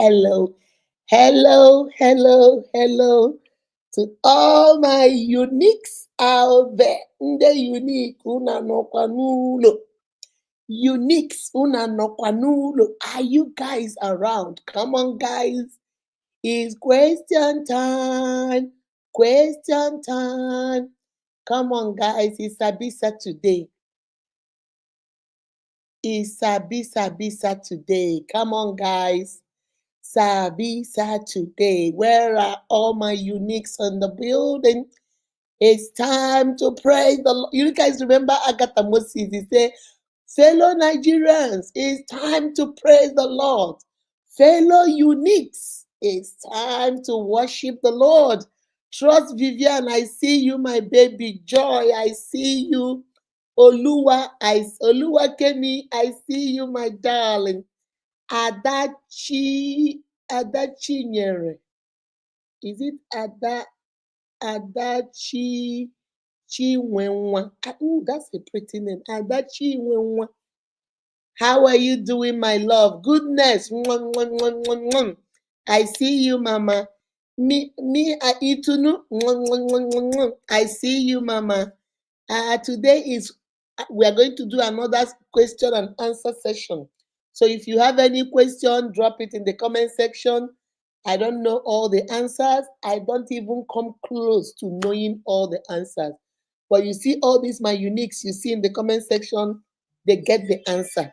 hello, hello to all my uniques out there. Ndị unique unu anọkwa n'ụlọ. Uniques unu anọkwa n'ụlọ. Are you guys around? Come on, guys. It's question time. Question time. Come on, guys. It's Sabi today. It's Sabi today. Come on, guys. Sabi today. Where are all my uniques on the building? It's time to praise the Lord. You guys remember Agatha Moses? He said, fellow Nigerians, it's time to praise the Lord. Fellow uniques, it's time to worship the Lord. Trust Vivian, I see you, my baby. Joy, I see you. Oluwa Kemi, I see you, my darling. Adachinyere. Is it Adachi Chinwenwa? Oh, that's a pretty name. Adachi Chinwenwa. How are you doing, my love? Goodness. Mwah, mwah, mwah, mwah, mwah. I see you, Mama. Itunu. Mwah, mwah, mwah, mwah, mwah. I see you, Mama. Today is we are going to do another question and answer session. So if you have any question, drop it in the comment section. I don't know all the answers. I don't even come close to knowing all the answers. But you see all these my uniques you see in the comment section, they get the answer.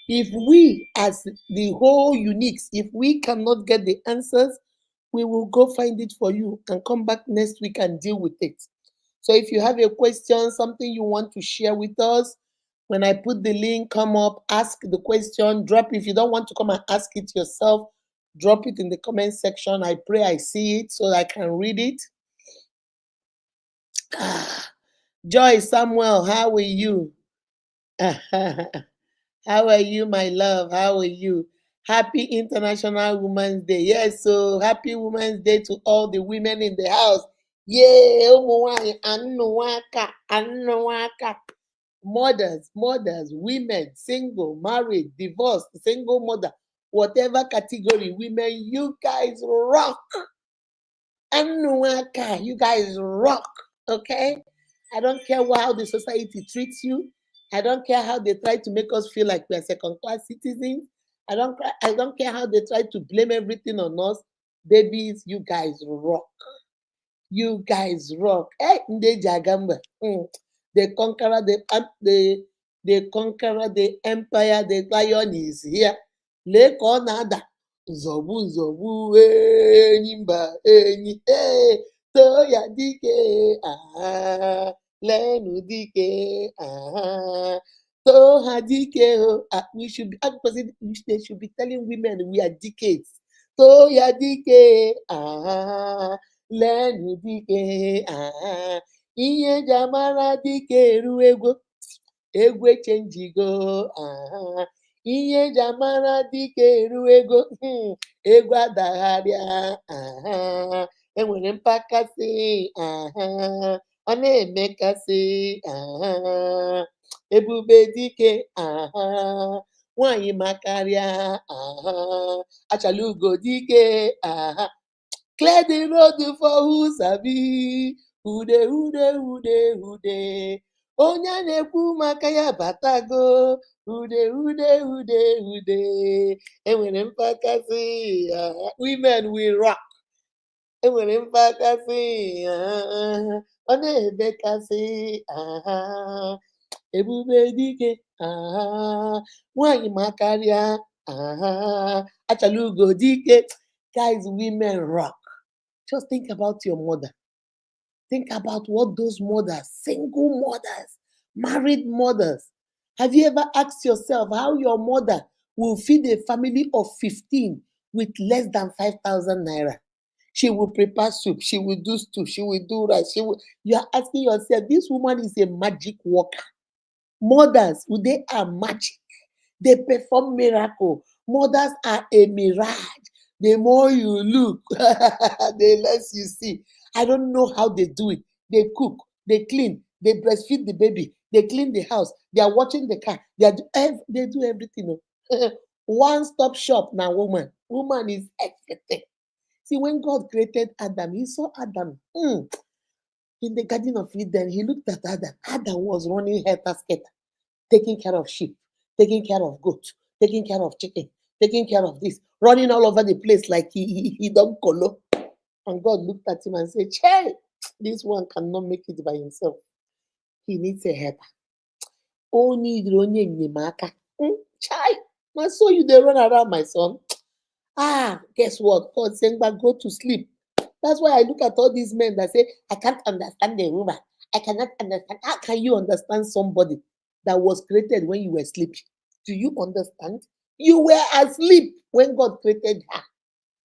If we, as the whole uniques, if we cannot get the answers, we will go find it for you and come back next week and deal with it. So if you have a question, something you want to share with us, when I put the link, come up, ask the question, drop. If you don't want to come and ask it yourself, drop it in the comment section. I pray I see it so I can read it. Joy Samuel, how are you? How are you, my love? How are you? Happy International Women's Day. Yes, so happy Women's Day to all the women in the house. Yay! Mothers, women, single, married, divorced, single mother, whatever category, women, you guys rock. You guys rock, okay? I don't care how the society treats you. I don't care how they try to make us feel like we are second-class citizens. I don't care how they try to blame everything on us. Babies, you guys rock. You guys rock. Hey, Jagamba. The conqueror, the conqueror, the empire, the lion is here. Lake Onada. Zobu, Nimba, Toya Dike, Lenu Dike, Toha Dike. We should be, they should be telling women we are decades. Toya Dike, Lenu Dike, Iye Jamara Dike, Ruego, Egwe Chenjigo, Ihe jamara dike ruego egwu adagharịa enwere mpakasị ọ na-emekasị ebube dike nwanyị makarịa achala ugo dike clear the road for who sabi ude onye na-ekwu maka ya batago ude enwere mpakasị women will rock enwere mpakasị ọ na-ebekasị ebube dike nwanyị makarịa achala ugo dike. Guys, women rock. Just think about your mother. Think about what those mothers, single mothers, married mothers. Have you ever asked yourself how your mother will feed a family of 15 with less than 5,000 naira? She will prepare soup, she will do stew, she will do rice. You are asking yourself, this woman is a magic worker. Mothers, they are magic. They perform miracle. Mothers are a mirage. The more you look, the less you see. I don't know how they do it. They cook, they clean, they breastfeed the baby, they clean the house, they are watching the car, they do everything. One-stop shop now, woman. Woman is everything. See, when God created Adam, he saw Adam in the Garden of Eden. He looked at Adam. Adam was running helter-skelter, taking care of sheep, taking care of goat, taking care of chicken, taking care of this, running all over the place like he don't colo. And God looked at him and said, "Hey, this one cannot make it by himself. He needs a helper. Only the only enyemaka. Chai, na so you dey run around, my son. Guess what? God saying, but go to sleep." That's why I look at all these men that say, "I can't understand the woman. I cannot understand." How can you understand somebody that was created when you were sleeping? Do you understand? You were asleep when God created her.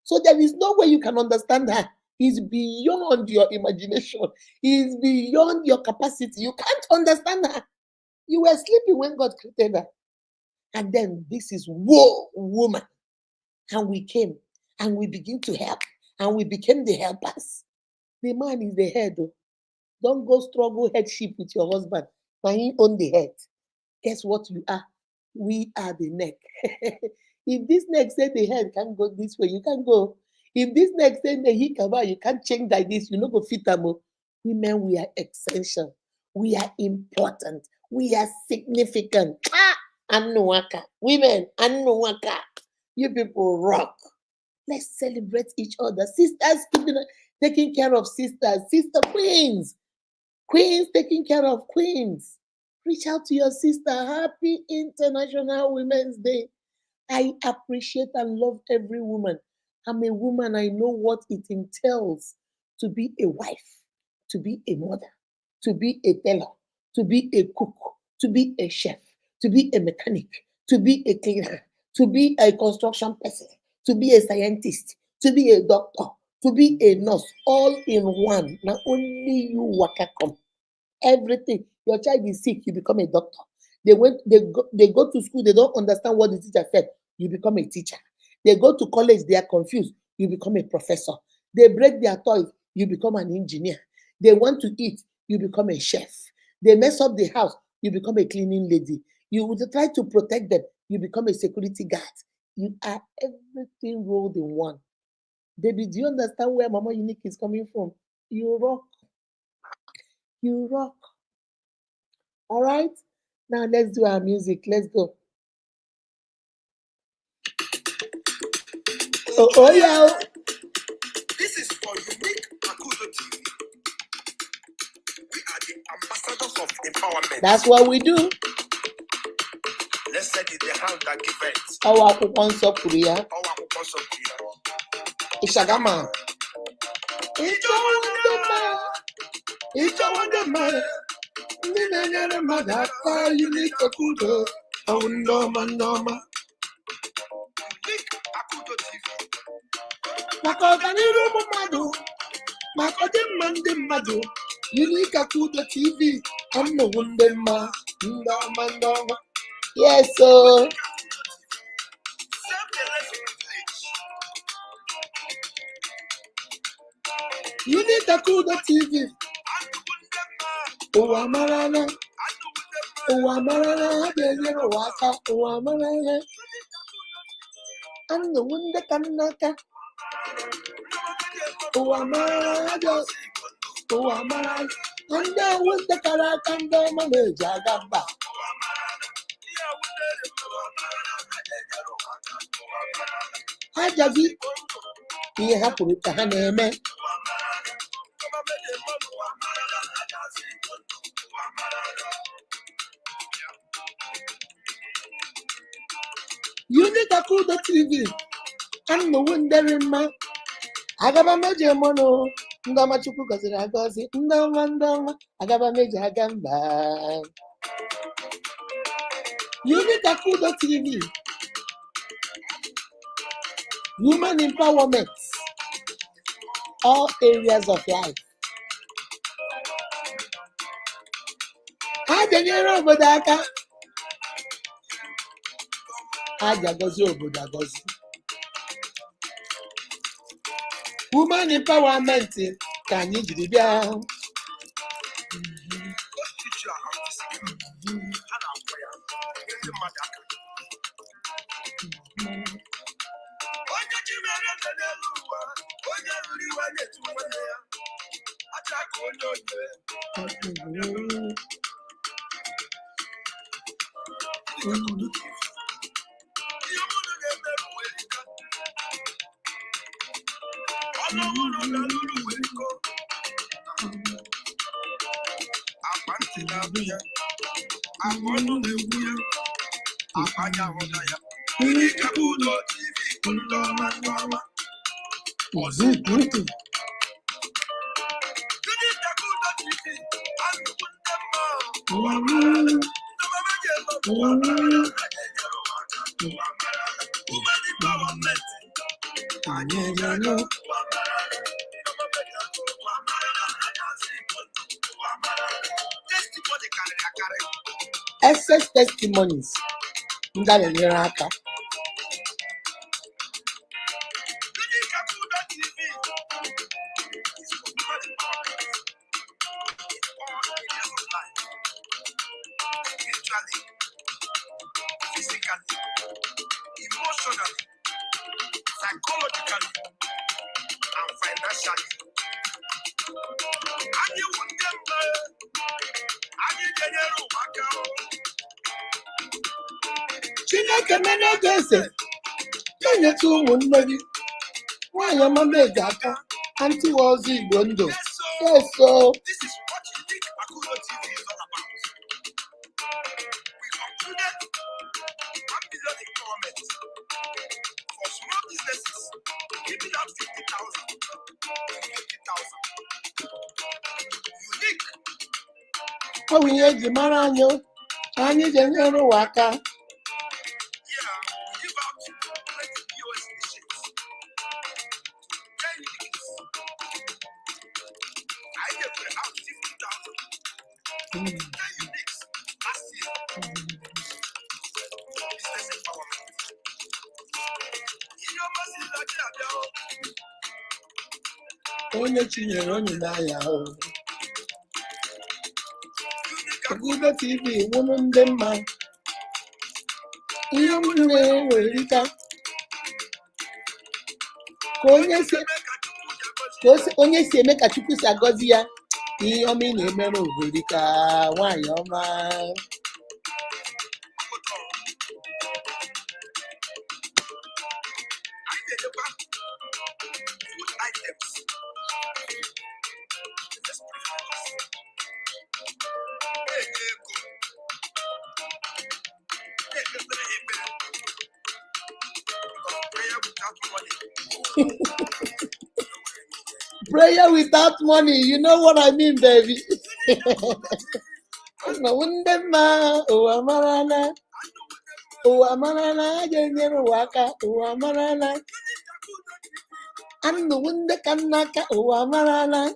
So there is no way you can understand her. It's beyond your imagination. It's beyond your capacity. You can't understand her. You were sleeping when God created her. And then this is woman. And we came and we begin to help. And we became the helpers. The man is the head. Don't go struggle headship with your husband. Now he own the head. Guess what you are? We are the neck. If this neck say the head can't go this way, you can't go. If this neck say the hikaba, you can't change like this, you know go fit them. Women, we are essential. We are important. We are significant. Anuaka. Women, Anuaka. You people rock. Let's celebrate each other. Sisters taking care of sisters. Sister queens. Queens taking care of queens. Reach out to your sister. Happy International Women's Day. I appreciate and love every woman. I'm a woman. I know what it entails to be a wife, to be a mother, to be a tailor, to be a cook, to be a chef, to be a mechanic, to be a cleaner, to be a construction person, to be a scientist, to be a doctor, to be a nurse, all in one. Now only you waka come. Everything. Your child is sick, you become a doctor. They go to school, they don't understand what the teacher said. You become a teacher. They go to college, they are confused. You become a professor. They break their toys, you become an engineer. They want to eat, you become a chef. They mess up the house, you become a cleaning lady. You would try to protect them, you become a security guard. You are everything rolled in one. Baby, do you understand where Mama Unique is coming from? You rock. You rock. All right? Now let's do our music. Let's go. Oh yeah. This is for Unique Akudo TV. We are the ambassadors of empowerment. That's what we do. Let's set it the hand that give it. Our Kukonso Korea. Our Kukonso Korea. Ishagama. Unique Akudo. Oh no, Noma. Unique Akudo TV. Makotaniru Madu. Makodim Madu. Unique Akudo TV. I'm the Wundema. Ndoma. Yes, sir. Unique Akudo TV. Oh, Amarana. Oh, Amarana. Benyero Waka. Oh, Amarana. I'm the Wunda Kanaka. Oh, Amara. Oh, Amara. And there was the Karakanda Manager Gamba. Hajabi. He happened with the Haneme. Unique Akudo TV. I'm the wondering man. Agaba meje mono. Ndama chuku goziri agozi. Ndama. Agaba meje agamba. Unique Akudo TV. Woman empowerment. All areas of life. Ajenyere obodo aka. Ajagozi obodo agozi. Woman empowerment ka anyị jiri bịa. n'elu ụwa onye ruru iwe na-etu nwanne ya aja ka onye onye ihe mụnụ na-emerụ werika ọnụ mụnụ na lụrụ weriko akpa ntị na-abụ ya akpa ọnụ na-ekwu ya akpa anya hụda ya ndị kebe ụlọ tv bụ ndị ọma ndị ọma ọzọ igbo ndị kebe ụlọ tv anụkwu ndị mma ụwa mara ndị mama ji eme ụwa mara ha ga-enyere ụwa aka ụwa mara ume dị gọọmenti anyị ga-aga ụwa mara ndị mama ji eme ụwa mara ha ga-asị igbo ụwa mara testimony karịrị akarị Excess testimonies ndị a na-enyere aka. ndị kebe ụlọ tv is for women empowerment in all areas of life spiritually physically emotionally psychologically and financially anyị wụ ndị mma anyị ga-enyere ụwa aka Chineke mere ego eze na-enyetụ ụmụnne gị nwaanyị ọma meji aka antị ọzọ Igbo ndụ. Yes, so Yes, so this is what Unique Akudo TV is all about. We concluded 1 billion empowerment for small businesses, giving out 50,000 to 50,000. Unique, ọ bụ ihe eji mara anyị o. Anyị ji enyere ụwa aka. yeah, we give out 20 POS machines, 10 uniques. I gave out 50,000, 10 uniques last year. Business empowerment. Ihe ọma si na ji abịa o. Onye chinyere onye n'anya o. Unique Akudo TV nwụrụ ndị mma. Ihe m na-enwere ike ka onye si onye si eme ka Chukwu si agọzi ya ihe ọma ị na-emere obodo ka nwaanyị ọma. I na-enyekwa food items. Let's pray for us. Na-enye ego. Na-ekpere ha ekpere. Because prayer without money. Prayer without money, you know what I mean, baby. Na ndị mma ụwa marala ụwa marala a ga-enyere ụwa aka ụwa marala anụwo ndị ka nna aka ụwa marala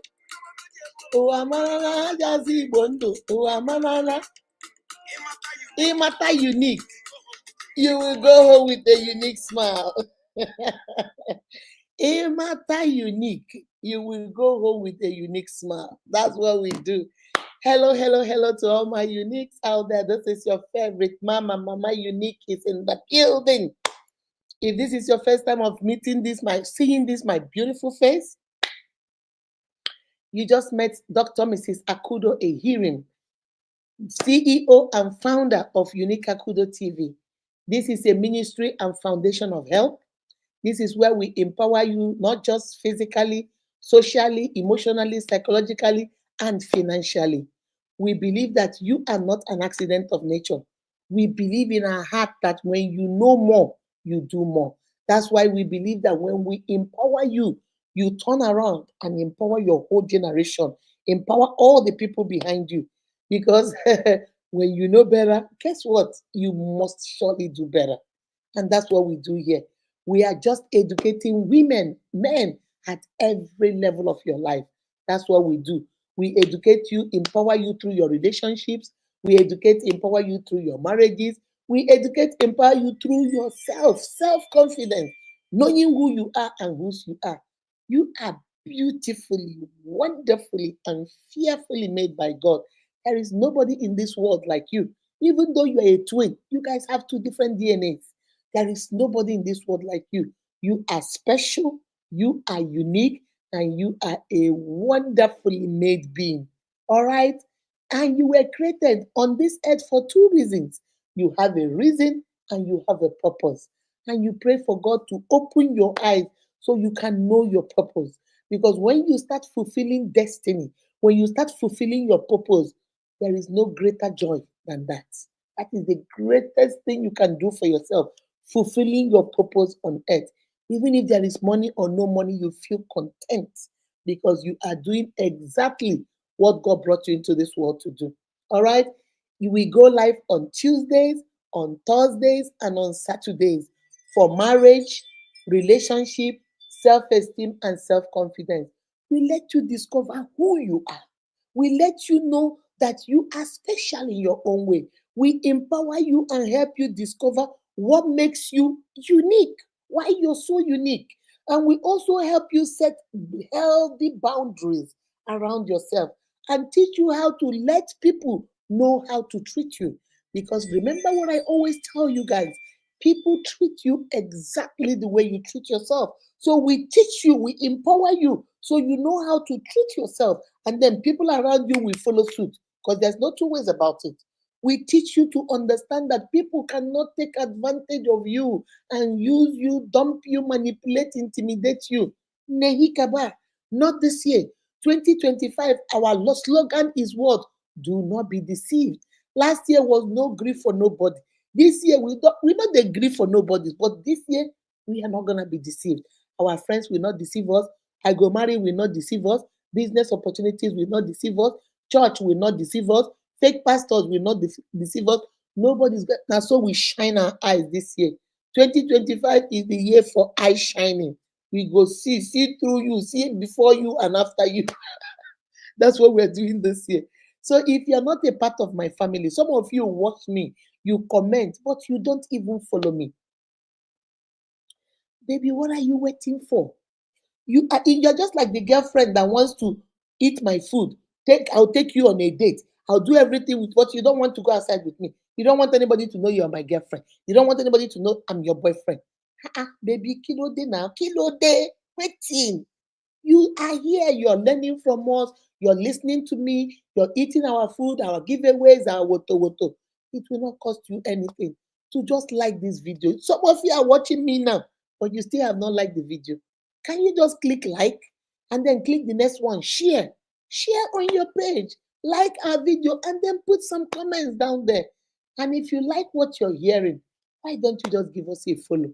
a ga-azụ Igbo ndụ ụwa marala. Ịmata unique, you will go home with a unique smile. Ịmata unique, you will go home with a unique smile. That's what we do. Hello, hello, hello to all my uniques out there. This is your favorite mama. Mama Unique is in the building. If this is your first time of seeing this, my beautiful face, you just met Dr. Mrs. Akudo Ehirim, CEO and founder of Unique Akudo TV. This is a ministry and foundation of help. This is where we empower you, not just physically, socially, emotionally, psychologically, and financially. We believe that you are not an accident of nature. We believe in our heart that when you know more, you do more. That's why we believe that when we empower you, you turn around and empower your whole generation, empower all the people behind you. Because when you know better, guess what? You must surely do better. And that's what we do here. We are just educating women, men at every level of your life. That's what we do. We educate you, empower you through your relationships. We educate, empower you through your marriages. We educate, empower you through yourself, self-confidence, knowing who you are and whose you are. You are beautifully, wonderfully, and fearfully made by God. There is nobody in this world like you. Even though you are a twin, you guys have two different DNAs. There is nobody in this world like you. You are special. You are unique and you are a wonderfully made being. All right? And you were created on this earth for two reasons. You have a reason and you have a purpose. And you pray for God to open your eyes so you can know your purpose. Because when you start fulfilling destiny, when you start fulfilling your purpose, there is no greater joy than that. That is the greatest thing you can do for yourself, fulfilling your purpose on earth. Even if there is money or no money, you feel content because you are doing exactly what God brought you into this world to do. All right? We go live on Tuesdays, on Thursdays, and on Saturdays for marriage, relationship, self esteem, and self confidence. We let you discover who you are. We let you know that you are special in your own way. We empower you and help you discover what makes you unique, why you're so unique. And we also help you set healthy boundaries around yourself and teach you how to let people know how to treat you. Because remember what I always tell you guys, people treat you exactly the way you treat yourself. So we teach you, we empower you so you know how to treat yourself. And then people around you will follow suit because there's no two ways about it. We teach you to understand that people cannot take advantage of you and use you, dump you, manipulate, intimidate you. Nehi kaba. Not this year. 2025, our slogan is what? Do not be deceived. Last year was no grief for nobody. This year, we not the grief for nobody, but this year, we are not going to be deceived. Our friends will not deceive us. I go marry will not deceive us. Business opportunities will not deceive us. Church will not deceive us. Fake pastors will not deceive us. Nobody's got. Now, so we shine our eyes this year. 2025 is the year for eye shining. We go see through you, see before you and after you. That's what we're doing this year. So if you're not a part of my family, some of you watch me, you comment, but you don't even follow me. Baby, what are you waiting for? You're just like the girlfriend that wants to eat my food. I'll take you on a date. I'll do everything with what you don't want to go outside with me. You don't want anybody to know you're my girlfriend. You don't want anybody to know I'm your boyfriend. Baby, kilo day now, kilo day, waiting. You are here, you're learning from us, you're listening to me, you're eating our food, our giveaways, our woto woto. It will not cost you anything to just like this video. Some of you are watching me now, but you still have not liked the video. Can you just click like and then click the next one, share? Share on your page, like our video, and then put some comments down there. And if you like what you're hearing, why don't you just give us a follow?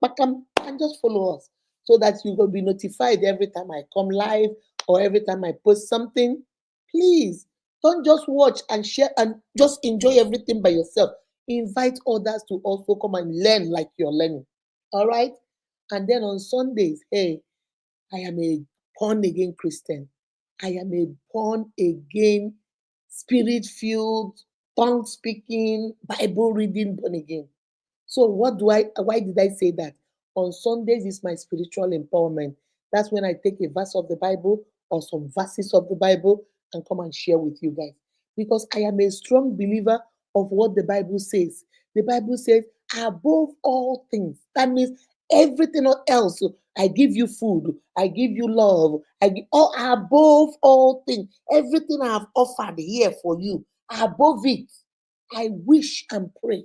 But come and just follow us so that you will be notified every time I come live or every time I post something. Please don't just watch and share and just enjoy everything by yourself. Invite others to also come and learn like you're learning. All right. And then on Sundays, hey, I am a born again Christian. I am a born again, spirit filled, tongue speaking, Bible reading born again. So why did I say that? On Sundays is my spiritual empowerment. That's when I take a verse of the Bible or some verses of the Bible and come and share with you guys. Because I am a strong believer of what the Bible says. The Bible says, above all things. That means everything else. I give you food. I give you love. Above all things. Everything I have offered here for you. Above it, I wish and pray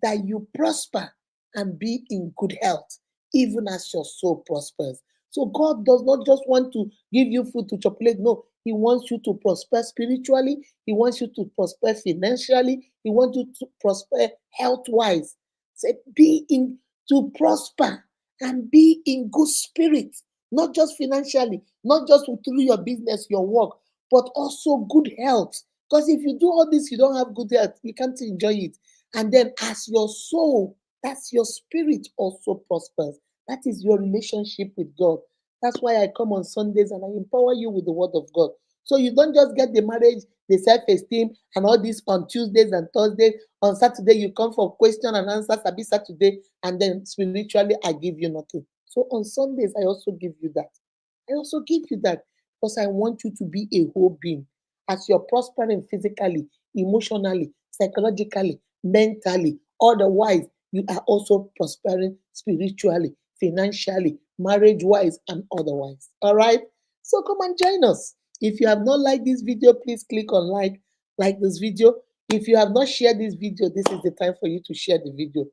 that you prosper and be in good health, even as your soul prospers. So God does not just want to give you food to chocolate. No, He wants you to prosper spiritually. He wants you to prosper financially. He wants you to prosper health-wise. Say, to prosper and be in good spirit, not just financially, not just through your business, your work, but also good health. Because if you do all this, you don't have good health, you can't enjoy it. And then as your soul, that's your spirit also prospers. That is your relationship with God. That's why I come on Sundays and I empower you with the word of God. So you don't just get the marriage, the self-esteem, and all this on Tuesdays and Thursdays. On Saturday, you come for question and answer, Sabi Saturday, and then spiritually, I give you nothing. So on Sundays, I also give you that. I also give you that because I want you to be a whole being. As you're prospering physically, emotionally, psychologically, mentally, otherwise, you are also prospering spiritually, financially, marriage-wise and otherwise. All right? So come and join us. If you have not liked this video, please click on like this video. If you have not shared this video, this is the time for you to share the video.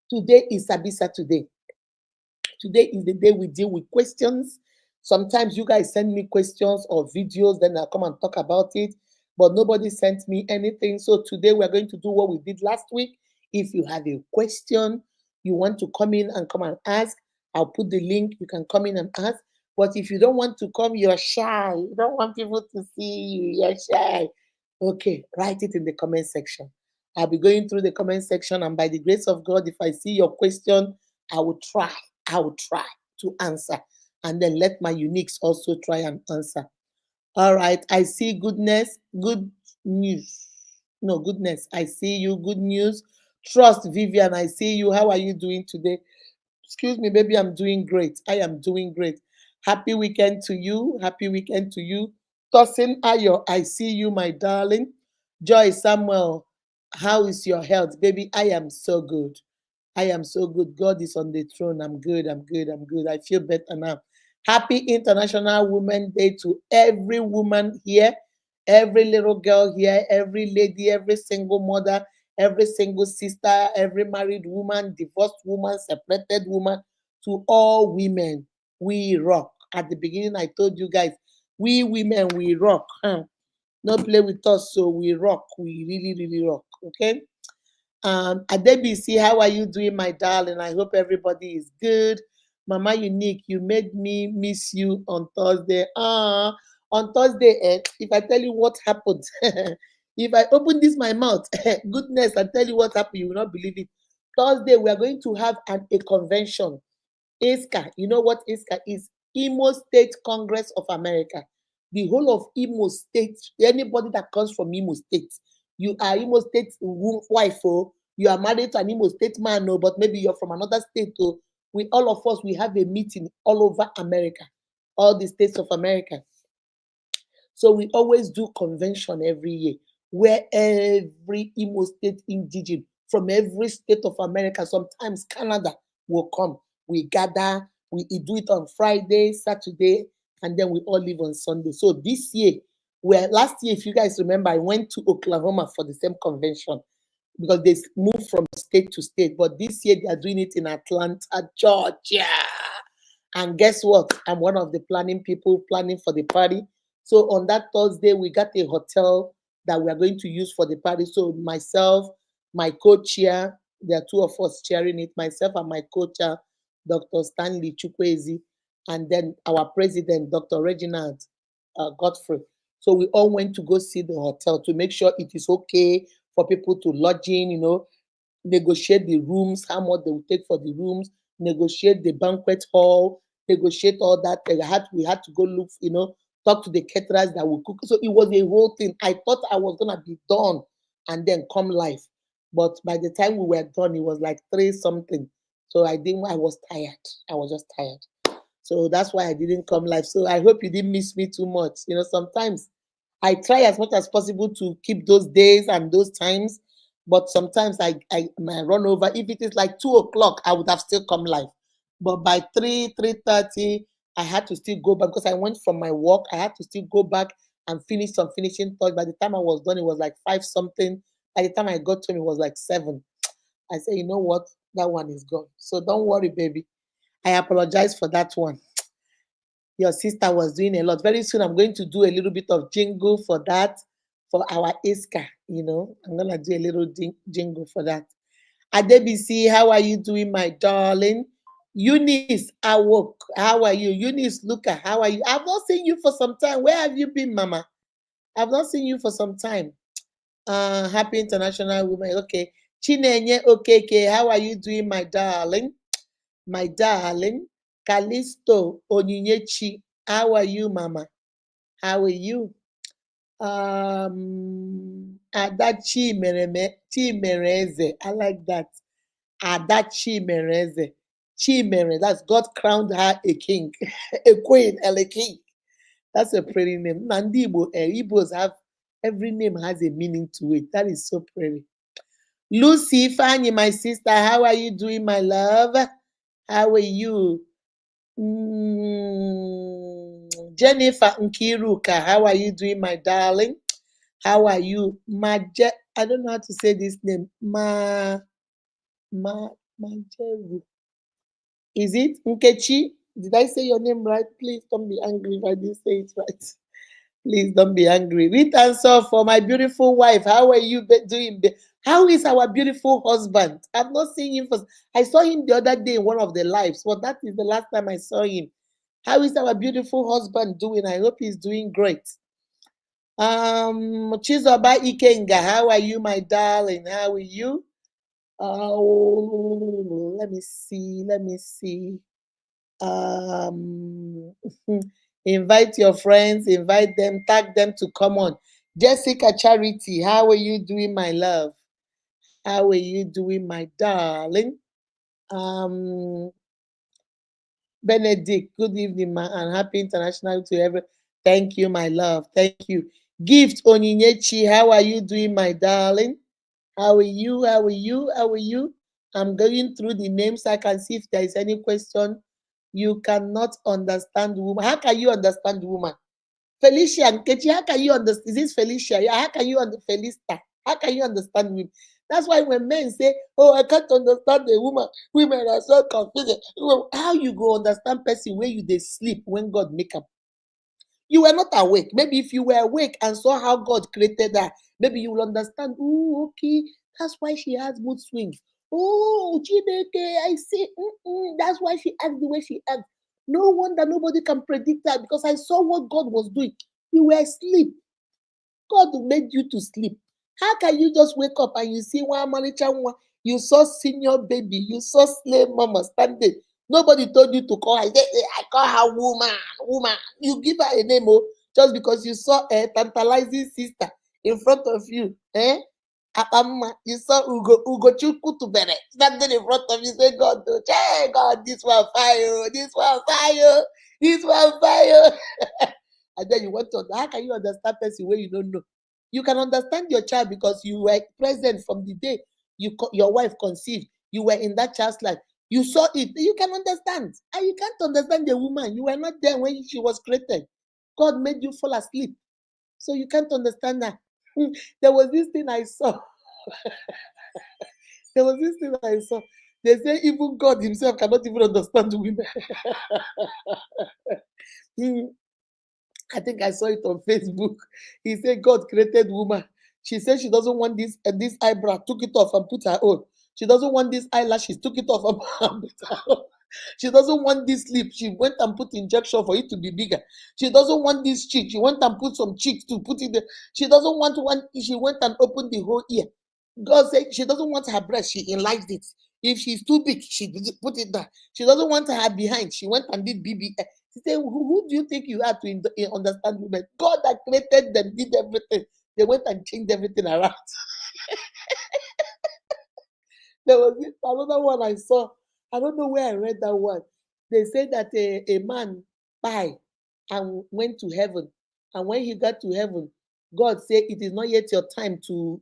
Today is Sabi Saturday. Today is the day we deal with questions. Sometimes you guys send me questions or videos, then I'll come and talk about it. But nobody sent me anything. So today we're going to do what we did last week. If you have a question, you want to come in and come and ask, I'll put the link. You can come in and ask. But if you don't want to come, you're shy. You don't want people to see you. You're shy. Okay, write it in the comment section. I'll be going through the comment section, and by the grace of God, if I see your question, I will try. I will try to answer, and then let my uniques also try and answer. All right, I see goodness, good news. No, goodness, I see you. Good news. Trust, Vivian, I see you. How are you doing today? Excuse me, baby, I'm doing great. I am doing great. Happy weekend to you. Happy weekend to you. Tosin Ayo, I see you, my darling. Joy Samuel, how is your health? Baby, I am so good. I am so good. God is on the throne. I'm good. I'm good. I'm good. I feel better now. Happy International Women's Day to every woman here, every little girl here, every lady, every single mother, every single sister, every married woman, divorced woman, separated woman, to all women. We rock. At the beginning, I told you guys, we women, we rock. Huh? No play with us, so we rock. We really, really rock. Okay. Adebisi, how are you doing, my darling? I hope everybody is good. Mama Unique, you made me miss you on Thursday. On Thursday, if I tell you what happened, if I open this my mouth, goodness, I tell you what happened, you will not believe it. Thursday, we are going to have a convention. ISCA, you know what ISCA is? Imo State Congress of America. The whole of Imo State, anybody that comes from Imo State, you are Imo State wife, oh, you are married to an Imo State man, oh, but maybe you're from another state, oh. We all of us, we have a meeting all over America, all the states of America. So we always do convention every year where every Imo State indigene from every state of America, sometimes Canada, will come. We gather, we do it on Friday, Saturday, and then we all leave on Sunday. So this year, where last year, if you guys remember, I went to Oklahoma for the same convention because they moved from state to state. But this year, they are doing it in Atlanta, Georgia. And guess what? I'm one of the planning people planning for the party. So on that Thursday, we got a hotel that we are going to use for the party. So myself, my co-chair, there are two of us chairing it, myself and my co-chair, Dr. Stanley Chukwuezi, and then our president, Dr. Reginald Godfrey. So we all went to go see the hotel to make sure it is okay for people to lodge in, negotiate the rooms, how much they will take for the rooms, negotiate the banquet hall, negotiate all that. We had to go look, talk to the caterers that will cook. So it was a whole thing. I thought I was gonna be done and then come live. But by the time we were done, it was like 3 something. So I was tired. I was just tired. So that's why I didn't come live. So I hope you didn't miss me too much. Sometimes I try as much as possible to keep those days and those times, but sometimes I might run over. If it is like 2 o'clock, I would have still come live. But by 3:30, I had to still go back because I went from my work. I had to still go back and finish some finishing touch. By the time I was done, it was like 5 something. By the time I got to him, it was like 7. I said, you know what? That one is gone. So don't worry, baby. I apologize for that one. Your sister was doing a lot. Very soon, I'm going to do a little bit of jingle for that, for our ISCA. I'm going to do a little jingle for that. Adebisi, how are you doing, my darling? Eunice Awok, how are you? Eunice Luca, how are you? I've not seen you for some time. Where have you been, Mama? I've not seen you for some time. Happy International Women. Okay. Chinenye Okeke, how are you doing, my darling? My darling. Callisto Onyinyechi, how are you, Mama? How are you? Adachi Chimereze, I like that. Adachi Mereze. Chimere, that's God crowned her a king, a queen, and a king. That's a pretty name. Nandi Igbos have, every name has a meaning to it. That is so pretty. Lucy, Fanny, my sister, how are you doing, my love? How are you? Jennifer Nkiruka, how are you doing, my darling? How are you? I don't know how to say this name. Majeru. Is it Nkechi? Did I say your name right? Please don't be angry if I didn't say it right. Please don't be angry. Read answer for my beautiful wife. How are you doing? How is our beautiful husband? I've not seen him for. I saw him the other day in one of the lives. Well, that is the last time I saw him. How is our beautiful husband doing? I hope he's doing great. Chizoba Ikenga, how are you, my darling? How are you? Oh, let me see. Let me see. Invite your friends, invite them, tag them to come on. Jessica Charity, how are you doing, my love? How are you doing, my darling? Benedict, good evening, ma, and happy international to everyone. Thank you, my love. Thank you. Gift Onyinyechi, how are you doing, my darling? How are you? How are you? How are you? I'm going through the names. I can see if there is any question. You cannot understand woman. How can you understand woman? Felicia Nkechi, how can you understand? Is this Felicia? Yeah, how can you understand Felista? How can you understand women? That's why when men say, "Oh, I can't understand the woman," women are so confused. How you go understand person where you they sleep when God make them? You were not awake. Maybe if you were awake and saw how God created her, maybe you will understand. Oh, okay, that's why she has mood swings. Oh, Chineke, I see. That's why she acts the way she acts. No wonder nobody can predict that because I saw what God was doing. You were asleep. God made you to sleep. How can you just wake up and you see one manager, you saw senior baby, you saw slave mama standing. Nobody told you to call her. I call her woman. You give her a name, oh, just because you saw a tantalizing sister in front of you. You saw Ugo Chukutubere standing in front of you. Say, God, hey, God, this one fire, this one fire, this one fire. And then you want to, how can you understand person where you don't know? You can understand your child because you were present from the day your wife conceived. You were in that child's life. You saw it. You can understand. And you can't understand the woman. You were not there when she was created. God made you fall asleep. So you can't understand that. There was this thing I saw. There was this thing I saw. They say even God himself cannot even understand women. I think I saw it on Facebook. He said God created woman. She said she doesn't want this eyebrow, took it off and put her own. She doesn't want this eyelashes, took it off and put her own. She doesn't want this lip. She went and put injection for it to be bigger. She doesn't want this cheek. She went and put some cheeks to put it there. She doesn't want one. She went and opened the whole ear. God said she doesn't want her breast. She enlarged it. If she's too big, she put it down. She doesn't want her behind. She went and did BBL. She said, who do you think you are to understand women? God that created them did everything. They went and changed everything around. There was another one I saw. I don't know where I read that one. They said that a man died and went to heaven. And when he got to heaven, God said, it is not yet your time to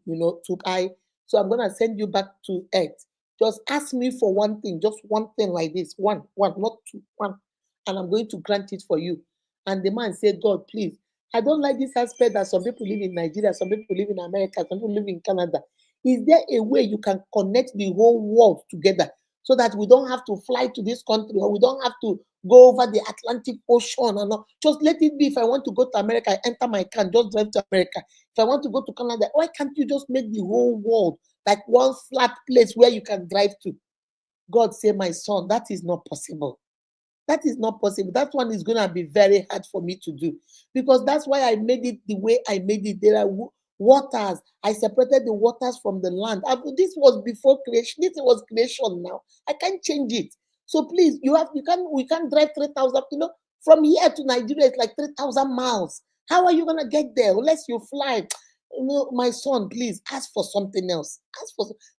die. So I'm going to send you back to earth. Just ask me for one thing, just one thing like this. One, not two, one. And I'm going to grant it for you. And the man said, God, please, I don't like this aspect that some people live in Nigeria, some people live in America, some people live in Canada. Is there a way you can connect the whole world together so that we don't have to fly to this country or we don't have to go over the Atlantic Ocean and all? Just let it be. If I want to go to America, I enter my car, just drive to America. If I want to go to Canada, why can't you just make the whole world like one flat place where you can drive to? God say, my son, that is not possible. That is not possible. That one is going to be very hard for me to do because that's why I made it the way I made it. There are waters. I separated the waters from the land. This was before creation. This was creation now. I can't change it. So please, we can't drive 3,000, from here to Nigeria, it's like 3,000 miles. How are you going to get there unless you fly? My son, please ask for something else.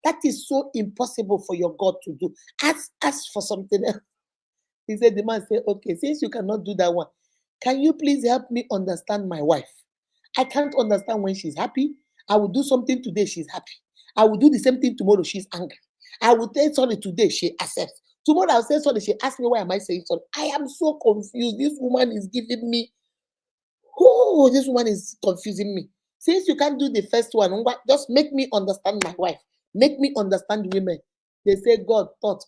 That is so impossible for your God to do. Ask for something else. He said, the man said, okay, since you cannot do that one, can you please help me understand my wife? I can't understand when she's happy. I will do something today, she's happy. I will do the same thing tomorrow, she's angry. I will tell sorry today, she accepts. Tomorrow I'll say sorry. She asked me why am I saying sorry. I am so confused. This woman is giving me, oh, this woman is confusing me. Since you can't do the first one, just make me understand my wife. Make me understand women. They say God thought.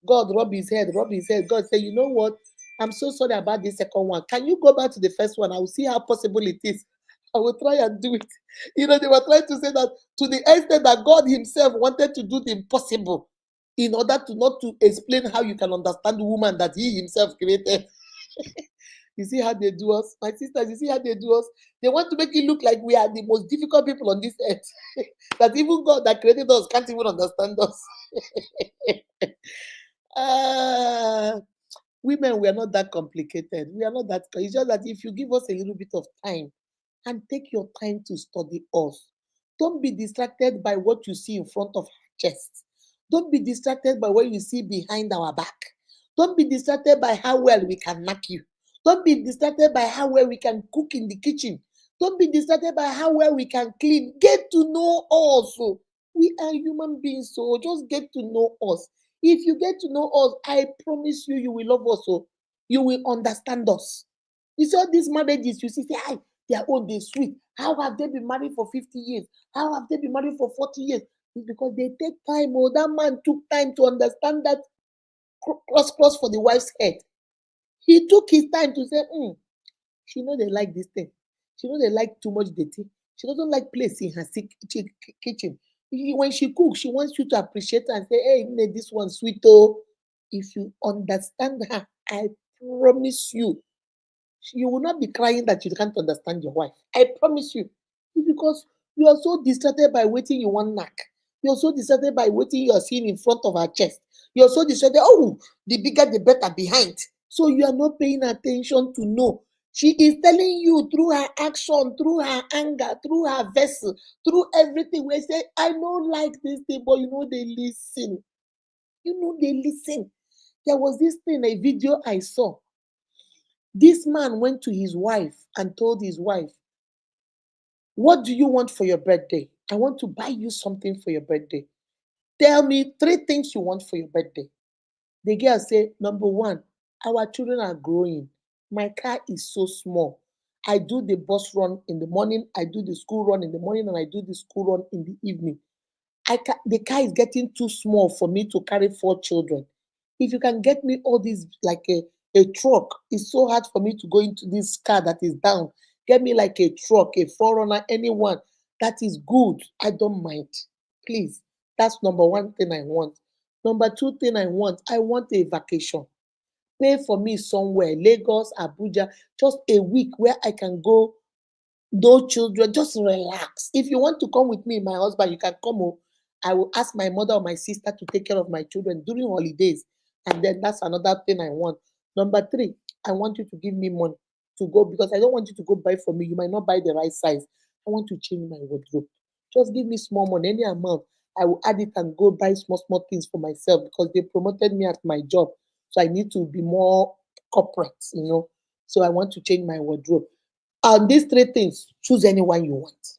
God rub his head. God say, you know what? I'm so sorry about the second one. Can you go back to the first one? I will see how possible it is. I will try and do it. They were trying to say that to the extent that God himself wanted to do the impossible in order to not to explain how you can understand the woman that he himself created. You see how they do us? My sisters, you see how they do us? They want to make it look like we are the most difficult people on this earth. That even God that created us can't even understand us. Women, we are not that complicated. We are not that. It's just that if you give us a little bit of time and take your time to study us, don't be distracted by what you see in front of our chest. Don't be distracted by what you see behind our back. Don't be distracted by how well we can knock you. Don't be distracted by how well we can cook in the kitchen. Don't be distracted by how well we can clean. Get to know us. So we are human beings, so just get to know us. If you get to know us, I promise you, you will love us. So you will understand us. You see all these marriages, you see, say, hi, their own, they sweet. How have they been married for 50 years? How have they been married for 40 years? It's because they take time. Oh, that man took time to understand that cross for the wife's head. He took his time to say, she know they like this thing. She know they like too much dirty. She doesn't like place in her kitchen. When she cooks, she wants you to appreciate her and say, hey, this one sweet. Oh, if you understand her, I promise you will not be crying that you can't understand your wife. I promise you. Because you are so distracted by waiting you want knack. You're so distracted by waiting you are seeing in front of her chest. You're so distracted, oh, the bigger the better behind. So you are not paying attention to know. She is telling you through her action, through her anger, through her vessel, through everything. We say, I don't like this thing, but they listen. They listen. There was this thing, a video I saw. This man went to his wife and told his wife, what do you want for your birthday? I want to buy you something for your birthday. Tell me 3 things you want for your birthday. The girl said, number 1, our children are growing. My car is so small. I do the bus run in the morning, I do the school run in the morning, and I do the school run in the evening. The car is getting too small for me to carry 4 children. If you can get me all these, like a truck, it's so hard for me to go into this car that is down. Get me like a truck, a forerunner, anyone that is good. I don't mind. Please. That's number 1 thing I want. Number 2 thing I want a vacation. Pay for me somewhere, Lagos, Abuja, just a week where I can go, no children, just relax. If you want to come with me, my husband, you can come home. I will ask my mother or my sister to take care of my children during holidays. And then that's another thing I want. Number 3, I want you to give me money to go, because I don't want you to go buy for me. You might not buy the right size. I want to change my wardrobe. Just give me small money, any amount. I will add it and go buy small things for myself, because they promoted me at my job. So I need to be more corporate. So I want to change my wardrobe. And these 3 things, choose anyone you want.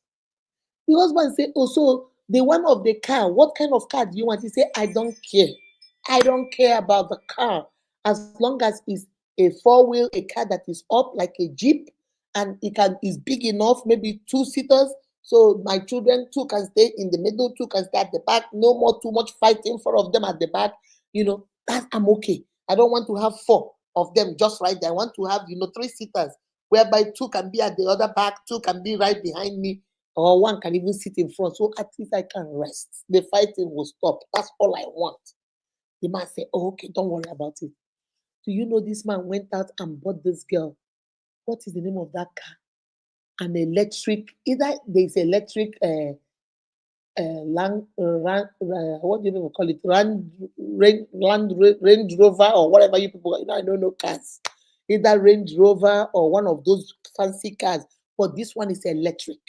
The husband say, oh, so the one of the car, what kind of car do you want? He say, I don't care. I don't care about the car. As long as it's a 4-wheel, a car that is up like a Jeep, and is big enough, maybe 2-seaters. So my children, 2 can stay in the middle, 2 can stay at the back. No more too much fighting, 4 of them at the back. That I'm okay. I don't want to have 4 of them just right there. I want to have, 3-seaters, whereby 2 can be at the other back, 2 can be right behind me, or 1 can even sit in front. So at least I can rest. The fighting will stop. That's all I want. The man said, oh, okay, don't worry about it. Do you know this man went out and bought this girl? What is the name of that car? An electric, either there's electric what do you even call it? Range Rover, or whatever you people, I don't know cars. Either Range Rover or one of those fancy cars. But this one is electric.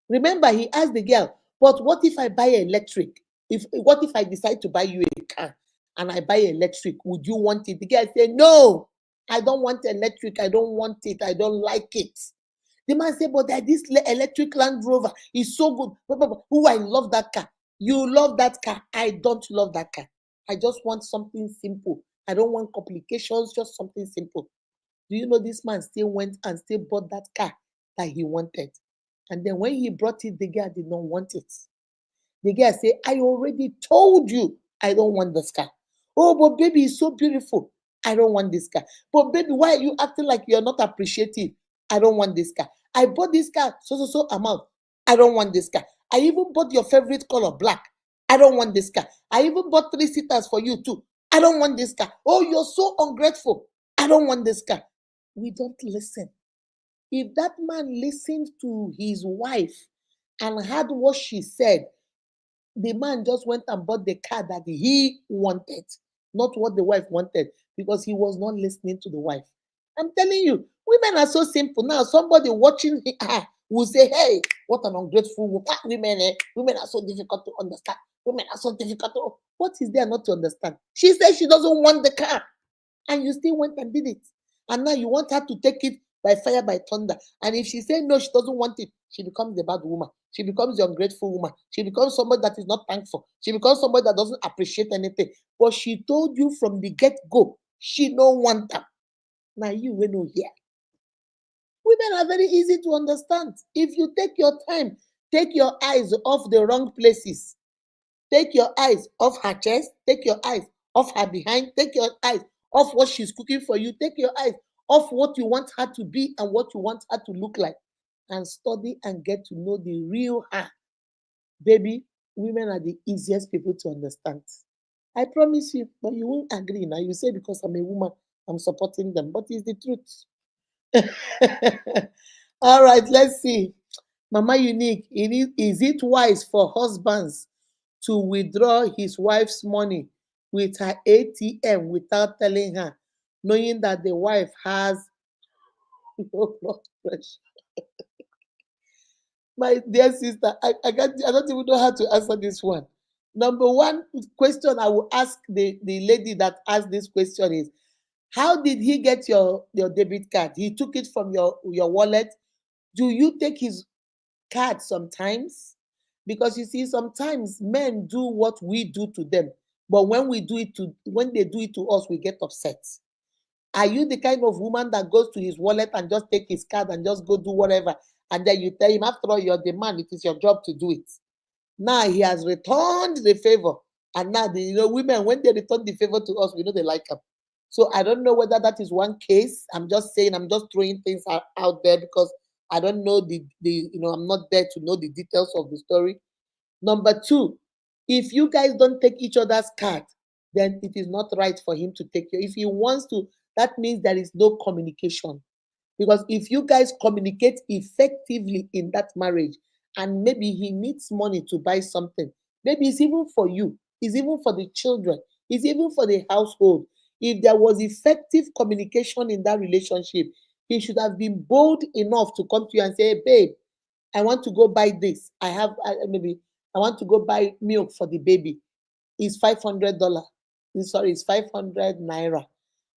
Remember, he asked the girl, but what if I buy electric? What if I decide to buy you a car and I buy electric? Would you want it? The girl said, no, I don't want electric. I don't want it. I don't like it. The man said, but this electric Land Rover is so good. Oh, I love that car. You love that car. I don't love that car. I just want something simple. I don't want complications, just something simple. Do you know this man still went and still bought that car that he wanted? And then when he brought it, the girl did not want it. The girl said, I already told you I don't want this car. Oh, but baby, it's so beautiful. I don't want this car. But baby, why are you acting like you're not appreciative? I don't want this car. I bought this car, so amount. I don't want this car. I even bought your favorite color, black. I don't want this car. I even bought 3 seaters for you too. I don't want this car. Oh, you're so ungrateful. I don't want this car. We don't listen. If that man listened to his wife and heard what she said, the man just went and bought the car that he wanted, not what the wife wanted, because he was not listening to the wife. I'm telling you, women are so simple. Now, somebody watching her will say, hey, what an ungrateful woman. Ah, women, women are so difficult to understand. Women are so difficult to. What is there not to understand? She said she doesn't want the car, and you still went and did it. And now you want her to take it by fire, by thunder. And if she says no, she doesn't want it, she becomes the bad woman. She becomes the ungrateful woman. She becomes somebody that is not thankful. She becomes somebody that doesn't appreciate anything. But she told you from the get-go, she don't want them. Now you will know here. Women are very easy to understand. If you take your time, take your eyes off the wrong places. Take your eyes off her chest. Take your eyes off her behind. Take your eyes off what she's cooking for you. Take your eyes off what you want her to be and what you want her to look like. And study and get to know the real her. Baby, women are the easiest people to understand. I promise you, but you won't agree now. You say because I'm a woman, I'm supporting them, but it's the truth. All right, let's see. Mama Unique, is it wise for husbands to withdraw his wife's money with her ATM without telling her, knowing that the wife has low blood pressure? My dear sister, I don't even know how to answer this one. Number one question I will ask the lady that asked this question is, how did he get your debit card? He took it from your wallet. Do you take his card sometimes? Because you see, sometimes men do what we do to them, but when they do it to us, we get upset. Are you the kind of woman that goes to his wallet and just take his card and just go do whatever, and then you tell him, after all, you're the man, it is your job to do it? Now he has returned the favor, and now women, when they return the favor to us, we know they like them. So I don't know whether that is one case. I'm just saying, I'm just throwing things out there because I don't know I'm not there to know the details of the story. Number two, if you guys don't take each other's card, then it is not right for him to take you. If he wants to, that means there is no communication. Because if you guys communicate effectively in that marriage, and maybe he needs money to buy something, maybe it's even for you, it's even for the children, it's even for the household. If there was effective communication in that relationship, he should have been bold enough to come to you and say, hey, babe, I want to go buy this. Maybe I want to go buy milk for the baby. It's $500. Sorry, it's 500 naira.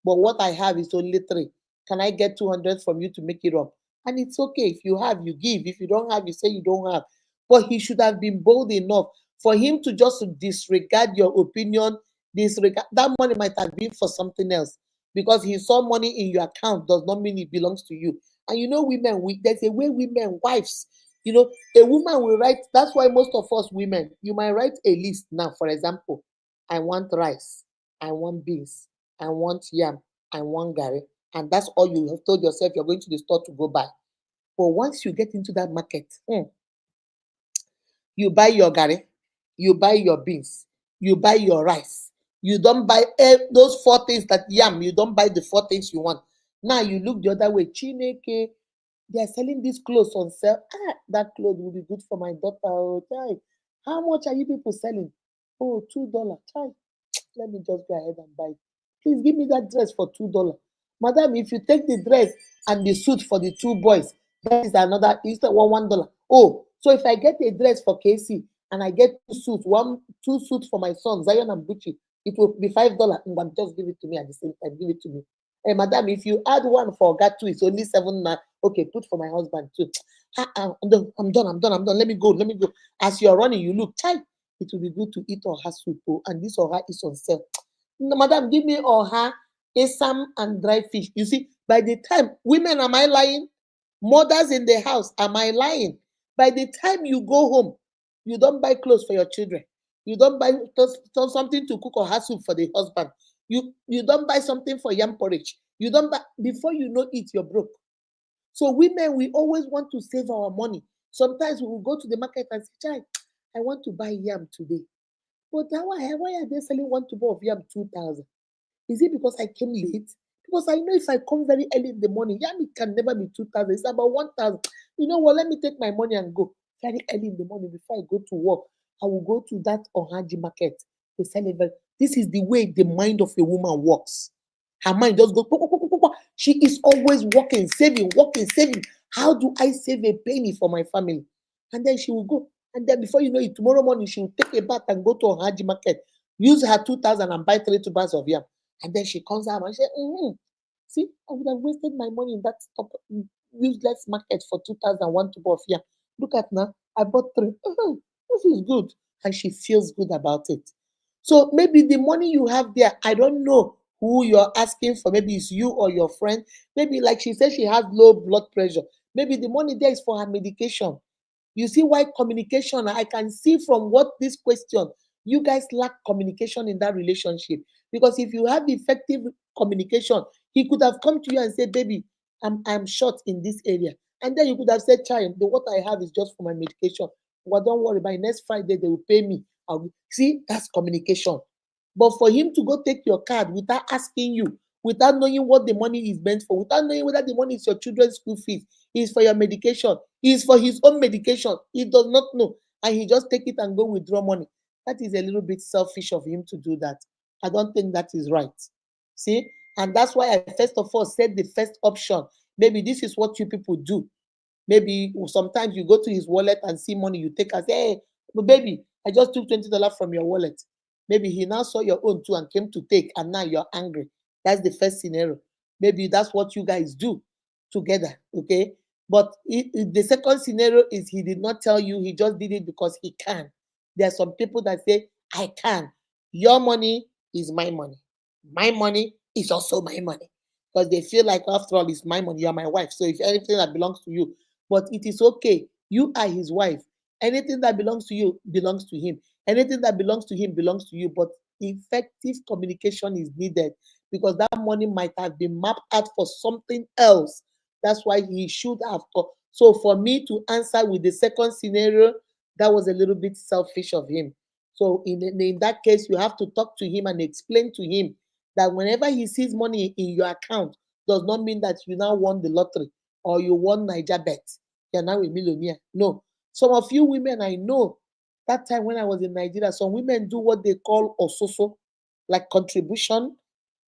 But what I have is only 3. Can I get 200 from you to make it up? And it's okay. If you have, you give. If you don't have, you say you don't have. But he should have been bold enough for him to just disregard your opinion. That money might have been for something else. Because he saw money in your account does not mean it belongs to you. And women, there's a way women, wives, a woman will write. That's why most of us women, you might write a list now. For example, I want rice, I want beans, I want yam, I want gari, and that's all you have told yourself you're going to the store to go buy. But once you get into that market, you buy your gari, you buy your beans, you buy your rice. You don't buy those 4 things that yam. You don't buy the 4 things you want. Now you look the other way. Chineke, they are selling these clothes on sale. That clothes will be good for my daughter. Oh, child. How much are you people selling? Oh, $2. Child, let me just go ahead and buy it. Please give me that dress for $2. Madam, if you take the dress and the suit for the 2 boys, that is another, it's $1. Oh, so if I get a dress for Casey and I get 2 suits, 2 suits for my son, Zion and Gucci, it will be $5. But just give it to me at the same time. Give it to me. Hey, madam, if you add one for Gatu, it's only 7. Okay, put for my husband too. I'm done. Let me go. As you're running, you look, child, it will be good to eat oha soup. Oh, and this oha is on sale. No, madam, give me oha, asam, and dry fish. You see, by the time, women, am I lying? Mothers in the house, am I lying? By the time you go home, you don't buy clothes for your children. You don't buy something to cook oha soup for the husband. You don't buy something for yam porridge. You don't buy, before you know it, you're broke. So women, we always want to save our money. Sometimes we will go to the market and say, Chai, I want to buy yam today. But why are they selling one tuber of yam 2,000? Is it because I came late? Because I know if I come very early in the morning, yam it can never be 2,000. It's about 1,000. You know what? Let me take my money and go very early in the morning before I go to work. I will go to that Ohaji market. They sell it. This is the way the mind of a woman works. Her mind just goes. She is always working, saving, working, saving. How do I save a penny for my family? And then she will go. And then before you know it, tomorrow morning she will take a bath and go to Ohaji market, use her 2,000 and buy 3 tubers of yam. And then she comes out and she says, see, I would have wasted my money in that useless market for 2,000, one tuber of yam. Look at now, I bought 3. This is good. And she feels good about it. So maybe the money you have there, I don't know who you're asking for. Maybe it's you or your friend. Maybe, like she said, she has low blood pressure. Maybe the money there is for her medication. You see why communication, I can see from what this question, you guys lack communication in that relationship. Because if you have effective communication, he could have come to you and said, baby, I'm short in this area. And then you could have said, child, the what I have is just for my medication. Well, don't worry, by next Friday, they will pay me. See, that's communication. But for him to go take your card without asking you, without knowing what the money is meant for, without knowing whether the money is your children's school fees, is for your medication, is for his own medication, he does not know, and he just take it and go withdraw money. That is a little bit selfish of him to do that. I don't think that is right. See, and that's why I first of all said the first option. Maybe this is what you people do. Maybe sometimes you go to his wallet and see money, you take and say, hey, but baby, I just took $20 from your wallet. Maybe he now saw your own too and came to take, and now you're angry. That's the first scenario. Maybe that's what you guys do together, okay? But the second scenario is he did not tell you, he just did it because he can. There are some people that say, I can. Your money is my money. My money is also my money. Because they feel like, after all, it's my money, you're my wife. So if anything that belongs to you, but it is okay. You are his wife. Anything that belongs to you belongs to him. Anything that belongs to him belongs to you. But effective communication is needed because that money might have been mapped out for something else. That's why he should have. So for me to answer with the second scenario, that was a little bit selfish of him. So in that case, you have to talk to him and explain to him that whenever he sees money in your account, does not mean that you now won the lottery or you won Niger Bet. You're now a millionaire. No. Some of you women, I know that time when I was in Nigeria, some women do what they call ososo, like contribution.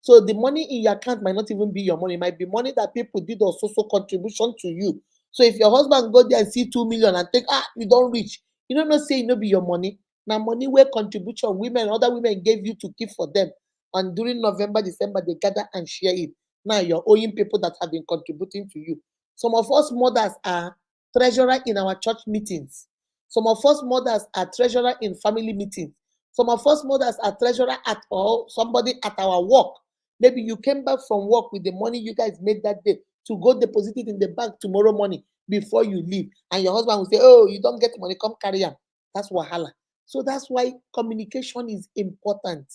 So the money in your account might not even be your money. It might be money that people did ososo contribution to you. So if your husband go there and see 2 million and think, you don't reach, you don't know, say, be your money. Now, money where contribution, other women gave you to keep for them. And during November, December, they gather and share it. Now you're owing people that have been contributing to you. Some of us mothers are treasurer in our church meetings. Some of us mothers are treasurer in family meetings. Some of us mothers are treasurer at all, somebody at our work. Maybe you came back from work with the money you guys made that day to go deposit it in the bank tomorrow morning before you leave. And your husband will say, oh, you don't get money, come carry them. That's wahala. So that's why communication is important.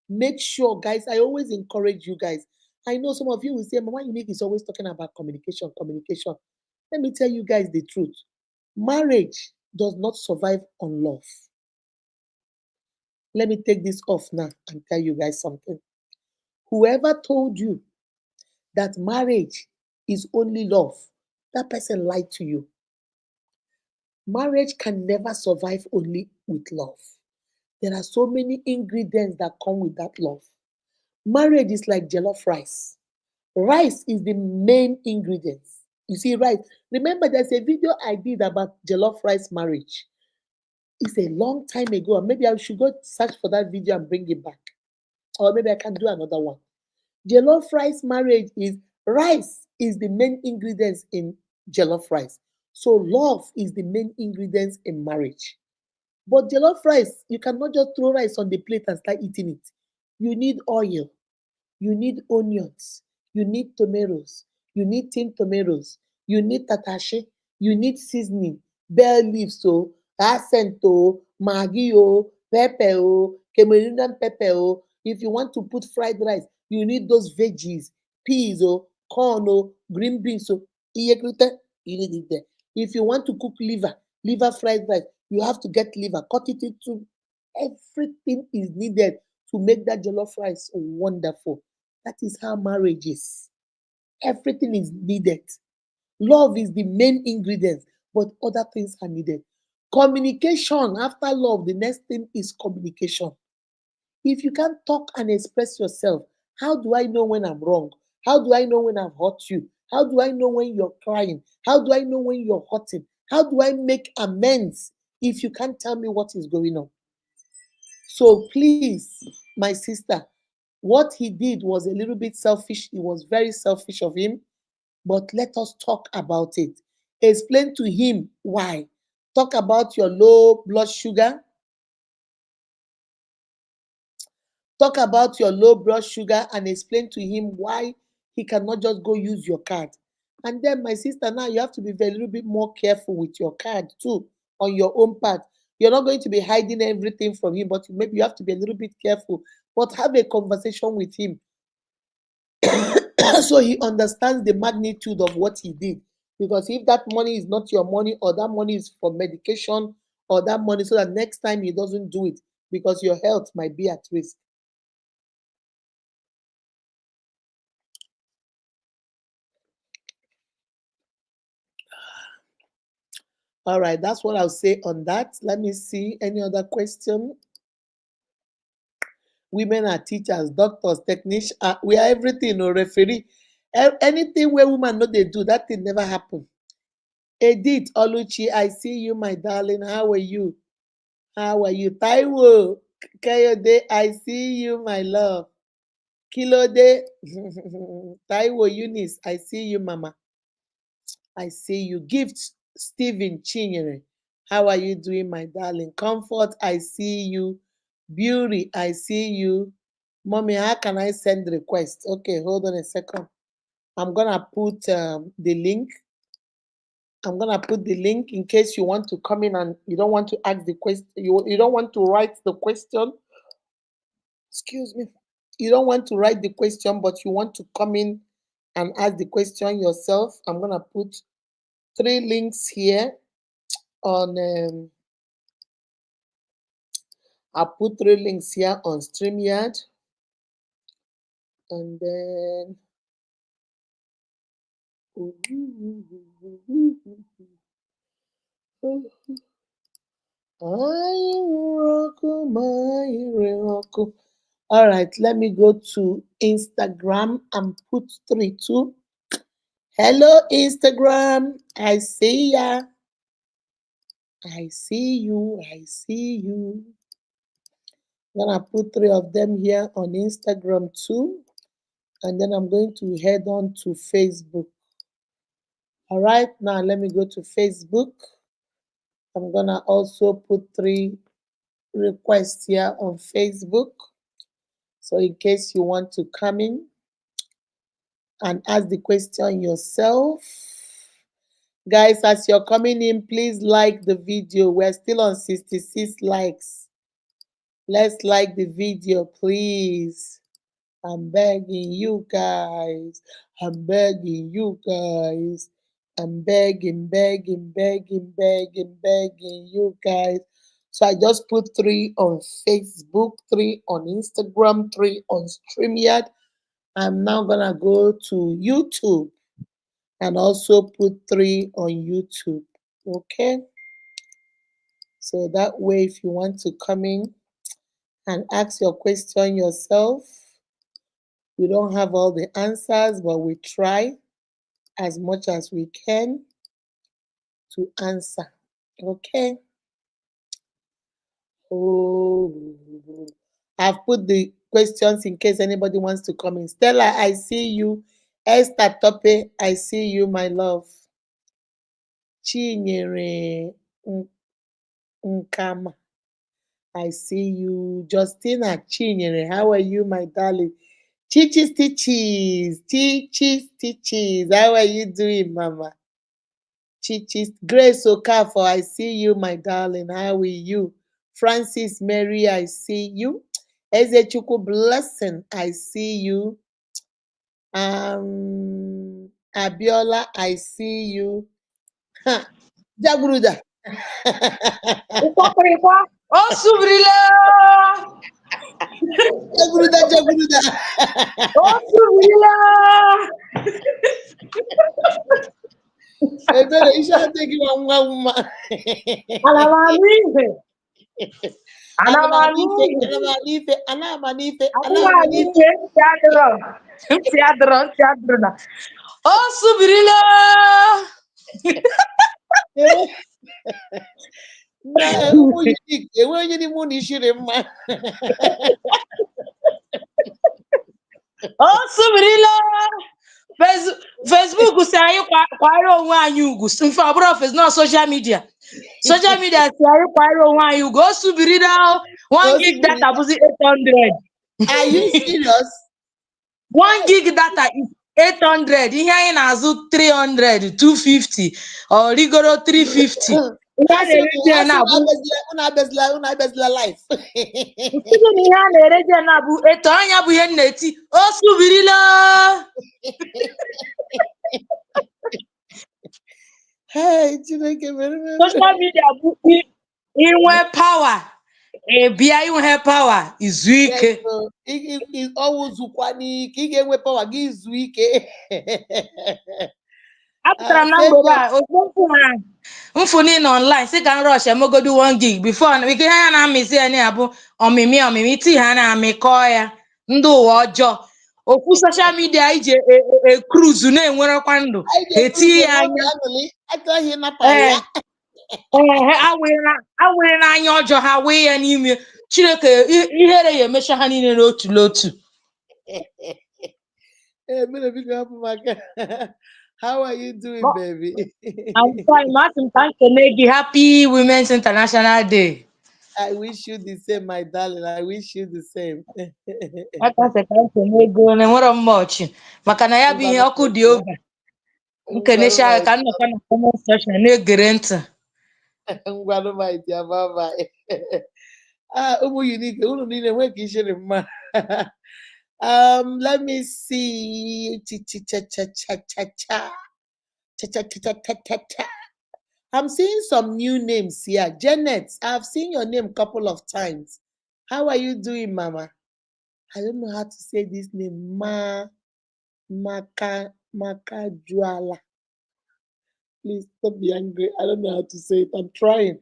Make sure, guys, I always encourage you guys. I know some of you will say, Mama Unique is always talking about communication, communication. Let me tell you guys the truth. Marriage does not survive on love. Let me take this off now and tell you guys something. Whoever told you that marriage is only love, that person lied to you. Marriage can never survive only with love. There are so many ingredients that come with that love. Marriage is like jollof rice. Rice is the main ingredient. You see, rice. Remember, there's a video I did about jollof rice marriage. It's a long time ago. Maybe I should go search for that video and bring it back. Or maybe I can do another one. Jollof rice marriage is rice is the main ingredients in jollof rice. So love is the main ingredients in marriage. But jollof rice, you cannot just throw rice on the plate and start eating it. You need oil, you need onions, you need tomatoes, you need tin tomatoes, you need tatashe, you need seasoning, bell leaves o, accent o, maggi o, pepper o, Cameroonian pepper o. If you want to put fried rice, you need those veggies, peas o, corn o, green beans o. Iyekrite, you need it there. If you want to cook liver fried rice, you have to get liver, cut it into everything is needed to make that jollof rice wonderful. That is how marriage is. Everything is needed. Love is the main ingredient, but other things are needed. Communication after love, the next thing is communication. If you can't talk and express yourself, how do I know when I'm wrong? How do I know when I've hurt you? How do I know when you're crying? How do I know when you're hurting? How do I make amends if you can't tell me what is going on? So please, my sister, what he did was a little bit selfish. It was very selfish of him, but let us talk about it. Explain to him why. Talk about your low blood sugar. Talk about your low blood sugar and explain to him why he cannot just go use your card. And then, my sister, now you have to be a little bit more careful with your card too, on your own part. You're not going to be hiding everything from him, but maybe you have to be a little bit careful. But have a conversation with him so he understands the magnitude of what he did. Because if that money is not your money, or that money is for medication, or that money, so that next time he doesn't do it, because your health might be at risk. All right, that's what I'll say on that. Let me see any other question. Women are teachers, doctors, technicians. We are everything, or referee. Anything where women know they do, that thing never happen. Edith Oluchi, I see you, my darling. How are you? How are you? Taiwo Kayode, I see you, my love. Kilode Taiwo Eunice, I see you, mama. I see you. Gift Stephen Chinyere. How are you doing, my darling? Comfort, I see you. Beauty, I see you. Mommy, how can I send the request? Okay, hold on a second. I'm gonna put the link. I'm gonna put the link in case you want to come in and you don't want to ask the question. You don't want to write the question. Excuse me. You don't want to write the question, but you want to come in and ask the question yourself. I'm gonna put 3 links here on I'll put 3 links here on StreamYard, and then all right, let me go to Instagram and put 3 2. Hello, Instagram. I see ya. I see you. I see you. I'm gonna put 3 of them here on Instagram too. And then I'm going to head on to Facebook. All right, now let me go to Facebook. I'm gonna also put 3 requests here on Facebook. So in case you want to come in and ask the question yourself. Guys, as you're coming in, please like the video. We're still on 66 likes. Let's like the video, please. I'm begging you guys. I'm begging you guys. I'm begging you guys. So I just put 3 on Facebook, 3 on Instagram, 3 on StreamYard. I'm now gonna go to YouTube and also put 3 on YouTube. Okay. So that way, if you want to come in and ask your question yourself, we don't have all the answers, but we try as much as we can to answer. Okay. Oh, I've put the questions in case anybody wants to come in. Stella, I see you. Esther Tope, I see you, my love. Chinyere Nkama, I see you. Justina Chinyere, how are you, my darling? Chichis Tichis, Chichis Tichis, how are you doing, Mama? Chichis, Grace Okafor, I see you, my darling. How are you? Francis Mary, I see you. Ezechuku Blessing, I see you. Abiola, I see you. Ha, Jagruda. Ikwakwịrịkwa, o subirila, Jagruda, Jagruda. o subirila. Ebere, iṣẹ́ adégi wa nwa nwa. Ana m anụ ihe, ana Ana m m anụ anụ ife, ihe, ana m anụ ife, ana m anụ ife, ana ana m m anụ anụ ife. ihe, ntị adịrọ na. O subirila. Na ụmụ unique, enwe onye n'ime unu ishiri mma. O subirila. Facebook si anyị kwanyere onwe anyị ugwu. Mfe ọ bụrụ na social media. Social media si anyị kwanyere onwe anyị ugwu. O subirila. 1 gig data bụzi 800. Are you serious? 1 gig data is 800. Ihe anyị na-azụ 300, 250, ọ rigoro 350. Ihe a na-erezi ya na-abụ Unu abezila life. nsịgị na ihe a na-erezi ya na-abụ eto anya bụ ihe m na-eti. O subirila. Hey, Chineke mere mere. Social media bụ inwe power. Bịa inwe power izu ike. Yes, so ọwụ zukwa n'ike, ị ga-enwe pawa gị izu ike. Apụtara m na mgbede a otu mfu niile online si ka m rush emegodi 1 gig before ike ihe ya na-amịzi ya na bụ ọmịmị tii ha na-amịkọ ya ndị ụwa ọjọọ. Okwu social media iji ekruzu na-enwerekwa ndụ eti ya anya. Achọghị ịnapa Ee, ya. awịrị n'anya ọjọọ ha wee ya n'ime. Chineke ihere ya emecha ha niile n'otu n'otu. Mere biko hapụ maka. How are you doing, baby? I'm fine. Masị m ka m kene gị Happy Women's International Day. I wish you the same, my darling. I wish you the same. Akasị ka m kene ego na enwero mmaọchị maka na ya bụ ihe ọkụ dị ova. Nkenecha ya ka m nọkwa na comment section na-egere ntị. Ngwanụ maịtị ya, bye. Ụmụ unique, unu niile nwee ka ishiri mma. Let me see. I'm seeing some new names here. Janet, I've seen your name a couple of times. How are you doing, Mama? I don't know how to say this name. Makajuala. Please don't be angry. I don't know how to say it. I'm trying.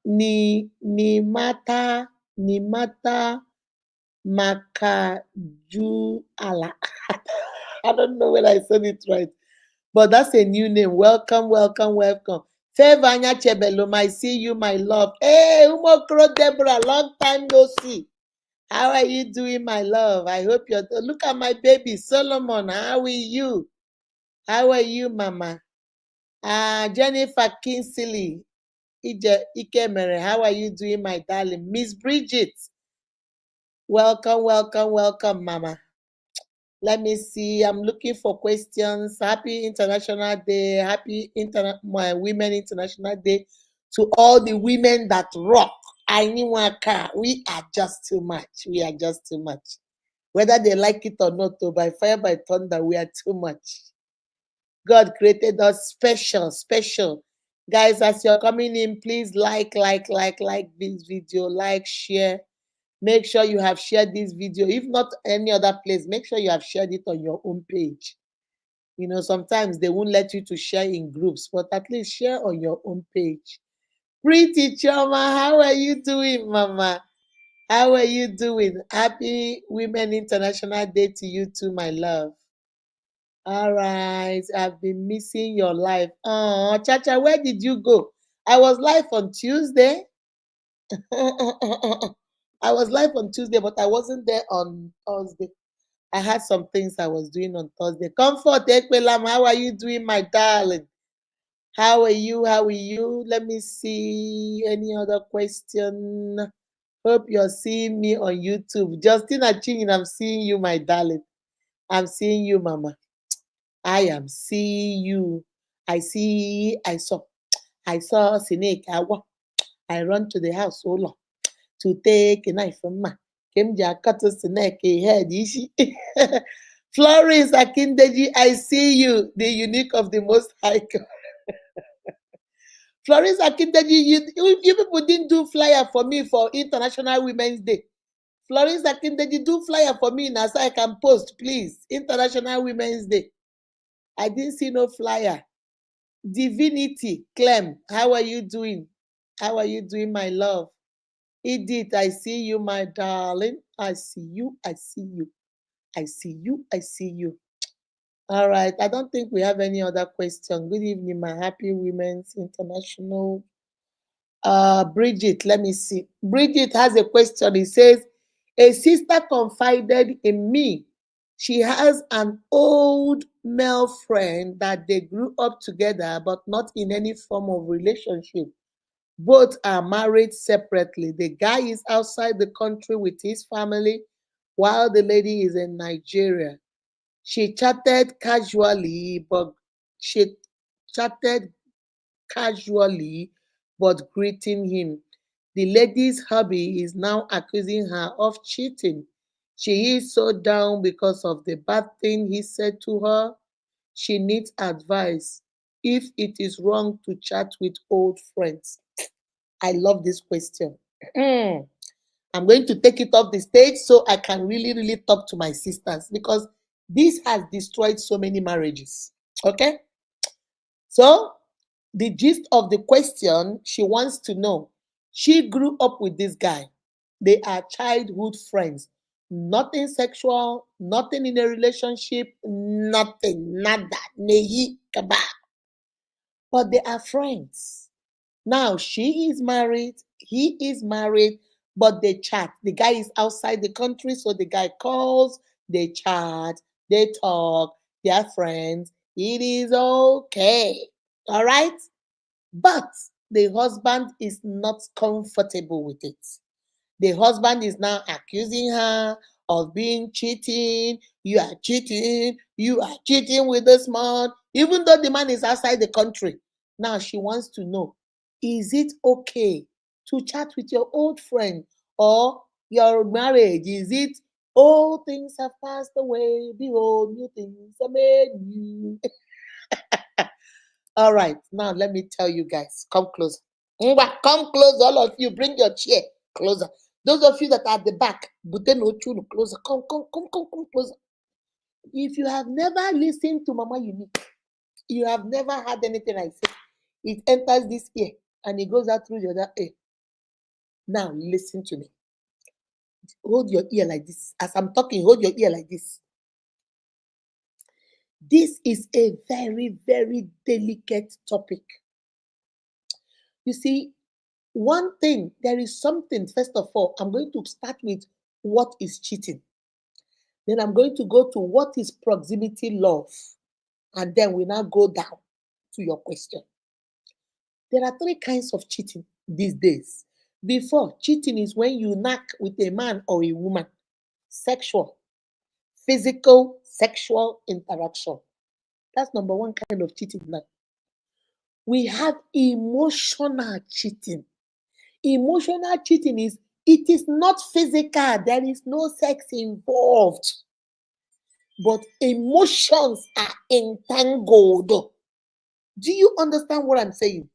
Nimata Makajuala. I don't know whether I said it right, but that's a new name. Welcome. Favor Anya Chebelum, I see you, my love. Hey, Umokro Deborah, long time no see. How are you doing, my love? I hope you're. Look at my baby, Solomon. How are you? How are you, Mama? Jennifer Kinsley. Ike Mere, how are you doing, my darling? Miss Bridget. Welcome, Mama. Let me see. I'm looking for questions. Happy International Day. Happy Women International Day to all the women that rock. I need one car. We are just too much. Whether they like it or not, though, by fire, by thunder, we are too much. God created us special. Guys, as you're coming in, please like this video, like, share. Make sure you have shared this video. If not any other place, make sure you have shared it on your own page. You know, sometimes they won't let you to share in groups, but at least share on your own page. Pretty Choma, how are you doing, Mama? How are you doing? Happy Women International Day to you too, my love. All right, I've been missing your live. Oh, Chacha, where did you go? I was live on Tuesday. I was live on Tuesday, but I wasn't there on Thursday. I had some things I was doing on Thursday. Comfort, Ekwelam, how are you doing, my darling? How are you? Let me see any other question. Hope you're seeing me on YouTube. Justina Chin, I'm seeing you, my darling. I'm seeing you, Mama. I am seeing you. I saw snake. I run to the house, oh Lord, to take a knife from my came cut snake head. Florence Akindeji, I see you, the unique of the most high. Florence Akindeji, you people didn't do flyer for me for International Women's Day. Florence Akindeji, do flyer for me now so I can post, please. International Women's Day. I didn't see no flyer. Divinity, Clem, how are you doing? How are you doing, my love? Edith, I see you, my darling. I see you. I see you. I see you. I see you. All right. I don't think we have any other question. Good evening, my happy women's international. Bridget, let me see. Bridget has a question. It says, a sister confided in me. She has an old male friend that they grew up together, but not in any form of relationship. Both are married separately. The guy is outside the country with his family, while the lady is in Nigeria. She chatted casually, but she chatted casually, but greeting him. The lady's hubby is now accusing her of cheating. She is so down because of the bad thing he said to her. She needs advice if it is wrong to chat with old friends. I love this question. I'm going to take it off the stage so I can really, really talk to my sisters because this has destroyed so many marriages. Okay? So, the gist of the question, she wants to know. She grew up with this guy. They are childhood friends. Nothing sexual, nothing in a relationship, nothing, nada, neyi, kaba. But they are friends. Now she is married, he is married, but they chat. The guy is outside the country, so the guy calls, they chat, they talk, they are friends. It is okay. All right? But the husband is not comfortable with it. The husband is now accusing her of being cheating. You are cheating. You are cheating with this man, even though the man is outside the country. Now she wants to know, is it okay to chat with your old friend or your marriage? Is it all things have passed away? Behold, new things are made new. All right, now let me tell you guys, come closer. Come close, all of you. Bring your chair closer. Those of you that are at the back, but then closer. Come closer. If you have never listened to Mama Unique, you have never heard anything I say. It enters this ear and it goes out through the other ear. Now listen to me. Hold your ear like this. As I'm talking, hold your ear like this. This is a very, very delicate topic. You see, one thing, there is something, first of all, I'm going to start with what is cheating. Then I'm going to go to what is proximity love. And then we now go down to your question. There are three kinds of cheating these days. Before, cheating is when you knock with a man or a woman. Sexual, physical, sexual interaction. That's number one kind of cheating now. We have emotional cheating. Emotional cheating is, it is not physical, there is no sex involved, but emotions are entangled. Do you understand what I'm saying?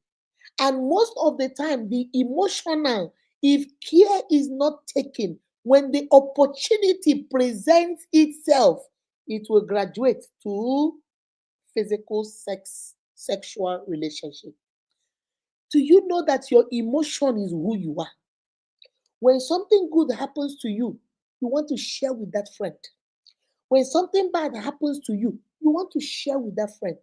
And most of the time, the emotional, if care is not taken, when the opportunity presents itself, it will graduate to physical sexual relationship. Do you know that your emotion is who you are? When something good happens to you, you want to share with that friend. When something bad happens to you, you want to share with that friend.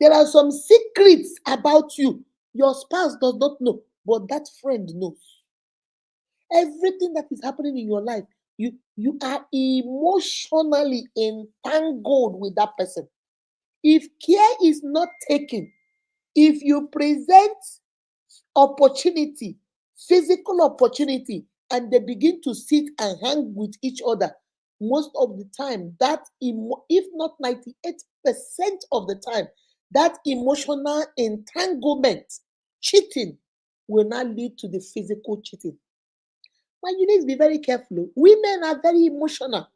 There are some secrets about you your spouse does not know, but that friend knows. Everything that is happening in your life, you are emotionally entangled with that person. If care is not taken, if you present opportunity, physical opportunity, and they begin to sit and hang with each other, most of the time, if not 98% of the time, that emotional entanglement, cheating, will not lead to the physical cheating. But you need to be very careful. Women are very emotional.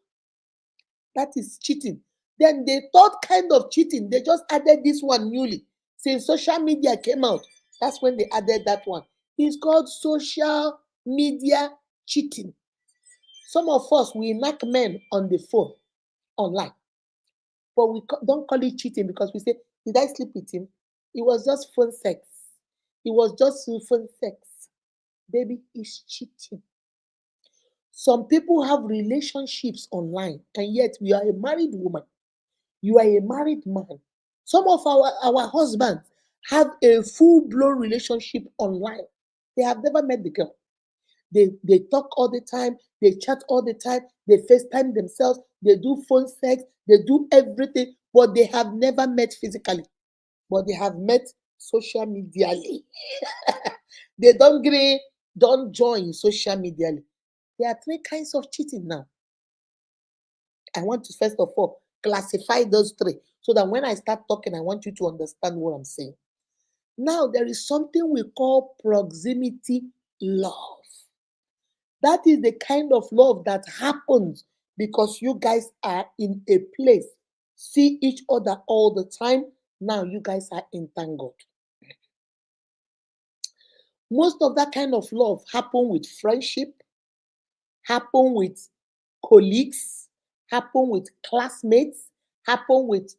That is cheating. Then the third kind of cheating, they just added this one newly. Since social media came out, that's when they added that one. It's called social media cheating. Some of us, we knock men on the phone online, but we don't call it cheating because we say, did I sleep with him? It was just phone sex. It was just phone sex. Baby, it's cheating. Some people have relationships online, and yet we are a married woman. You are a married man. Some of our husbands have a full-blown relationship online. They have never met the girl. They talk all the time, they chat all the time, they FaceTime themselves, they do phone sex, they do everything, but they have never met physically. But they have met social medially. They don't join social medially. There are three kinds of cheating now. I want to first of all classify those three so that when I start talking, I want you to understand what I'm saying. Now, there is something we call proximity love. That is the kind of love that happens because you guys are in a place, see each other all the time. Now you guys are entangled. Most of that kind of love happen with friendship, happen with colleagues, happen with classmates, happen with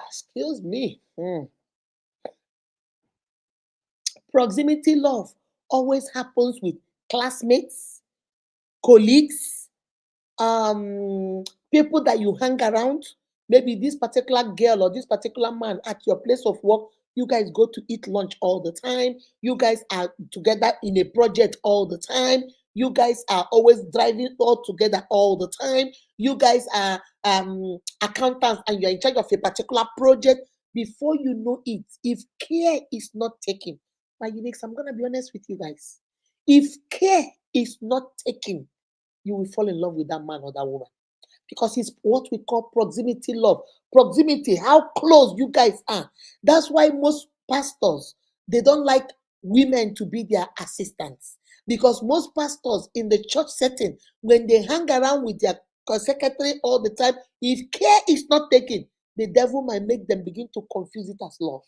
excuse me. Proximity love always happens with classmates, colleagues, um, people that you hang around. Maybe this particular girl or this particular man at your place of work, you guys go to eat lunch all the time. You guys are together in a project all the time. You guys are always driving all together all the time. You guys are accountants and you're in charge of a particular project. Before you know it, if care is not taken, my uniques, I'm gonna be honest with you guys. If care is not taken, you will fall in love with that man or that woman because it's what we call proximity love. Proximity, how close you guys are. That's why most pastors, they don't like women to be their assistants because most pastors in the church setting, when they hang around with their secretary all the time, if care is not taken, the devil might make them begin to confuse it as love.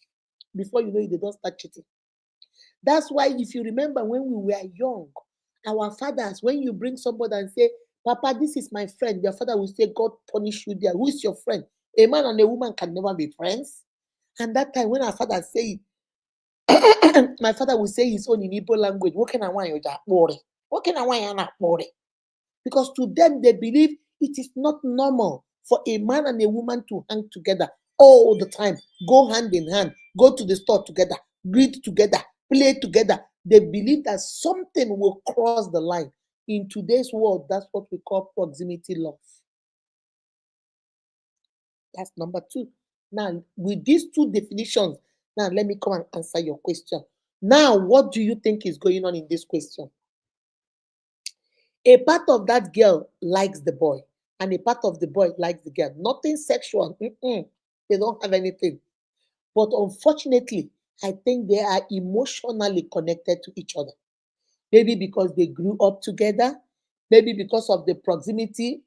Before you know it, they don't start cheating. That's why if you remember when we were young, our fathers, when you bring somebody and say, Papa, this is my friend, your father will say, God punish you there. Who is your friend? A man and a woman can never be friends. And that time when our father say it, my father will say his own in Igbo language. What can I want you to What can I want you? Because to them, they believe it is not normal for a man and a woman to hang together all the time, go hand in hand, go to the store together, greet together, play together. They believe that something will cross the line. In today's world, that's what we call proximity love. That's number two. Now, with these two definitions, now let me come and answer your question. Now, what do you think is going on in this question? A part of that girl likes the boy, and a part of the boy likes the girl. Nothing sexual. They don't have anything. But unfortunately, I think they are emotionally connected to each other. Maybe because they grew up together, maybe because of the proxy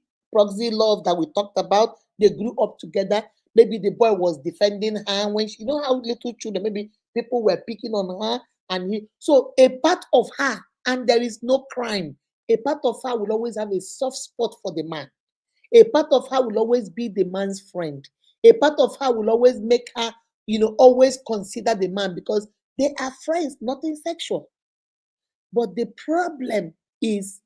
love that we talked about. They grew up together. Maybe the boy was defending her when she, you know how little children, maybe people were picking on her, and so a part of her, and there is no crime. A part of her will always have a soft spot for the man. A part of her will always be the man's friend. A part of her will always make her, always consider the man because they are friends, nothing sexual. But the problem is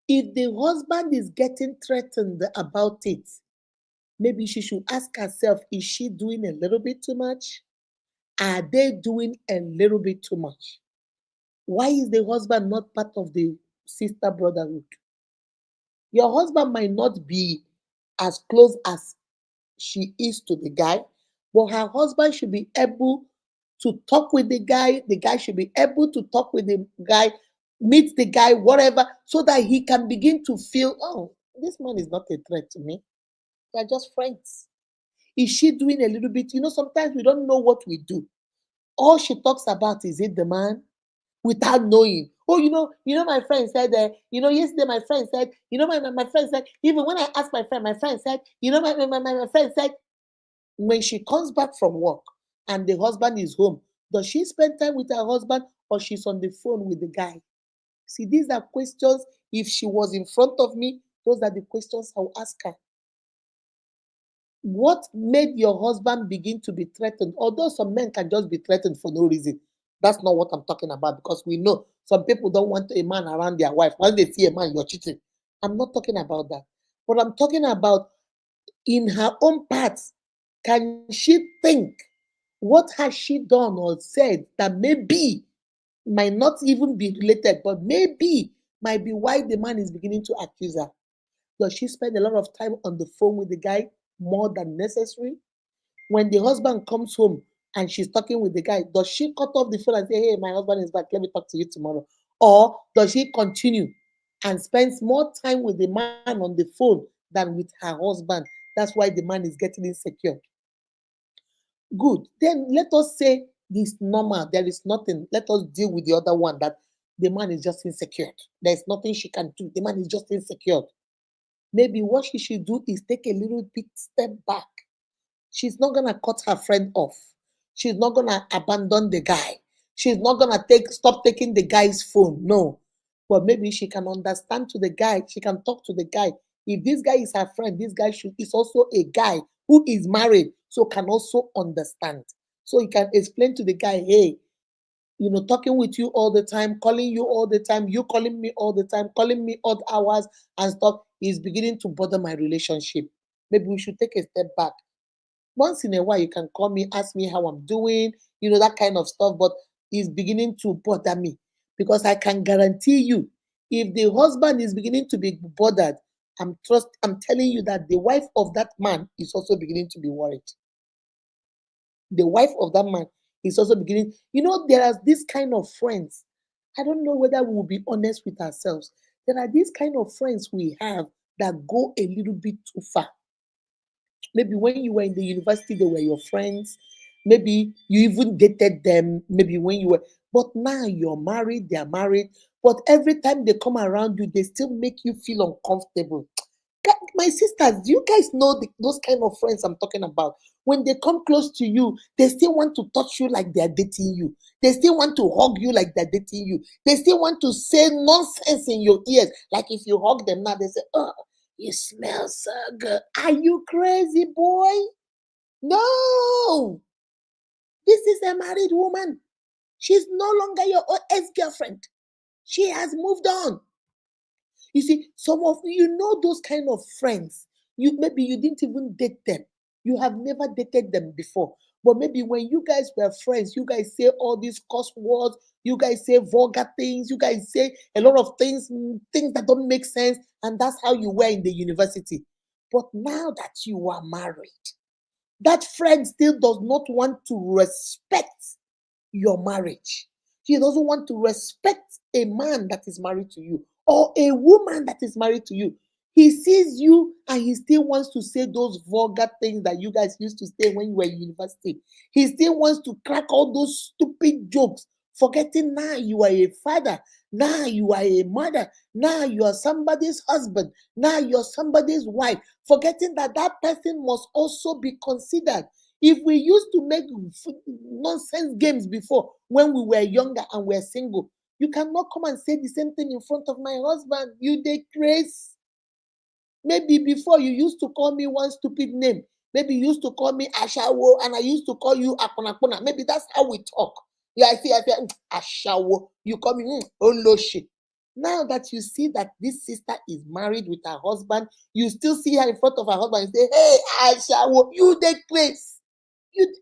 if the husband is getting threatened about it, maybe she should ask herself, is she doing a little bit too much? Are they doing a little bit too much? Why is the husband not part of the sister brotherhood? Your husband might not be as close as she is to the guy, but her husband should be able to talk with the guy should be able to talk with the guy, meet the guy, whatever, so that he can begin to feel, oh, this man is not a threat to me. They're just friends. Is she doing a little bit? Sometimes we don't know what we do. All she talks about is it the man, without knowing. Oh, my friend said that, yesterday my friend said, my friend said, even when I asked my friend said, my friend said, when she comes back from work and the husband is home, does she spend time with her husband or she's on the phone with the guy? See, these are questions. If she was in front of me, those are the questions I'll ask her. What made your husband begin to be threatened? Although some men can just be threatened for no reason. That's not what I'm talking about, because we know some people don't want a man around their wife. Once they see a man, you're cheating. I'm not talking about that. But I'm talking about in her own parts. Can she think, what has she done or said that maybe might not even be related, but maybe might be why the man is beginning to accuse her? Does she spend a lot of time on the phone with the guy more than necessary? When the husband comes home and she's talking with the guy, does she cut off the phone and say, hey, my husband is back, let me talk to you tomorrow? Or does she continue and spends more time with the man on the phone than with her husband? That's why the man is getting insecure. Good. Then let us say this normal, there is nothing. Let us deal with the other one, that the man is just insecure. There's nothing she can do. The man is just insecure. Maybe what she should do is take a little bit step back. She's not gonna cut her friend off. She's not gonna abandon the guy. She's not gonna stop taking the guy's phone. No. But maybe she can understand to the guy. She can talk to the guy. If this guy is her friend, this guy is also a guy who is married, so can also understand. So he can explain to the guy, hey, talking with you all the time, calling you all the time, you calling me all the time, calling me odd hours and stuff is beginning to bother my relationship. Maybe we should take a step back. Once in a while, you can call me, ask me how I'm doing, that kind of stuff, but it's beginning to bother me, because I can guarantee you, if the husband is beginning to be bothered, I'm telling you that the wife of that man is also beginning to be worried. The wife of that man is also beginning. There are these kind of friends. I don't know whether we will be honest with ourselves. There are these kind of friends we have that go a little bit too far. Maybe when you were in the university, they were your friends. Maybe you even dated them. Maybe when you were, but now you're married, they're married. But every time they come around you, they still make you feel uncomfortable. My sisters, do you guys know those kind of friends I'm talking about? When they come close to you, they still want to touch you like they're dating you. They still want to hug you like they're dating you. They still want to say nonsense in your ears. Like if you hug them now, they say, oh, you smell so good. Are you crazy, boy? No. This is a married woman. She's no longer your ex-girlfriend. She has moved on. You see, some of those kind of friends, maybe you didn't even date them. You have never dated them before. But maybe when you guys were friends, you guys say all these curse words, you guys say vulgar things, you guys say a lot of things that don't make sense, and that's how you were in the university. But now that you are married, that friend still does not want to respect your marriage. He doesn't want to respect a man that is married to you or a woman that is married to you. He sees you and he still wants to say those vulgar things that you guys used to say when you were in university. He still wants to crack all those stupid jokes, forgetting now you are a father, now you are a mother, now you are somebody's husband, now you're somebody's wife, forgetting that that person must also be considered. If we used to make nonsense games before when we were younger and were single, you cannot come and say the same thing in front of my husband. You dey craze. Maybe before you used to call me one stupid name. Maybe you used to call me Ashawo and I used to call you Akonakona. Maybe that's how we talk. Yeah, I say Ashawo. You call me Oloshi. Now that you see that this sister is married with her husband, you still see her in front of her husband and say, hey, Ashawo, you dey craze. You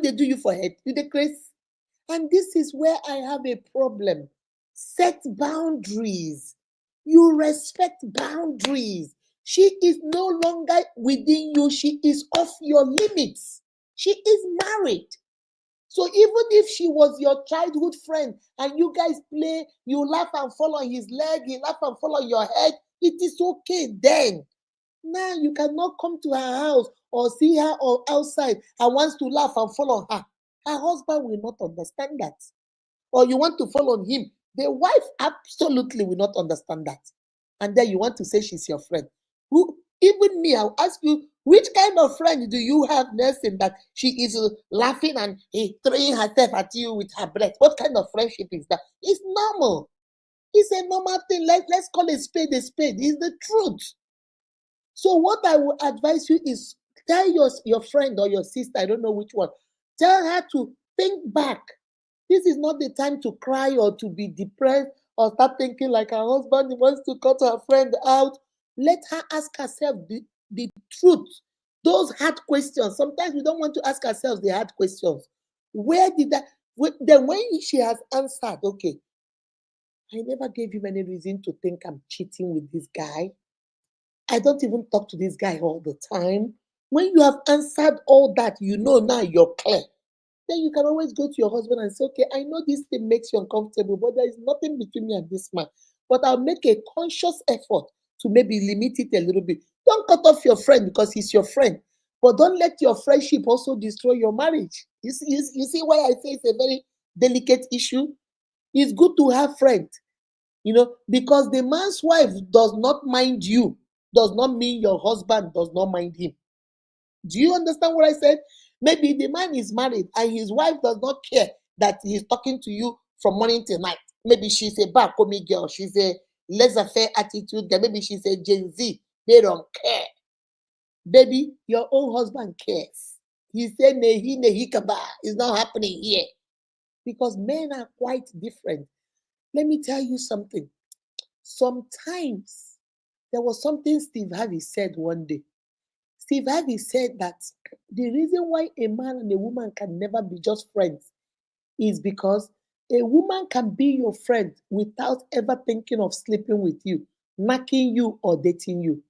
they do you for head. You dey craze. And this is where I have a problem. Set boundaries. You respect boundaries. She is no longer within you. She is off your limits. She is married. So even if she was your childhood friend and you guys play, you laugh and fall on his leg, he laugh and fall on your head, it is okay then. Now you cannot come to her house or see her or outside and wants to laugh and fall on her. Her husband will not understand that. Or you want to fall on him. The wife absolutely will not understand that. And then you want to say she's your friend. Who, even me, I'll ask you, which kind of friend do you have, Nelson, that she is laughing and throwing herself at you with her breath? What kind of friendship is that? It's normal. It's a normal thing. Let's call a spade a spade. It's the truth. So what I would advise you is tell your friend or your sister, I don't know which one, tell her to think back. This is not the time to cry or to be depressed or start thinking like her husband wants to cut her friend out. Let her ask herself the truth. Those hard questions. Sometimes we don't want to ask ourselves the hard questions. Where did that? Then when she has answered, okay, I never gave him any reason to think I'm cheating with this guy. I don't even talk to this guy all the time. When you have answered all that, you know now you're clear. Then you can always go to your husband and say, okay, I know this thing makes you uncomfortable, but there is nothing between me and this man. But I'll make a conscious effort to maybe limit it a little bit. Don't cut off your friend because he's your friend. But don't let your friendship also destroy your marriage. You see why I say it's a very delicate issue? It's good to have friends, because the man's wife does not mind you, does not mean your husband does not mind him. Do you understand what I said? Maybe the man is married and his wife does not care that he's talking to you from morning till night. Maybe she's a Bakomi girl, she's a laissez-faire attitude girl, maybe she's a Gen Z. They don't care. Baby, your own husband cares. He said, nehi kaba. It's not happening here. Because men are quite different. Let me tell you something. Sometimes there was something Steve Harvey said one day. Steve Harvey said that the reason why a man and a woman can never be just friends is because a woman can be your friend without ever thinking of sleeping with you, knacking you, or dating you.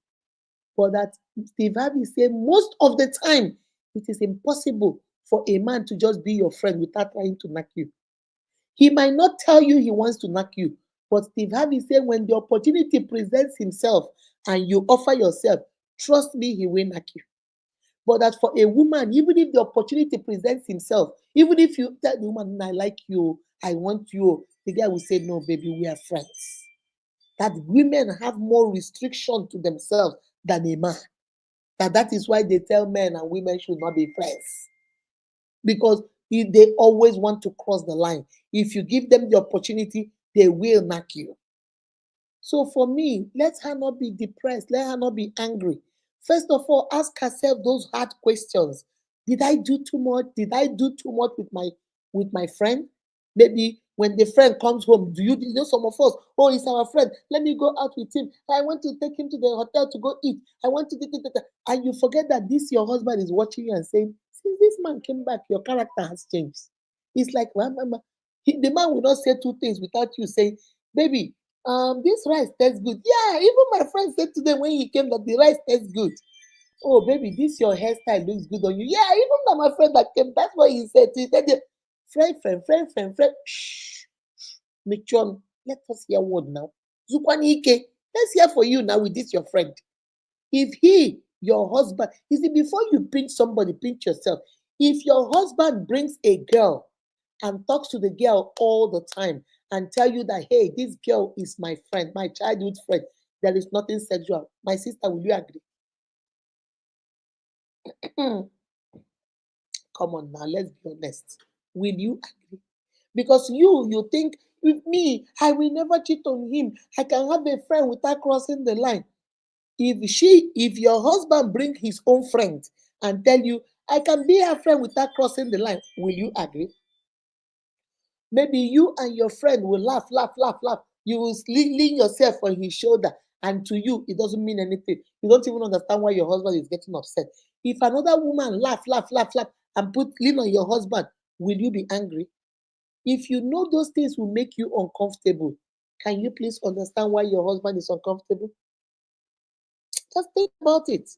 But that Steve Harvey said most of the time it is impossible for a man to just be your friend without trying to knock you. He might not tell you he wants to knock you, but Steve Harvey said when the opportunity presents himself and you offer yourself, trust me, he will knock you. But that for a woman, even if the opportunity presents himself, even if you tell the woman, I like you, I want you, the guy will say, no, baby, we are friends. That women have more restriction to themselves than a man. That is why they tell men and women should not be friends. Because they always want to cross the line. If you give them the opportunity, they will knock you. So for me, let her not be depressed. Let her not be angry. First of all, ask herself those hard questions. Did I do too much? Did I do too much with my friend? Maybe when the friend comes home, do you know some of us? Oh, it's our friend. Let me go out with him. I want to take him to the hotel to go eat. I want to do. And you forget that this your husband is watching you and saying, since this man came back, your character has changed. It's like, well, mama, the man will not say two things without you saying, baby, this rice tastes good. Yeah, even my friend said to them when he came that the rice tastes good. Oh, baby, this your hairstyle looks good on you. Yeah, even my friend that came, that's what he said. He said, friend. Shh, Michon, let us hear word now. Zukwani Ike, let's hear for you now with this your friend. If he, your husband, you see, before you pinch somebody, pinch yourself. If your husband brings a girl and talks to the girl all the time and tell you that, hey, this girl is my friend, my childhood friend, there is nothing sexual. My sister, will you agree? Come on now, let's be honest. Will you agree? Because you think, with me, I will never cheat on him. I can have a friend without crossing the line. If your husband bring his own friend and tell you, I can be a friend without crossing the line, will you agree? Maybe you and your friend will laugh. You will lean yourself on his shoulder, and to you, it doesn't mean anything. You don't even understand why your husband is getting upset. If another woman laugh, and lean on your husband, will you be angry? If you know those things will make you uncomfortable, can you please understand why your husband is uncomfortable? Just think about it.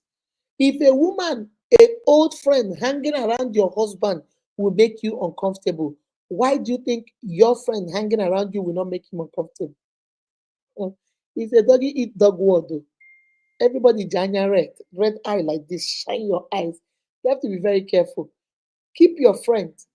If a woman, an old friend hanging around your husband will make you uncomfortable. Why do you think your friend hanging around you will not make him uncomfortable? Mm. It's a doggy eat dog world. Though. Everybody Janya red eye like this, shine your eyes. You have to be very careful. Keep your friends.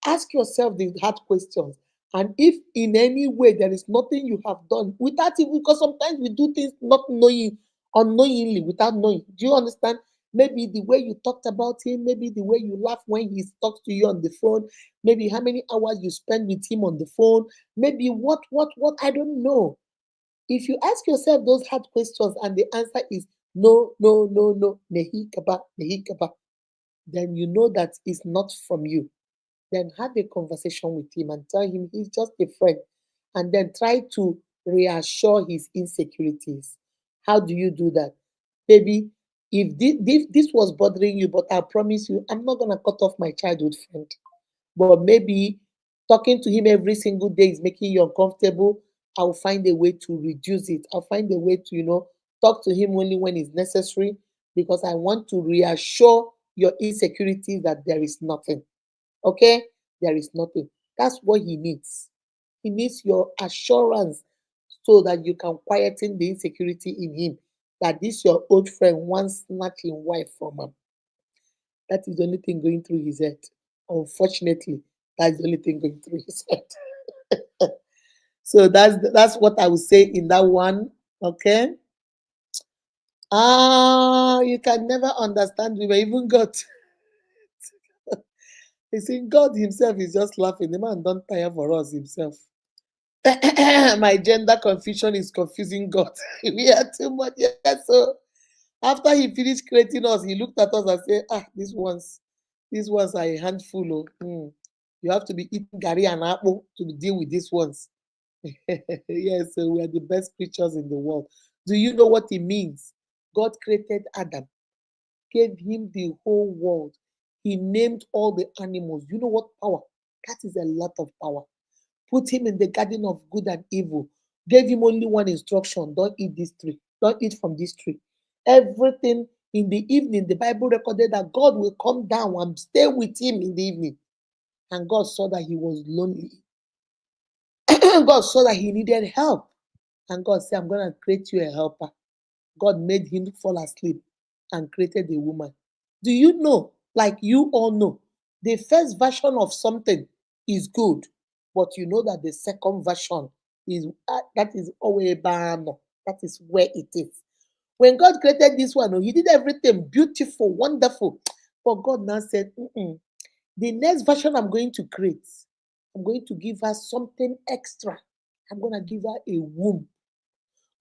Ask yourself the hard questions. And if in any way there is nothing you have done without even, because sometimes we do things not knowing, unknowingly, without knowing. Do you understand? Maybe the way you talked about him, maybe the way you laugh when he talks to you on the phone, maybe how many hours you spend with him on the phone, maybe what, I don't know. If you ask yourself those hard questions and the answer is no, no, no, no, nehi kaba, then you know that it's not from you. Then have a conversation with him and tell him he's just a friend. And then try to reassure his insecurities. How do you do that? Baby, if this was bothering you, but I promise you, I'm not going to cut off my childhood friend. But maybe talking to him every single day is making you uncomfortable. I'll find a way to reduce it. I'll find a way to, talk to him only when it's necessary because I want to reassure your insecurities that there is nothing. Okay? There is nothing. That's what he needs. He needs your assurance so that you can quieten the insecurity in him that this your old friend once snatched his wife from him. That is the only thing going through his head. Unfortunately, that's the only thing going through his head. So that's what I would say in that one. Okay. You can never understand. We were even God. You see, God Himself is just laughing. The man don't tire for us Himself. My gender confusion is confusing God. We are too much. Yes, so after He finished creating us, He looked at us and said, these ones are a handful. Oh. You have to be eating gari and apple to deal with these ones. Yes, so we are the best creatures in the world. Do you know what it means? God created Adam, gave him the whole world. He named all the animals. You know what power? That is a lot of power. Put him in the garden of good and evil. Gave him only one instruction: don't eat this tree. Don't eat from this tree. Everything in the evening, the Bible recorded that God will come down and stay with him in the evening. And God saw that he was lonely. God saw that he needed help. And God said, I'm going to create you a helper. God made him fall asleep and created a woman. Do you know, like you all know, the first version of something is good, but you know that the second version is that is always bad. That is where it is. When God created this one, He did everything beautiful, wonderful. But God now said, the next version I'm going to create, I'm going to give her something extra. I'm going to give her a womb.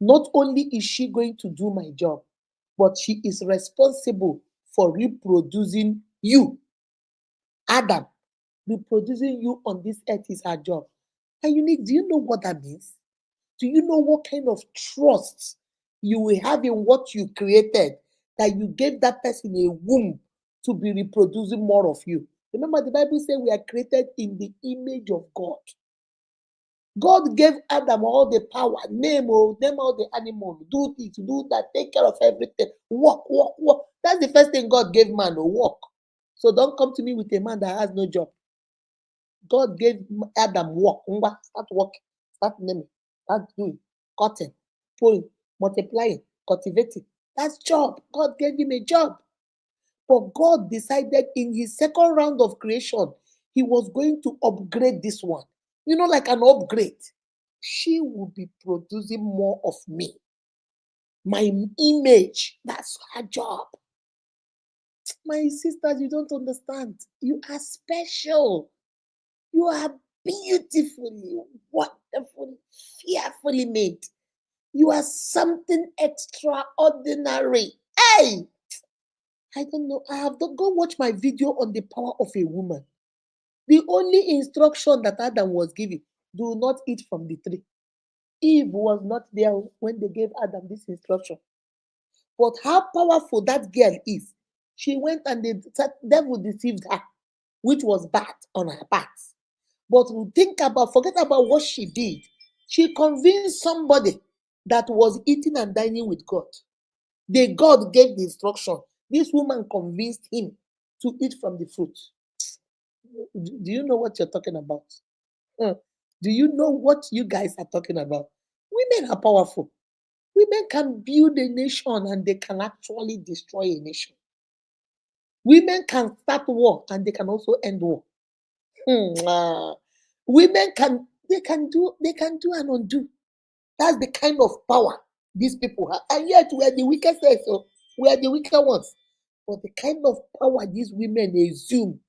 Not only is she going to do my job, but she is responsible for reproducing you. Adam, reproducing you on this earth is her job. And Unique, do you know what that means? Do you know what kind of trust you will have in what you created that you gave that person a womb to be reproducing more of you? Remember, the Bible says we are created in the image of God. God gave Adam all the power, name all the animals, do this, do that, take care of everything, walk, walk, walk. That's the first thing God gave man, walk. So don't come to me with a man that has no job. God gave Adam walk, start walking, start naming, start doing, cutting, pulling, multiplying, cultivating. That's job. God gave him a job. But God decided in his second round of creation, he was going to upgrade this one. Like an upgrade. She will be producing more of me. My image, that's her job. My sisters, you don't understand. You are special. You are beautifully, wonderfully, fearfully made. You are something extraordinary. Hey! I don't know. I have to go watch my video on the power of a woman. The only instruction that Adam was given, do not eat from the tree. Eve was not there when they gave Adam this instruction. But how powerful that girl is. She went and the devil deceived her, which was bad on her part. But forget about what she did. She convinced somebody that was eating and dining with God. The God gave the instruction. This woman convinced him to eat from the fruit. Do you know what you're talking about? Huh. Do you know what you guys are talking about? Women are powerful. Women can build a nation and they can actually destroy a nation. Women can start war and they can also end war. Women can they can do and undo. That's the kind of power these people have. And yet we are the weakest sex, so we are the weaker ones. But the kind of power these women assume,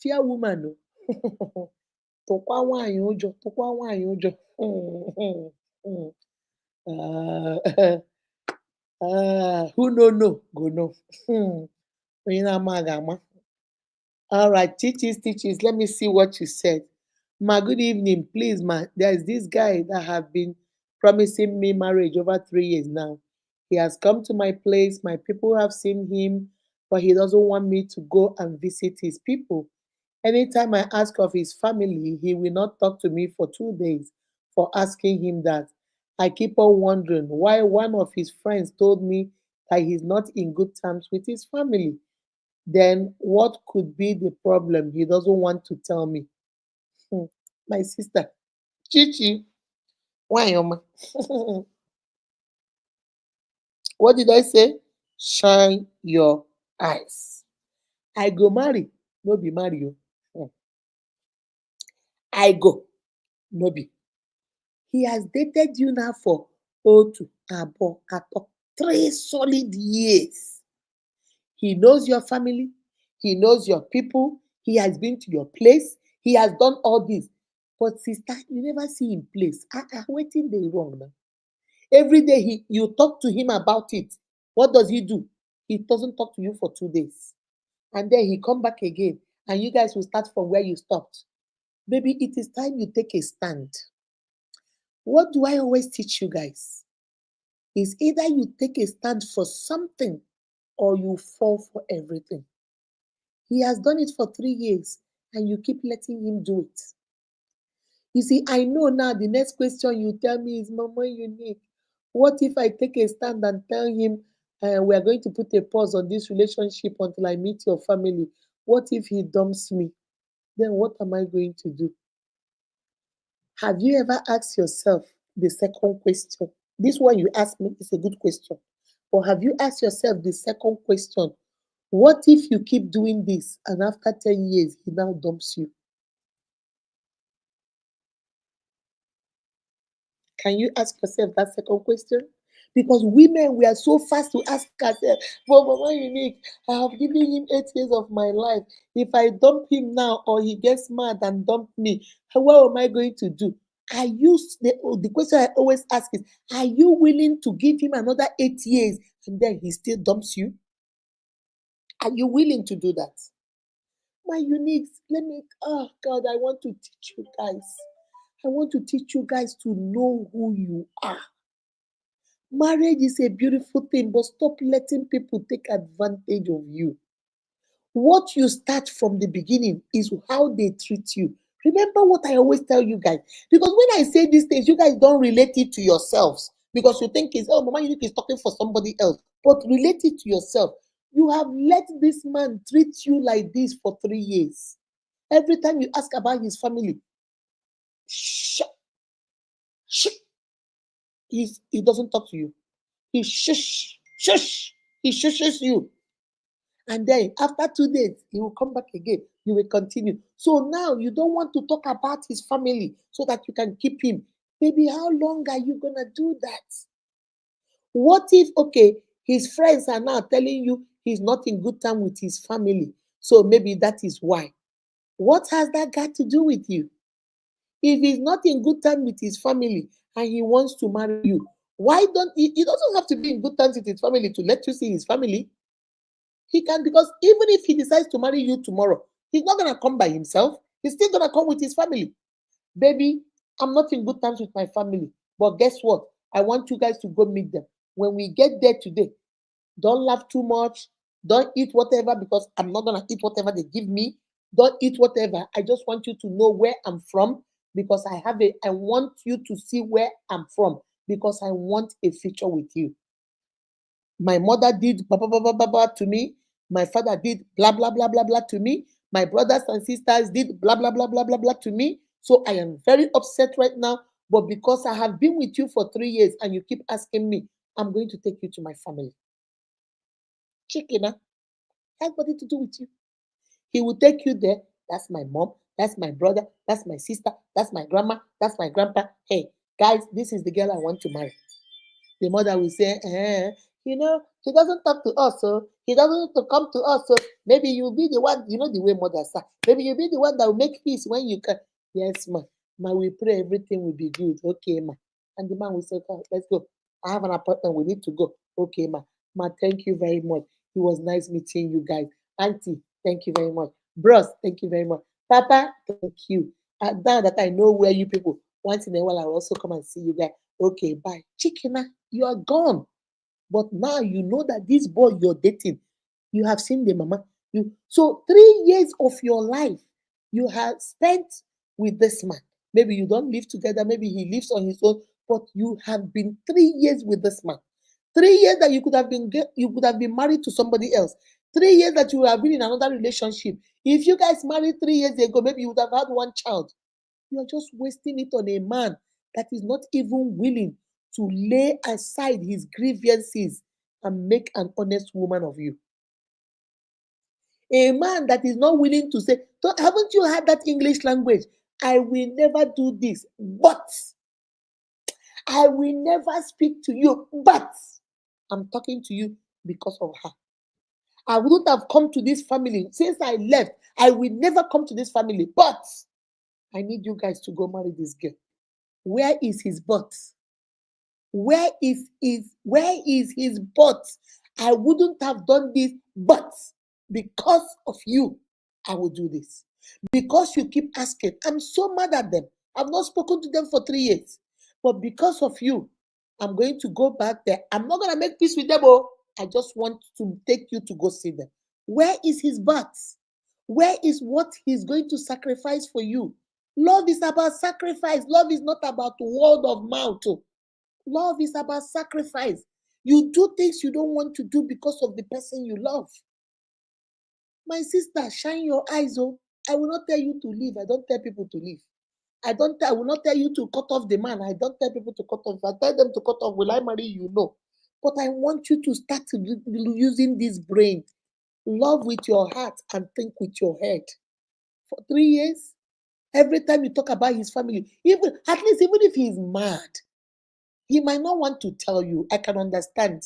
fear woman. Oh. Tụkwa nwaanyị ụjọ, tụkwa nwaanyị ụjọ. Ah, who no go know. Onye na-ama ga-ama. All right, teaches. Let me see what you said. Ma, good evening. Please, ma, there's this guy that have been promising me marriage over 3 years now. He has come to my place. My people have seen him, but he doesn't want me to go and visit his people. Anytime I ask of his family, he will not talk to me for 2 days for asking him that. I keep on wondering why one of his friends told me that he's not in good terms with his family. Then what could be the problem? He doesn't want to tell me. Hmm. My sister, Chichi, why am what did I say? Shine your eyes. I go marry, no be marry you. I go, no be. He has dated you now for Otu, Abo, Ato, 3 solid years. He knows your family. He knows your people. He has been to your place. He has done all this. But sister, you never see him place. Waiting they wrong now. Every day you talk to him about it. What does he do? He doesn't talk to you for 2 days. And then he come back again. And you guys will start from where you stopped. Baby, it is time you take a stand. What do I always teach you guys? Is either you take a stand for something or you fall for everything. He has done it for 3 years and you keep letting him do it. You see, I know now the next question you tell me is, Mama, Unique, what if I take a stand and tell him we are going to put a pause on this relationship until I meet your family? What if he dumps me? Then what am I going to do? Have you ever asked yourself the second question? This one you asked me is a good question. But have you asked yourself the second question? What if you keep doing this and after 10 years he now dumps you? Can you ask yourself that second question? Because women, we are so fast to ask ourselves, but Mama Unique, I have given him 8 years of my life. If I dump him now or he gets mad and dump me, what am I going to do? The question I always ask is, are you willing to give him another 8 years and then he still dumps you? Are you willing to do that? My Unique, oh God, I want to teach you guys. I want to teach you guys to know who you are. Marriage is a beautiful thing, but stop letting people take advantage of you. What you start from the beginning is how they treat you. Remember what I always tell you guys. Because when I say these things, you guys don't relate it to yourselves. Because you think it's, oh, Mama Unique is talking for somebody else. But relate it to yourself. You have let this man treat you like this for 3 years. Every time you ask about his family, shh, shh, he doesn't talk to you. He shush. He shushes you. And then after 2 days, he will come back again. You will continue. So now you don't want to talk about his family so that you can keep him. Baby, how long are you going to do that? What if, okay, his friends are now telling you he's not in good time with his family. So maybe that is why. What has that got to do with you? If he's not in good time with his family and he wants to marry you, why don't he doesn't have to be in good terms with his family to let you see his family. He can, because even if he decides to marry you tomorrow, he's not gonna come by himself. He's still gonna come with his family. Baby, I'm not in good terms with my family, but guess what? I want you guys to go meet them. When we get there today, don't laugh too much. Don't eat whatever because I'm not gonna eat whatever they give me. Don't eat whatever. I just want you to know where I'm from because I want you to see where I'm from because I want a future with you. My mother did blah, blah, blah, blah, blah, blah to me. My father did blah, blah, blah, blah, blah to me. My brothers and sisters did blah, blah, blah, blah, blah, blah to me. So I am very upset right now. But because I have been with you for 3 years and you keep asking me, I'm going to take you to my family. Chicken, huh? Has nothing to do with you. He will take you there. That's my mom. That's my brother. That's my sister. That's my grandma. That's my grandpa. Hey, guys, this is the girl I want to marry. The mother will say, he doesn't talk to us, so he doesn't to come to us, so maybe you'll be the one, you know the way mothers are. Maybe you'll be the one that will make peace when you can. Yes, ma. Ma, we pray everything will be good. Okay, ma. And the man will say, "Oh, let's go. I have an appointment. We need to go. Okay, ma. Ma, thank you very much. It was nice meeting you guys. Auntie, thank you very much. Bros, thank you very much. Papa, thank you. And now that I know where you people, once in a while, I'll also come and see you guys. Okay, bye. Chikena, you are gone. But now you know that this boy you're dating, you have seen the mama. So 3 years of your life you have spent with this man. Maybe you don't live together, maybe he lives on his own, but you have been 3 years with this man. 3 years that you could have been married to somebody else. 3 years that you would have been in another relationship. If you guys married 3 years ago, maybe you would have had one child. You are just wasting it on a man that is not even willing to lay aside his grievances and make an honest woman of you. A man that is not willing to say, haven't you heard that English language? I will never do this, but I will never speak to you, but I'm talking to you because of her. I wouldn't have come to this family since I left. I will never come to this family, but I need you guys to go marry this girl. Where is his but? Where is his but? I wouldn't have done this, but because of you, I will do this. Because you keep asking, I'm so mad at them. I've not spoken to them for 3 years. But because of you, I'm going to go back there. I'm not going to make peace with them. Oh, I just want to take you to go see them. Where is his but? Where is what he's going to sacrifice for you? Love is about sacrifice. Love is not about word of mouth. Love is about sacrifice. You do things you don't want to do because of the person you love. My sister, shine your eyes. Oh, I will not tell you to leave. I don't tell people to leave. I will not tell you to cut off the man. I don't tell people to cut off. If I tell them to cut off, will I marry you? No. But I want you to start using this brain. Love with your heart and think with your head. For 3 years, every time you talk about his family, even if he's mad, he might not want to tell you. I can understand.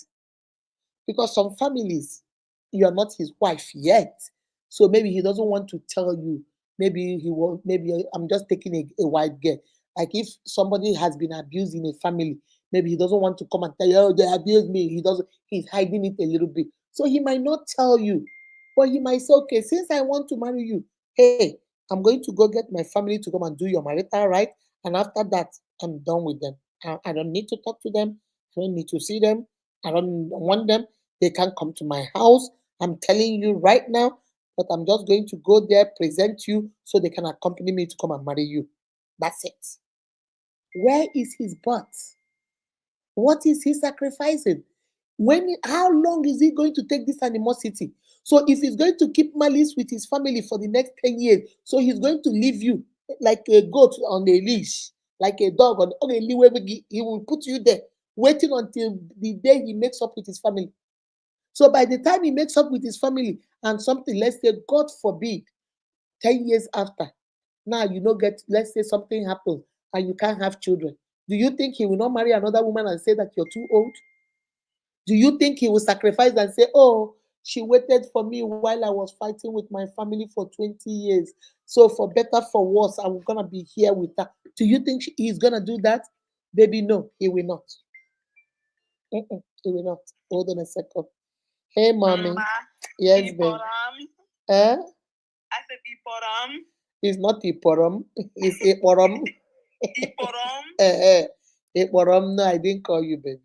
Because some families, you are not his wife yet. So maybe he doesn't want to tell you. Maybe I'm just taking a white girl. Like if somebody has been abused in a family, maybe he doesn't want to come and tell you, oh, they abused me. He's hiding it a little bit. So he might not tell you. But he might say, okay, since I want to marry you, hey, I'm going to go get my family to come and do your marital right. And after that, I'm done with them. I don't need to talk to them. I don't need to see them. I don't want them. They can't come to my house. I'm telling you right now, but I'm just going to go there, present you, so they can accompany me to come and marry you. That's it. Where is his but? What is he sacrificing? How long is he going to take this animosity? So if he's going to keep malice with his family for the next 10 years, so he's going to leave you like a goat on a leash, like a dog on a leash, he will put you there, waiting until the day he makes up with his family. So by the time he makes up with his family and something, let's say, God forbid, 10 years after, now let's say something happens and you can't have children. Do you think he will not marry another woman and say that you're too old? Do you think he will sacrifice and say, oh, she waited for me while I was fighting with my family for 20 years. So for better, for worse, I'm going to be here with her. Do you think he's going to do that? Baby, no, he will not. He will not. Hold on a second. Hey, mommy. Yes, babe. I said Iporam. It's not Iporam. It's Iporam. Iporam. Iporam. No, I didn't call you, baby.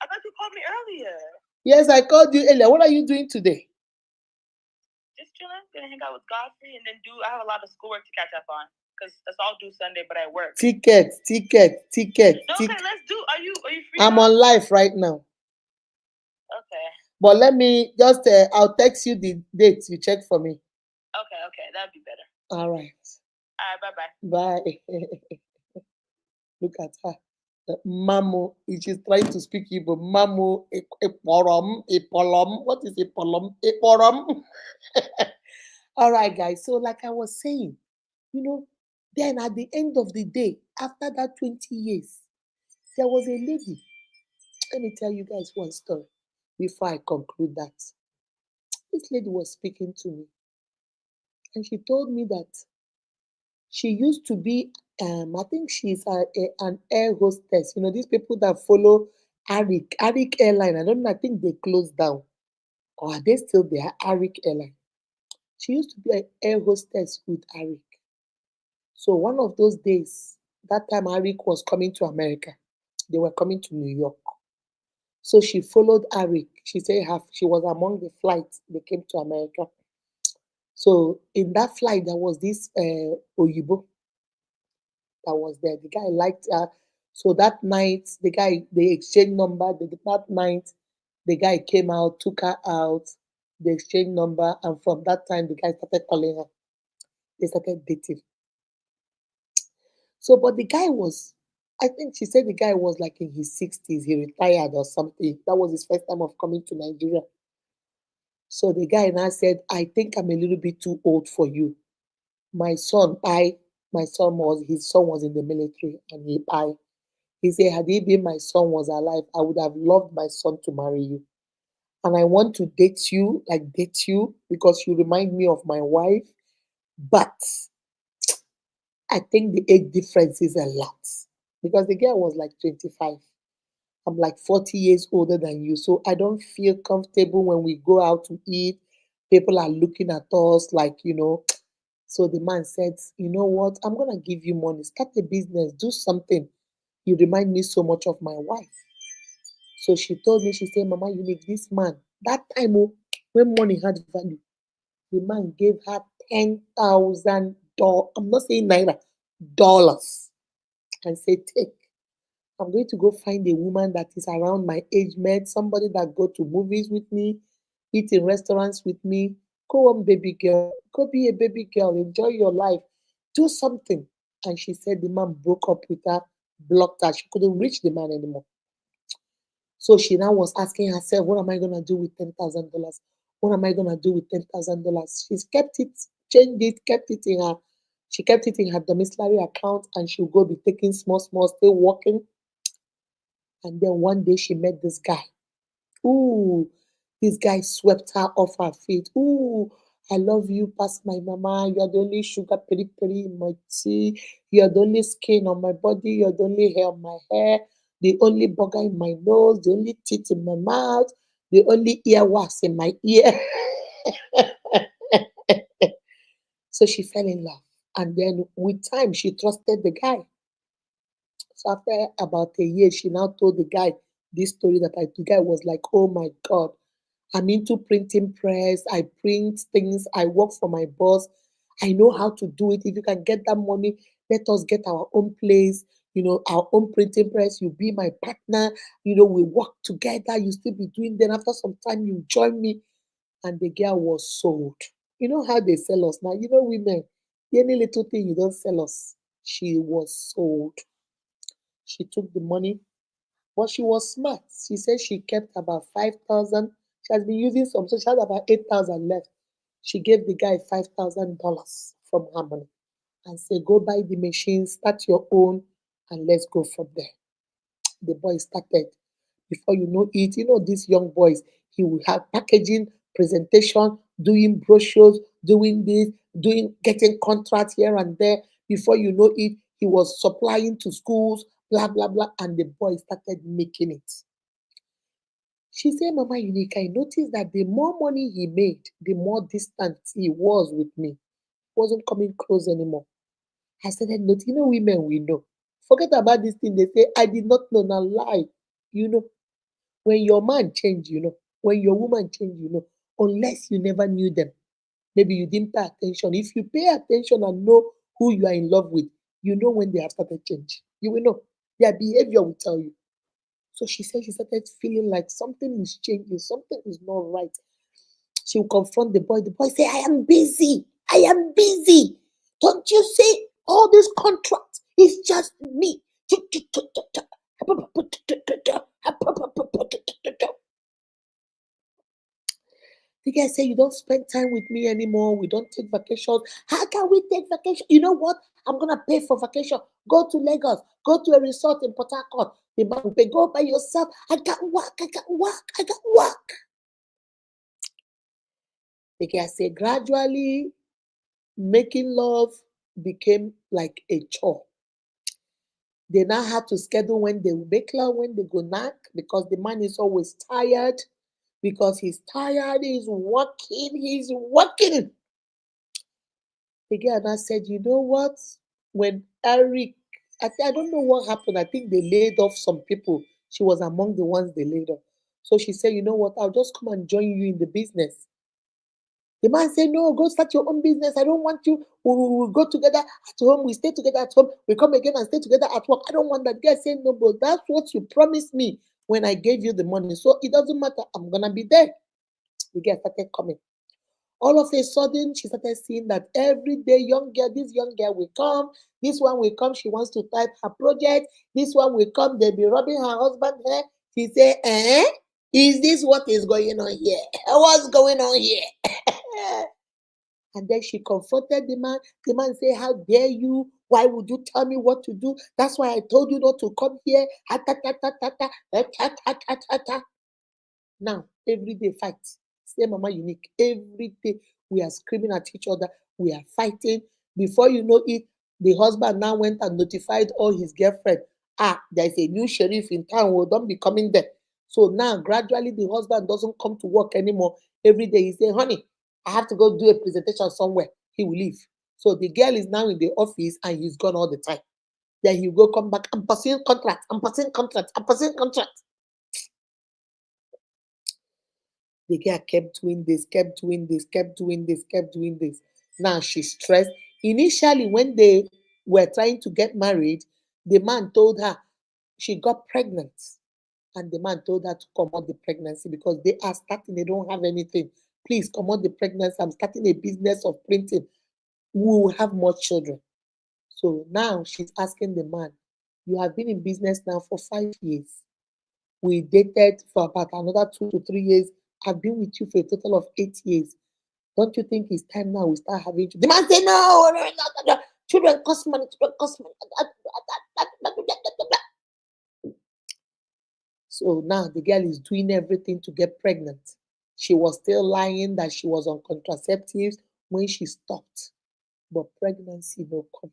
I thought you called me earlier. Yes, I called you earlier. What are you doing today? Just chilling. Gonna hang out with Godfrey and then I have a lot of schoolwork to catch up on. Because that's all due Sunday, but I work. Ticket. No, okay, let's do. Are you free? I'm now? on live right now. Okay. But let me just, I'll text you the dates you check for me. Okay, that'd be better. All right. All right, bye bye. Bye. Look at her. Mamu, she's trying to speak Igbo. Mamu, a polom. What is a polom? A porom. All right, guys. So, like I was saying, you know, then at the end of the day, after that 20 years, there was a lady. Let me tell you guys one story before I conclude that. This lady was speaking to me, and she told me that she used to be, I think she's an air hostess. You know, these people that follow Arik Airline. I don't know, I think they closed down. Or are they still there? Arik Airline. She used to be an air hostess with Arik. So one of those days, that time Arik was coming to America. They were coming to New York. So she followed Arik. She said she was among the flights they came to America. So in that flight, there was this Oyibo that was there. The guy liked her. So that night, they exchanged number. That night, the guy came out, took her out, they exchanged number, and from that time, the guy started calling her. They started dating. So, but the guy was, I think she said the guy was like in his 60s. He retired or something. That was his first time of coming to Nigeria. So the guy now said, I think I'm a little bit too old for you. My son, his son was in the military and he said, had he been my son was alive, I would have loved my son to marry you. And I want to date you because you remind me of my wife. But I think the age difference is a lot because the girl was like 25. I'm like 40 years older than you. So I don't feel comfortable when we go out to eat. People are looking at us like. So the man said, you know what? I'm going to give you money. Start a business. Do something. You remind me so much of my wife. So she told me, she said, Mama, you need this man. That time when money had value, the man gave her $10,000. I'm not saying naira, dollars. And said, take. I'm going to go find a woman that is around my age mate, somebody that go to movies with me, eat in restaurants with me. Go on, baby girl. Go be a baby girl. Enjoy your life. Do something. And she said the man broke up with her, blocked her. She couldn't reach the man anymore. So she now was asking herself, what am I gonna do with $10,000? What am I gonna do with $10,000? She's kept it, changed it, kept it in her. She kept it in her domiciliary account, and she'll go be taking small, small, still working. And then one day she met this guy. Ooh, this guy swept her off her feet. Ooh, I love you past my mama. You're the only sugar peri peri in my tea. You're the only skin on my body. You're the only hair on my hair. The only bugger in my nose. The only teeth in my mouth. The only earwax in my ear. So she fell in love. And then with time, she trusted the guy. So after about a year, she now told the guy this story the guy was like, oh my God, I'm into printing press. I print things. I work for my boss. I know how to do it. If you can get that money, let us get our own place, our own printing press. You be my partner. We work together. You still be doing. Then after some time, you join me. And the girl was sold. You know how they sell us now. Women, any little thing you don't sell us. She was sold. She took the money, but she was smart. She said she kept about 5,000. She has been using some, so she had about 8,000 left. She gave the guy $5,000 from her money and said, go buy the machine, start your own, and let's go from there. The boy started. Before you know it, these young boys, he will have packaging, presentation, doing brochures, doing this, getting contracts here and there. Before you know it, he was supplying to schools, blah, blah, blah, and the boy started making it. She said, Mama Unique, I noticed that the more money he made, the more distant he was with me. He wasn't coming close anymore. I started noticing, women we know. Forget about this thing. They say, I did not know, now lie. You know, when your man change, when your woman change, unless you never knew them, maybe you didn't pay attention. If you pay attention and know who you are in love with, you know when they have started change. You will know. Their behavior will tell you. So she said she started feeling like something is changing, something is not right. She will confront the boy. The boy say, I am busy. I am busy. Don't you see all these contracts? It's just me. The guy say, you don't spend time with me anymore. We don't take vacations. How can we take vacation? You know what? I'm gonna pay for vacation. Go to Lagos. Go to a resort in Port Harcourt. The man will pay. Go by yourself. I got work. I got work. I got work. The guy say, gradually making love became like a chore. They now have to schedule when they will make love, when they go knock, because the man is always tired. Because he's tired, he's working. The girl now said, you know what? When Eric, I don't know what happened. I think they laid off some people. She was among the ones they laid off. So she said, you know what? I'll just come and join you in the business. The man said, no, go start your own business. I don't want you. We go together at home. We stay together at home. We come again and stay together at work. I don't want that. Guy said, no, but that's what you promised me when I gave you the money. So it doesn't matter. I'm going to be there. The guy started coming. All of a sudden, she started seeing that every day, this young girl will come. This one will come. She wants to type her project. This one will come. They'll be rubbing her husband hair. She say, is this what is going on here? What's going on here? And then she confronted the man. The man said, how dare you? Why would you tell me what to do? That's why I told you not to come here. Now, every day fight. Say Mama Unique. Every day we are screaming at each other. We are fighting. Before you know it, the husband now went and notified all his girlfriend. There's a new sheriff in town. Well, don't be coming there. So now, gradually, the husband doesn't come to work anymore. Every day he say, honey, I have to go do a presentation somewhere. He will leave. So the girl is now in the office and he's gone all the time. Then he will go come back. I'm pursuing contract. I'm pursuing contract. I'm pursuing contract. The girl kept doing this, kept doing this, kept doing this, kept doing this. Now she's stressed. Initially, when they were trying to get married, the man told her she got pregnant. And the man told her to come out the pregnancy because they are starting, they don't have anything. Please come out the pregnancy. I'm starting a business of printing. We will have more children. So now she's asking the man, you have been in business now for 5 years. We dated for about another 2 to 3 years. I've been with you for a total of 8 years. Don't you think it's time now we start having children? The man said, no. Children cost money. Children cost money. So now the girl is doing everything to get pregnant. She was still lying that she was on contraceptives when she stopped. But pregnancy no come.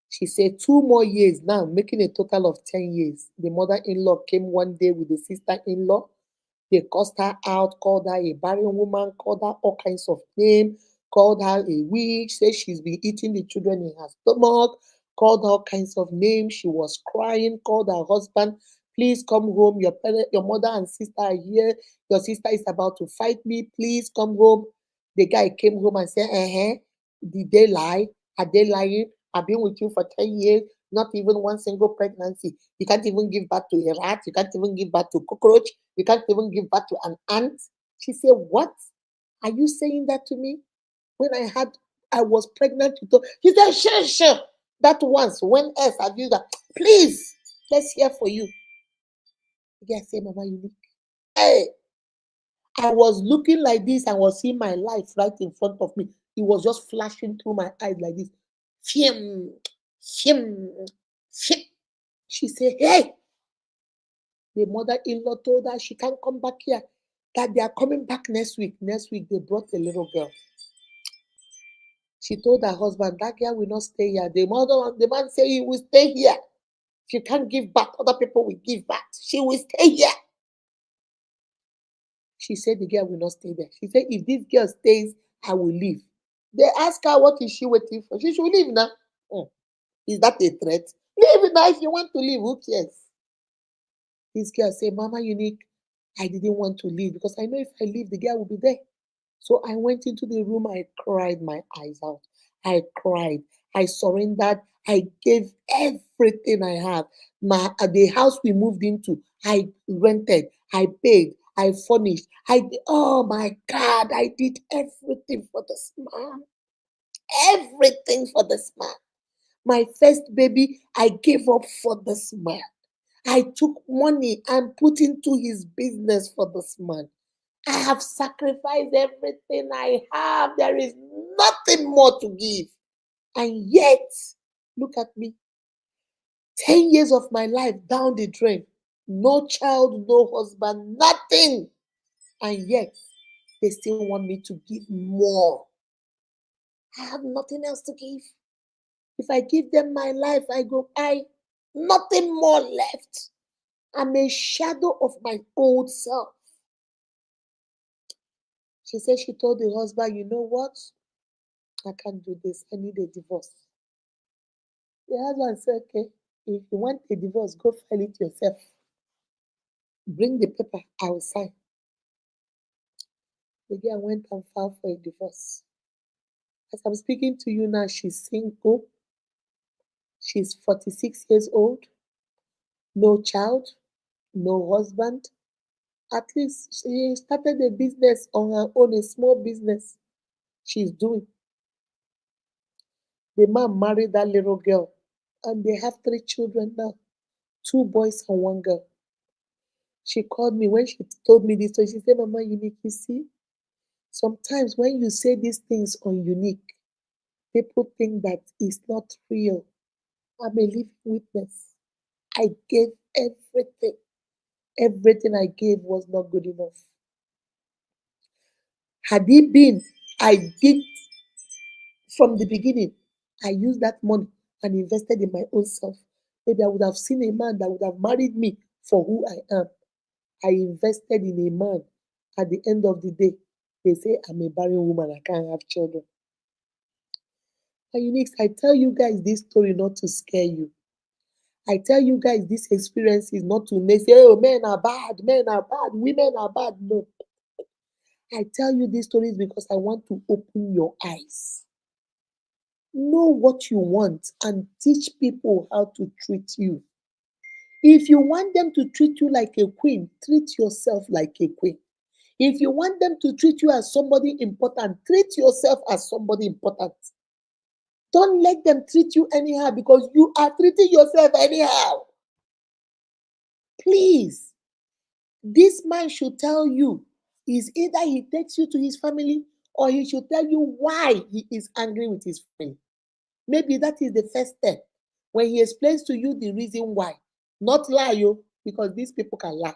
She said 2 more years now, making a total of 10 years. The mother-in-law came one day with the sister-in-law. They cussed her out, called her a barren woman, called her all kinds of names, called her a witch, said she's been eating the children in her stomach, called her all kinds of names. She was crying, called her husband, please come home. Your mother and sister are here. Your sister is about to fight me. Please come home. The guy came home and said, did they lie? Are they lying? I've been with you for 10 years, not even one single pregnancy. You can't even give birth to a rat. You can't even give birth to a cockroach. You can't even give birth to an ant. She said, what? Are you saying that to me? When I was pregnant with her. She said, sure. That once. When else have you that? Please, let's hear for you. Yeah, say, Mama, you hey. I was looking like this and was seeing my life right in front of me. It was just flashing through my eyes like this. Fim, fim, fim. She said, hey. The mother-in-law told her she can't come back here. That they are coming back next week. Next week, they brought a little girl. She told her husband, that girl will not stay here. The man said he will stay here. She can't give back. Other people will give back. She will stay here. She said the girl will not stay there. She said, if this girl stays, I will leave. They asked her, what is she waiting for? She should leave now. Is that a threat? Leave now. If you want to leave, who cares? This girl said, Mama Unique, I didn't want to leave because I know if I leave, the girl will be there. So I went into the room. I cried my eyes out. I cried. I surrendered. I gave everything I had. The house we moved into, I rented. I paid. I furnished. Oh my God, I did everything for this man. Everything for this man. My first baby, I gave up for this man. I took money and put into his business for this man. I have sacrificed everything I have. There is nothing more to give. And yet, look at me. 10 years of my life down the drain. No child, no husband, nothing. And yet, they still want me to give more. I have nothing else to give. If I give them my life, nothing more left. I'm a shadow of my old self. She said she told the husband, you know what? I can't do this. I need a divorce. The husband said, okay, if you want a divorce, go file it yourself. Bring the paper, I will sign. The girl went and filed for a divorce. As I'm speaking to you now, she's single. She's 46 years old. No child, no husband. At least she started a business on her own, a small business she's doing. The man married that little girl, and they have 3 children now, 2 boys and 1 girl. She called me when she told me this story. She said, Mama Unique, you see, sometimes when you say these things on Unique, people think that it's not real. I'm a living witness. I gave everything. Everything I gave was not good enough. Had it been, I did from the beginning, I used that money and invested in my own self. Maybe I would have seen a man that would have married me for who I am. I invested in a man. At the end of the day, they say I'm a barren woman, I can't have children. And Unique, I tell you guys this story not to scare you. I tell you guys this experience is not to make say, oh, men are bad, women are bad. No. I tell you these stories because I want to open your eyes. Know what you want and teach people how to treat you. If you want them to treat you like a queen, treat yourself like a queen. If you want them to treat you as somebody important, treat yourself as somebody important. Don't let them treat you anyhow because you are treating yourself anyhow. Please, this man should tell you is either he takes you to his family or he should tell you why he is angry with his family. Maybe that is the first step. When he explains to you the reason why, not lie you, because these people can lie.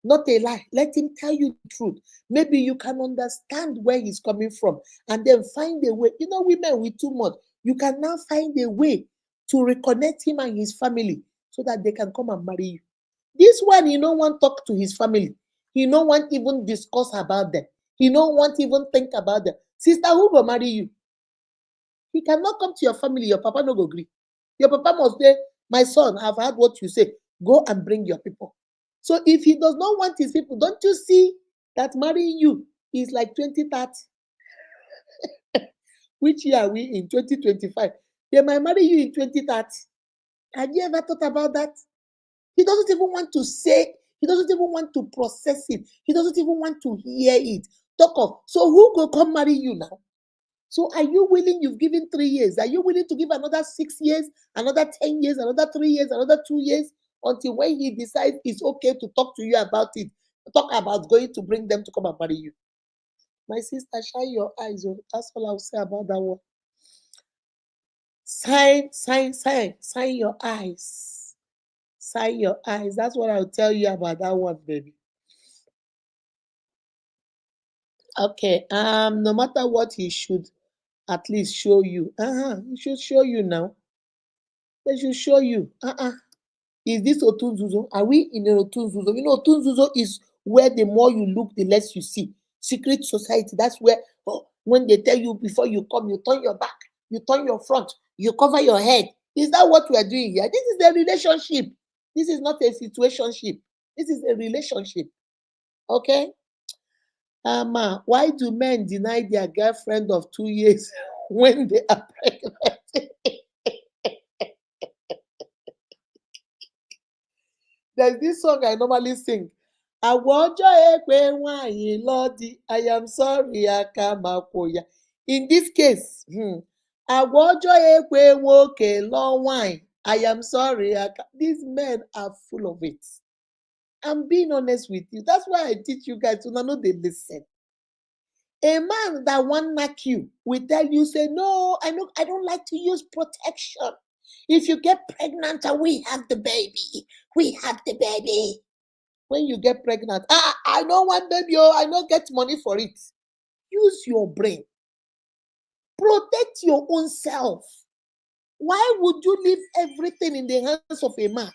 Not a lie. Let him tell you the truth. Maybe you can understand where he's coming from and then find a way. You know, women with too much, you can now find a way to reconnect him and his family so that they can come and marry you. This one, he no want talk to his family. He no want even discuss about them. He no want even think about them. Sister, who will marry you? He cannot come to your family. Your papa no go agree. Your papa must say, my son, I've heard what you say. Go and bring your people. So if he does not want his people, don't you see that marrying you is like 2030? Which year are we in? 2025. They might marry you in 2030. Have you ever thought about that? He doesn't even want to say, he doesn't even want to process it. He doesn't even want to hear it. Talk of, so who go come marry you now? So are you willing? You've given 3 years. Are you willing to give another 6 years, another 10 years, another 3 years, another 2 years, until when he decides it's okay to talk to you about it, talk about going to bring them to come and marry you? My sister, shine your eyes. Oh. That's all I'll say about that one. Sign your eyes. Sign your eyes. That's what I'll tell you about that one, baby. Okay. No matter what, he should at least show you. He should show you now. They should show you. Is this Otunzuzo? Are we in an Otunzuzo? You know, Otunzuzo is where the more you look, the less you see. Secret society, that's where when they tell you before you come, you turn your back, you turn your front, you cover your head. Is that what we are doing here? This is a relationship. This is not a situationship. This is a relationship. Okay? Why do men deny their girlfriend of 2 years when they are pregnant? There's this song I normally sing. I am sorry, Akamakoya. In this case, I am sorry. These men are full of it. I'm being honest with you. That's why I teach you guys to know they listen. A man that won't knock you will tell you, say, no, I don't like to use protection. If you get pregnant and we have the baby, we have the baby. When you get pregnant, I don't want baby, I don't get money for it. Use your brain. Protect your own self. Why would you leave everything in the hands of a man?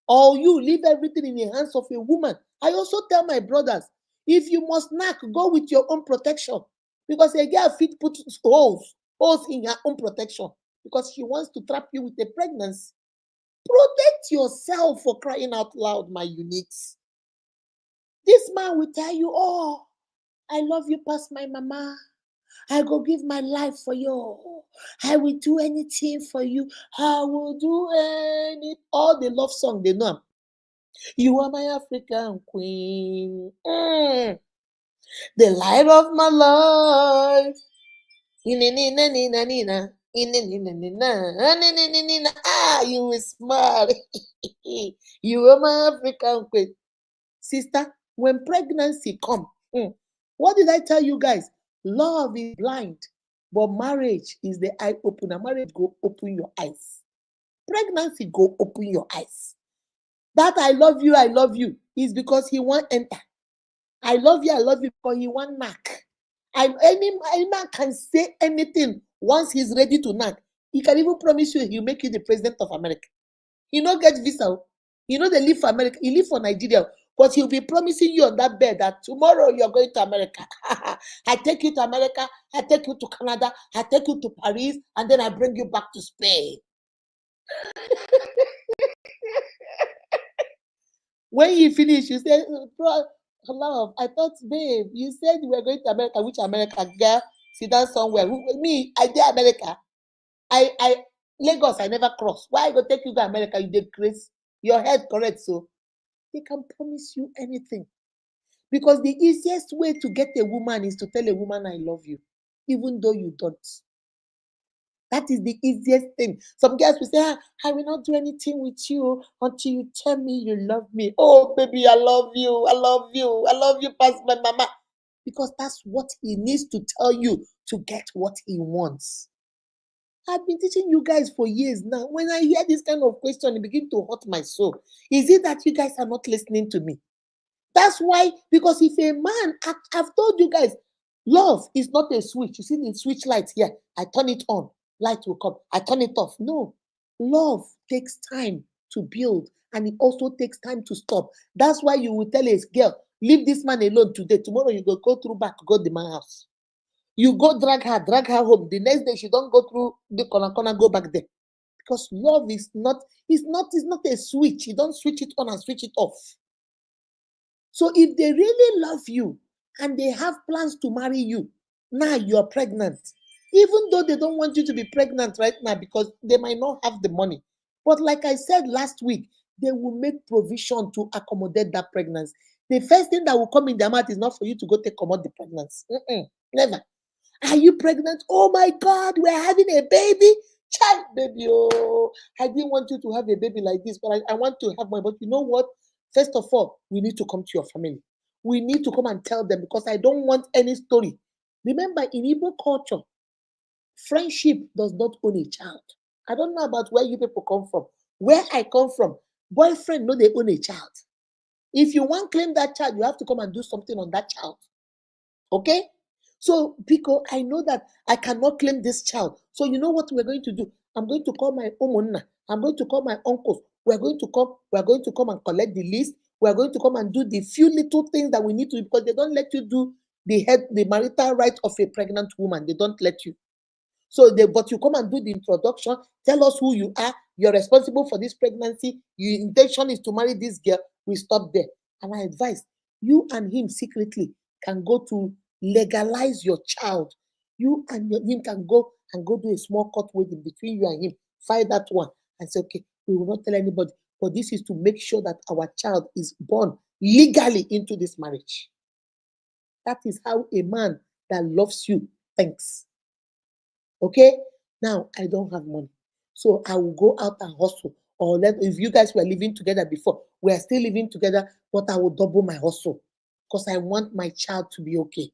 Or you leave everything in the hands of a woman? I also tell my brothers, if you must knock, go with your own protection. Because a girl fit put holes in her own protection because she wants to trap you with a pregnancy. Protect yourself, for crying out loud, my uniques. This man will tell you, oh, I love you past my mama. I go give my life for you. I will do anything for you. I will do all the love song they know. You are my African queen. The light of my life. You will smile. You are my African queen. Sister, when pregnancy come, what did I tell you guys? Love is blind, but marriage is the eye opener. Marriage go open your eyes. Pregnancy go open your eyes. That I love you is because he won't enter. I love you because he won't knock. Any man can say anything once he's ready to knock. He can even promise you he'll make you the president of America. He no get visa. They live for America. He live for Nigeria. But he'll be promising you on that bed that tomorrow you're going to America. I take you to America. I take you to Canada. I take you to Paris. And then I bring you back to Spain. When you finish, you say, love, I thought, babe, you said we were going to America. Which America? Girl, sit down somewhere. Me, I did America. Lagos, I never cross. Why I go take you to America? You did Chris. Your head correct, so they can promise you anything. Because the easiest way to get a woman is to tell a woman, I love you, even though you don't. That is the easiest thing. Some girls will say, I will not do anything with you until you tell me you love me. Oh, baby, I love you. I love you. I love you past my mama. Because that's what he needs to tell you to get what he wants. I've been teaching you guys for years now. When I hear this kind of question, it begins to hurt my soul. Is it that you guys are not listening to me? That's why, because if a man, I've told you guys, love is not a switch. You see the switch light here. I turn it on, light will come. I turn it off. No, love takes time to build, and it also takes time to stop. That's why you will tell a girl, leave this man alone today. Tomorrow you go through back, go to the man house. You go drag her home. The next day she don't go through the corner, go back there. Because love is not a switch. You don't switch it on and switch it off. So if they really love you and they have plans to marry you, now you're pregnant. Even though they don't want you to be pregnant right now because they might not have the money. But like I said last week, they will make provision to accommodate that pregnancy. The first thing that will come in their mouth is not for you to go take commode the pregnancy. Never. Are you pregnant? Oh my God, we're having a baby. Child, baby, oh, I didn't want you to have a baby like this, but I want to have one. But you know what? First of all, we need to come to your family. We need to come and tell them because I don't want any story. Remember, in Igbo culture, friendship does not own a child. I don't know about where you people come from. Where I come from, boyfriend no they own a child. If you want to claim that child, you have to come and do something on that child. Okay? So, Pico, I know that I cannot claim this child. So, you know what we're going to do? I'm going to call my omonna. I'm going to call my uncles. We're going to come and collect the list. We're going to come and do the few little things that we need to, because they don't let you do the marital right of a pregnant woman. They don't let you. But you come and do the introduction. Tell us who you are. You're responsible for this pregnancy. Your intention is to marry this girl. We stop there. And I advise you and him secretly can go to legalize your child. You and him can go do a small court wedding between you and him. Find that one and say, okay, we will not tell anybody. But this is to make sure that our child is born legally into this marriage. That is how a man that loves you thinks. Okay? Now, I don't have money. So I will go out and hustle. Or if you guys were living together before, we are still living together, but I will double my hustle. Because I want my child to be okay.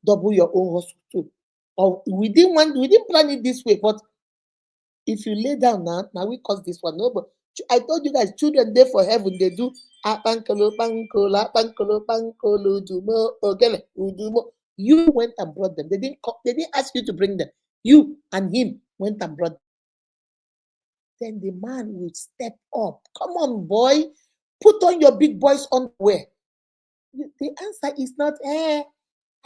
Double your own hustle too. Or we didn't plan it this way, but if you lay down now we cause this one. No, but I told you guys, children there for heaven, they do apankolo pankolo apankolo pankolo udumo ogele udumo. You went and brought them. They didn't ask you to bring them. You and him went and brought them. Then the man will step up. Come on, boy. Put on your big boys underwear. The answer is not, I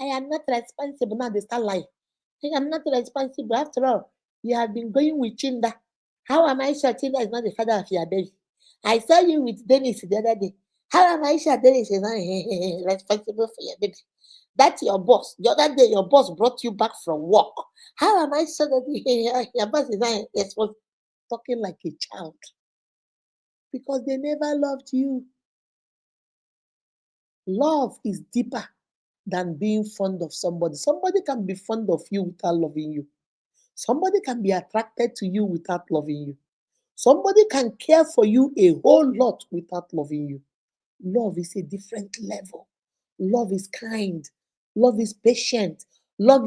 am not responsible. Now they start lying. I am not responsible. After all, you have been going with Chinda. How am I sure Chinda is not the father of your baby? I saw you with Dennis the other day. How am I sure Dennis is not responsible for your baby? That's your boss. The other day, your boss brought you back from work. How am I sure that your boss is not responsible? Talking like a child. Because they never loved you. Love is deeper than being fond of somebody. Somebody can be fond of you without loving you. Somebody can be attracted to you without loving you. Somebody can care for you a whole lot without loving you. Love is a different level. Love is kind. Love is patient. Love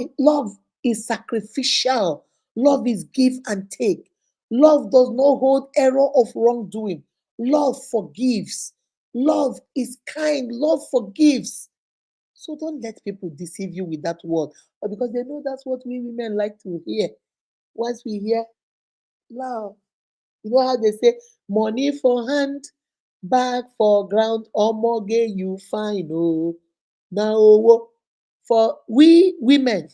is sacrificial. Love is give and take. Love does not hold error of wrongdoing. Love forgives. Love is kind. Love forgives. So don't let people deceive you with that word. Or because they know that's what we women like to hear. Once we hear love, you know how they say, money for hand, bag for ground, omoge you fine. Oh, now for we women,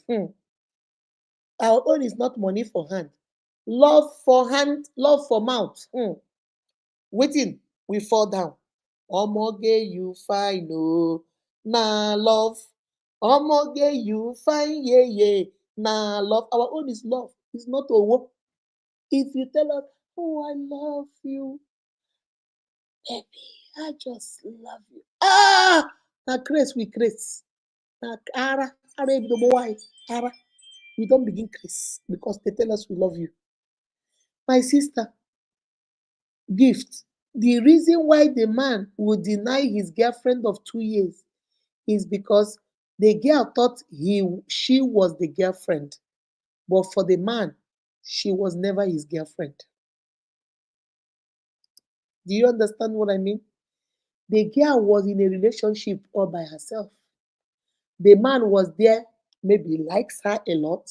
our own is not money for hand. Love for hand, love for mouth. Waiting, we fall down. Omoge you fine. Oh, nah love. Omoge you fine. Yeah, yeah. Nah love. Our own is love. It's not a. If you tell us, oh, I love you, baby, I just love you. Now grace we grace. Now ara why ara. We don't begin grace because they tell us we love you. My sister, gift. The reason why the man would deny his girlfriend of 2 years is because the girl thought she was the girlfriend, but for the man, she was never his girlfriend. Do you understand what I mean? The girl was in a relationship all by herself. The man was there, maybe likes her a lot,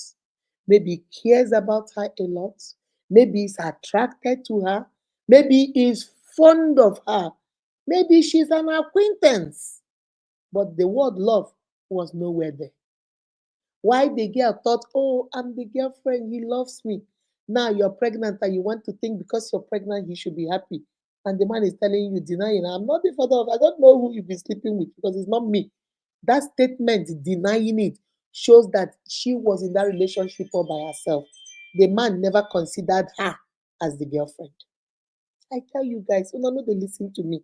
maybe cares about her a lot, maybe is attracted to her, maybe is fond of her, maybe she's an acquaintance, but the word love was nowhere there. Why the girl thought, oh, I'm the girlfriend, he loves me. Now you're pregnant and you want to think because you're pregnant, he should be happy. And the man is telling you, denying, I'm not the father of, I don't know who you've been sleeping with because it's not me. That statement, denying it, shows that she was in that relationship all by herself. The man never considered her as the girlfriend. I tell you guys, no, they listen to me.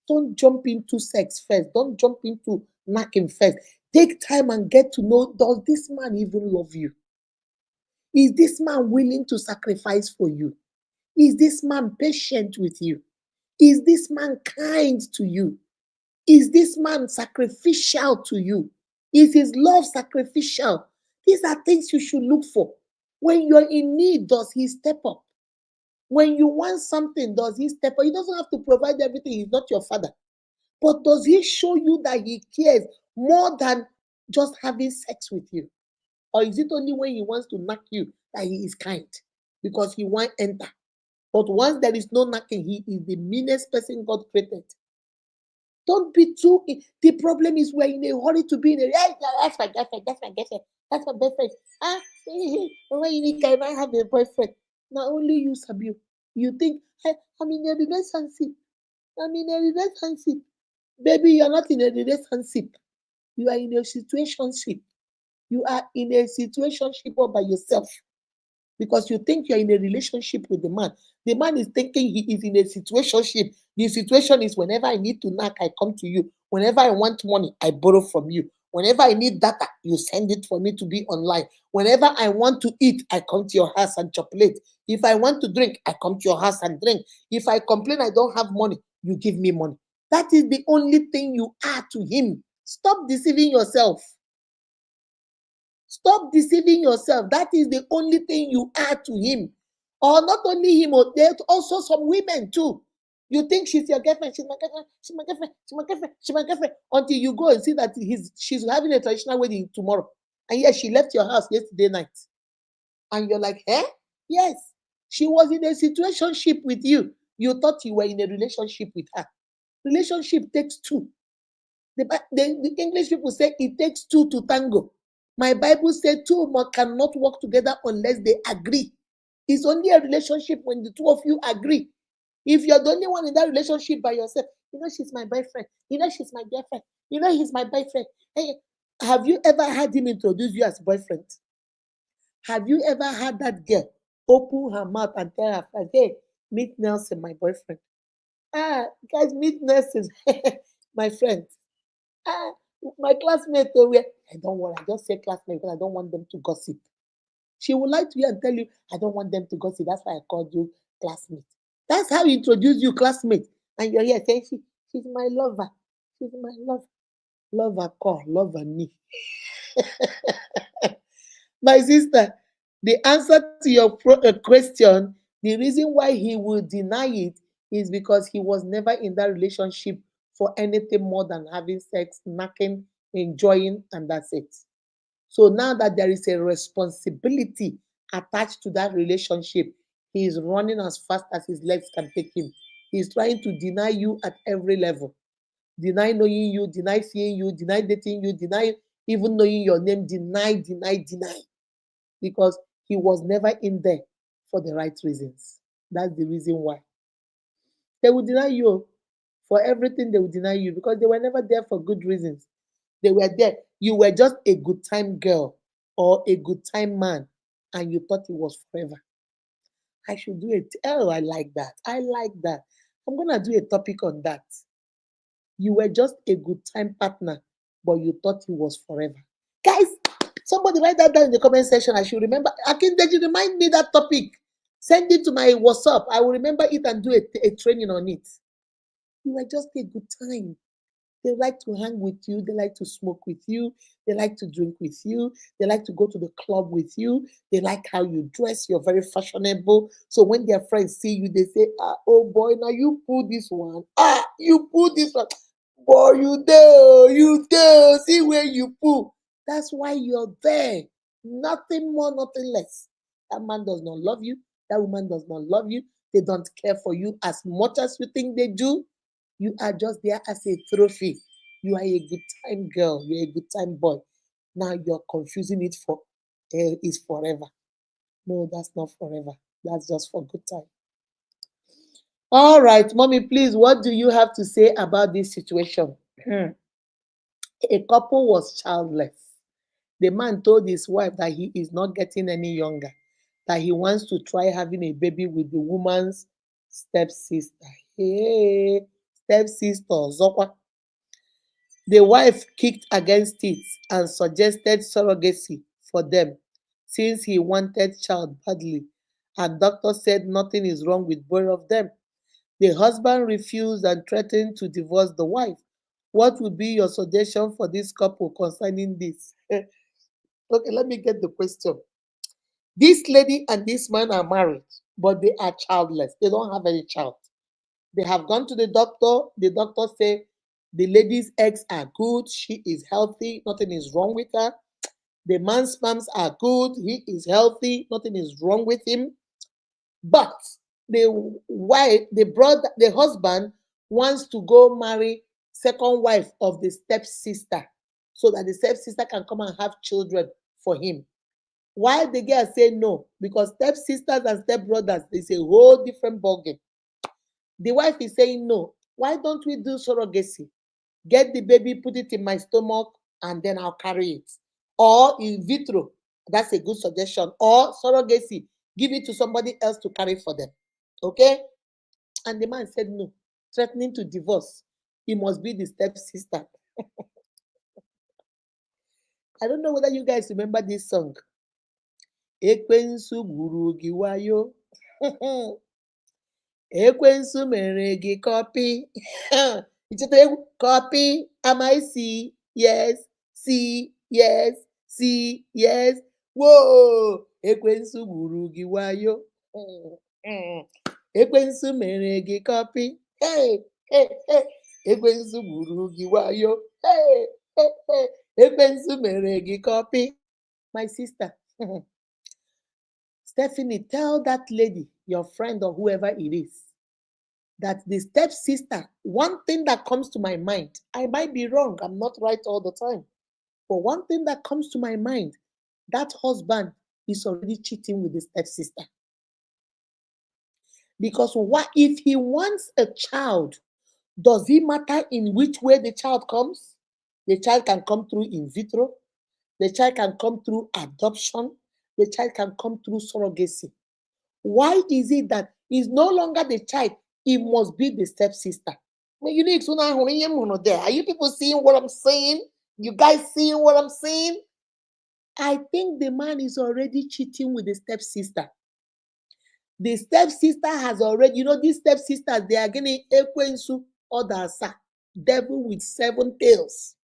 Don't jump into sex first. Don't jump into knacking first. Take time and get to know, does this man even love you? Is this man willing to sacrifice for you? Is this man patient with you? Is this man kind to you? Is this man sacrificial to you? Is his love sacrificial? These are things you should look for. When you're in need, does he step up? When you want something, does he step up? He doesn't have to provide everything. He's not your father. But does he show you that he cares more than just having sex with you? Or is it only when he wants to knock you that he is kind? Because he won't enter. But once there is no knocking, he is the meanest person God created. Don't be too. The problem is we're in a hurry to be in a. That's my girlfriend. That's my girlfriend. That's my best friend. When you can I have a boyfriend? Not only you, Sabi. You think I'm in a relationship. I'm in a relationship. Baby, you're not in a relationship. You are in a situationship. You are in a situationship all by yourself. because you think you're in a relationship with the man. The man is thinking he is in a situationship. The situation is whenever I need to knock, I come to you. Whenever I want money, I borrow from you. Whenever I need data, you send it for me to be online. Whenever I want to eat, I come to your house and chocolate. If I want to drink, I come to your house and drink. If I complain I don't have money, you give me money. That is the only thing you are to him. Stop deceiving yourself. Stop deceiving yourself. That is the only thing you are to him. Or not only him, there's also some women too. You think she's your girlfriend, she's my girlfriend, she's my girlfriend, she's my girlfriend, she's my girlfriend, until you go and see that she's having a traditional wedding tomorrow. And yes, she left your house yesterday night. And you're like, eh? Yes. She was in a situationship with you. You thought you were in a relationship with her. Relationship takes two. The English people say it takes two to tango. My Bible said two cannot work together unless they agree. It's only a relationship when the two of you agree. If you're the only one in that relationship by yourself, she's my boyfriend. She's my girlfriend. He's my boyfriend. Hey, have you ever had him introduce you as boyfriend? Have you ever had that girl open her mouth and tell her friend, hey, meet Nelson, my boyfriend? Guys, meet Nelson, my friend. My classmate, I don't want, I just say classmate because I don't want them to gossip. She would like to hear and tell you, I don't want them to gossip. That's why I called you classmate. That's how he introduced you, classmate. And you're here saying, she's my lover. She's my lover. Lover call, lover me. My sister, the answer to your question, the reason why he will deny it is because he was never in that relationship for anything more than having sex, knacking, enjoying, and that's it. So now that there is a responsibility attached to that relationship, he is running as fast as his legs can take him. He's trying to deny you at every level. Deny knowing you, deny seeing you, deny dating you, deny even knowing your name, deny. Because he was never in there for the right reasons. That's the reason why. They will deny you for everything, they will deny you because they were never there for good reasons. They were there. You were just a good time girl or a good time man, and you thought it was forever. I should do it. Oh, I like that. I like that. I'm gonna do a topic on that. You were just a good time partner, but you thought it was forever. Guys, somebody write that down in the comment section. I should remember. Akindeji, remind me that topic. Send it to my WhatsApp. I will remember it and do a training on it. You were just a good time. They like to hang with you. They like to smoke with you. They like to drink with you. They like to go to the club with you. They like how you dress. You're very fashionable. So when their friends see you, they say, oh boy, now you pull this one. You pull this one. Boy, you do. See where you pull. That's why you're there. Nothing more, nothing less. That man does not love you. That woman does not love you. They don't care for you as much as you think they do. You are just there as a trophy. You are a good time girl. You're a good time boy. Now you're confusing it for is forever. No, that's not forever. That's just for good time. All right, mommy, please, what do you have to say about this situation? A couple was childless. The man told his wife that he is not getting any younger, that he wants to try having a baby with the woman's stepsister. Hey, stepsister, Zokwa. The wife kicked against it and suggested surrogacy for them since he wanted child badly, and doctor said nothing is wrong with both of them. The husband refused and threatened to divorce the wife. What would be your suggestion for this couple concerning this? Okay, let me get the question. This lady and this man are married, but they are childless. They don't have any child. They have gone to the doctor. The doctor say the lady's eggs are good. She is healthy. Nothing is wrong with her. The man's sperms are good. He is healthy. Nothing is wrong with him. But the wife, the brother, the husband wants to go marry second wife of the stepsister so that the stepsister can come and have children for him. Why the girl say no? Because stepsisters and stepbrothers is a whole different ballgame. The wife is saying no. Why don't we do surrogacy? Get the baby, put it in my stomach, and then I'll carry it. Or in vitro. That's a good suggestion. Or surrogacy. Give it to somebody else to carry for them. Okay? And the man said no, threatening to divorce. He must be the stepsister. I don't know whether you guys remember this song. Ekwensu gburu gị wayo. Ekwensu mere gị copy. Copy. Am I see? Yes. See. Yes. See. Yes. Whoa. Ekwensu gburu gị wayo. Ekwensu mere gị copy. Hey. Hey. Hey. Ekwensu gburu gị wayo. Hey. Hey. Hey. Ekwensu mere gị copy. My sister. Stephanie, tell that lady, your friend or whoever it is, that the stepsister, one thing that comes to my mind, I might be wrong, I'm not right all the time, but one thing that comes to my mind, that husband is already cheating with the stepsister. Because what if he wants a child, does it matter in which way the child comes? The child can come through in vitro, the child can come through adoption, the child can come through surrogacy. Why is it that it's no longer the child, it must be the stepsister? Are you people seeing what I'm saying? You guys seeing what I'm saying? I think the man is already cheating with the stepsister. The stepsister has already, these stepsisters, they are getting ekwensu odasa, devil with 7 tails.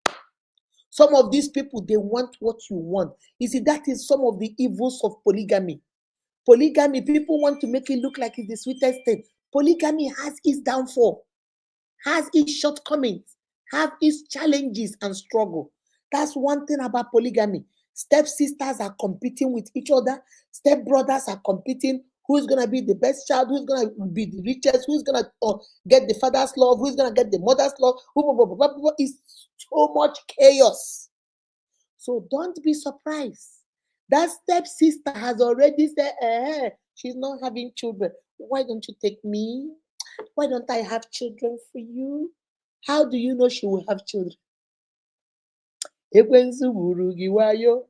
Some of these people, they want what you want. You see, that is some of the evils of polygamy. Polygamy, people want to make it look like it's the sweetest thing. Polygamy has its downfall, has its shortcomings, has its challenges and struggle. That's one thing about polygamy. Stepsisters are competing with each other. Stepbrothers are competing. Who's going to be the best child? Who's going to be the richest? Who's going to get the father's love? Who's going to get the mother's love? It's so much chaos. So don't be surprised. That stepsister has already said, she's not having children. Why don't you take me? Why don't I have children for you? How do you know she will have children? Ekwensu gburu gị wayo.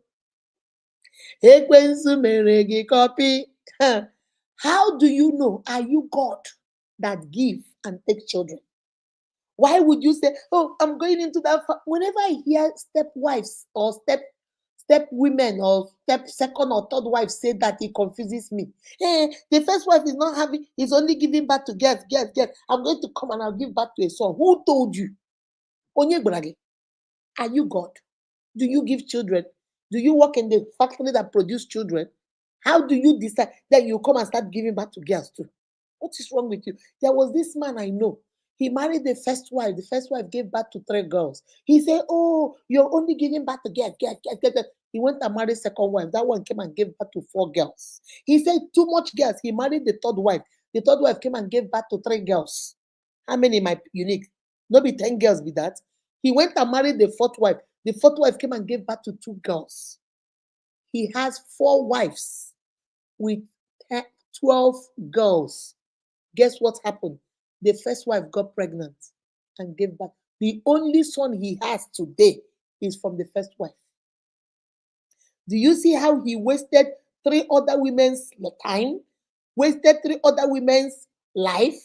Ekwensu mere gị copy. How do you know? Are you God that give and take children? Why would you say, oh, I'm going into that? Whenever I hear stepwives or step women or step second or third wife say that, it confuses me. The first wife is not having, is only giving birth to girls. I'm going to come and I'll give birth to a son. Who told you? Onye Brage. Are you God? Do you give children? Do you work in the factory that produce children? How do you decide that you come and start giving birth to girls too? What is wrong with you? There was this man I know. He married the first wife. The first wife gave birth to 3 girls. He said, oh, you're only giving birth to girls. He went and married second wife. That one came and gave birth to 4 girls. He said, too much girls. He married the third wife. The third wife came and gave birth to 3 girls. How many might unique? Not be 10 girls be that. He went and married the fourth wife. The fourth wife came and gave birth to 2 girls. He has 4 wives with 12 girls. Guess what happened? The first wife got pregnant and gave birth. The only son he has today is from the first wife. Do you see how he wasted 3 other women's time, wasted 3 other women's life,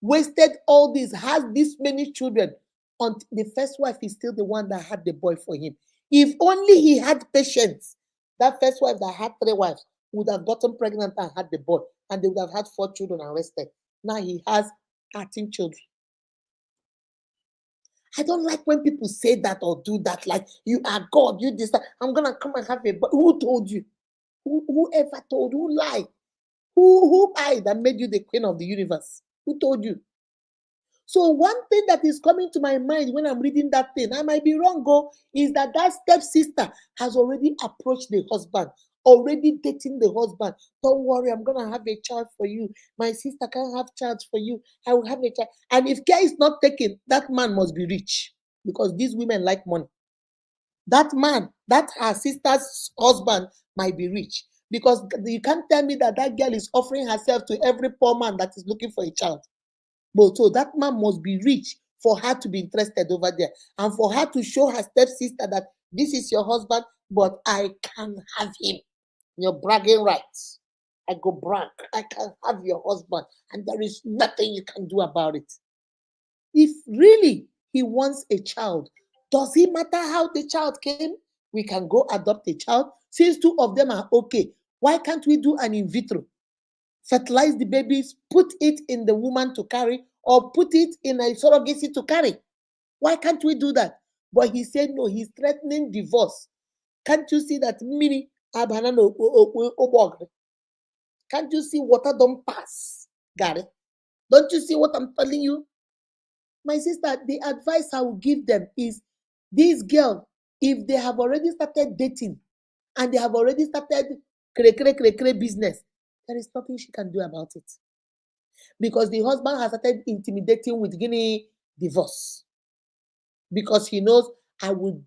wasted all this, has this many children, until the first wife is still the one that had the boy for him. If only he had patience, that first wife that had 3 wives would have gotten pregnant and had the boy, and they would have had 4 children and rested. Now he has 13 children. I don't like when people say that or do that, like you are God, you decide, I'm gonna come and have a boy. Who told you? Whoever told? Who lied? Who I that made you the queen of the universe? Who told you? So one thing that is coming to my mind when I'm reading that thing, I might be wrong, is that stepsister has already approached the husband, already dating the husband. Don't worry, I'm going to have a child for you. My sister can't have child for you. I will have a child. And if care is not taken, that man must be rich, because these women like money. That man, that her sister's husband might be rich, because you can't tell me that girl is offering herself to every poor man that is looking for a child. But so that man must be rich for her to be interested over there, and for her to show her stepsister that this is your husband, but I can have him. Your bragging rights. I go brag. I can have your husband, and there is nothing you can do about it. If really he wants a child, does it matter how the child came? We can go adopt a child. Since two of them are okay, why can't we do an in vitro? Fertilize the babies, put it in the woman to carry, or put it in a surrogacy to carry. Why can't we do that? But he said no, he's threatening divorce. Can't you see that mini abanano obogre? Can't you see water don't pass? Gary? Don't you see what I'm telling you? My sister, the advice I will give them is this girl, if they have already started dating and they have already started business, there is nothing she can do about it. Because the husband has started intimidating with Guinea divorce. Because he knows I will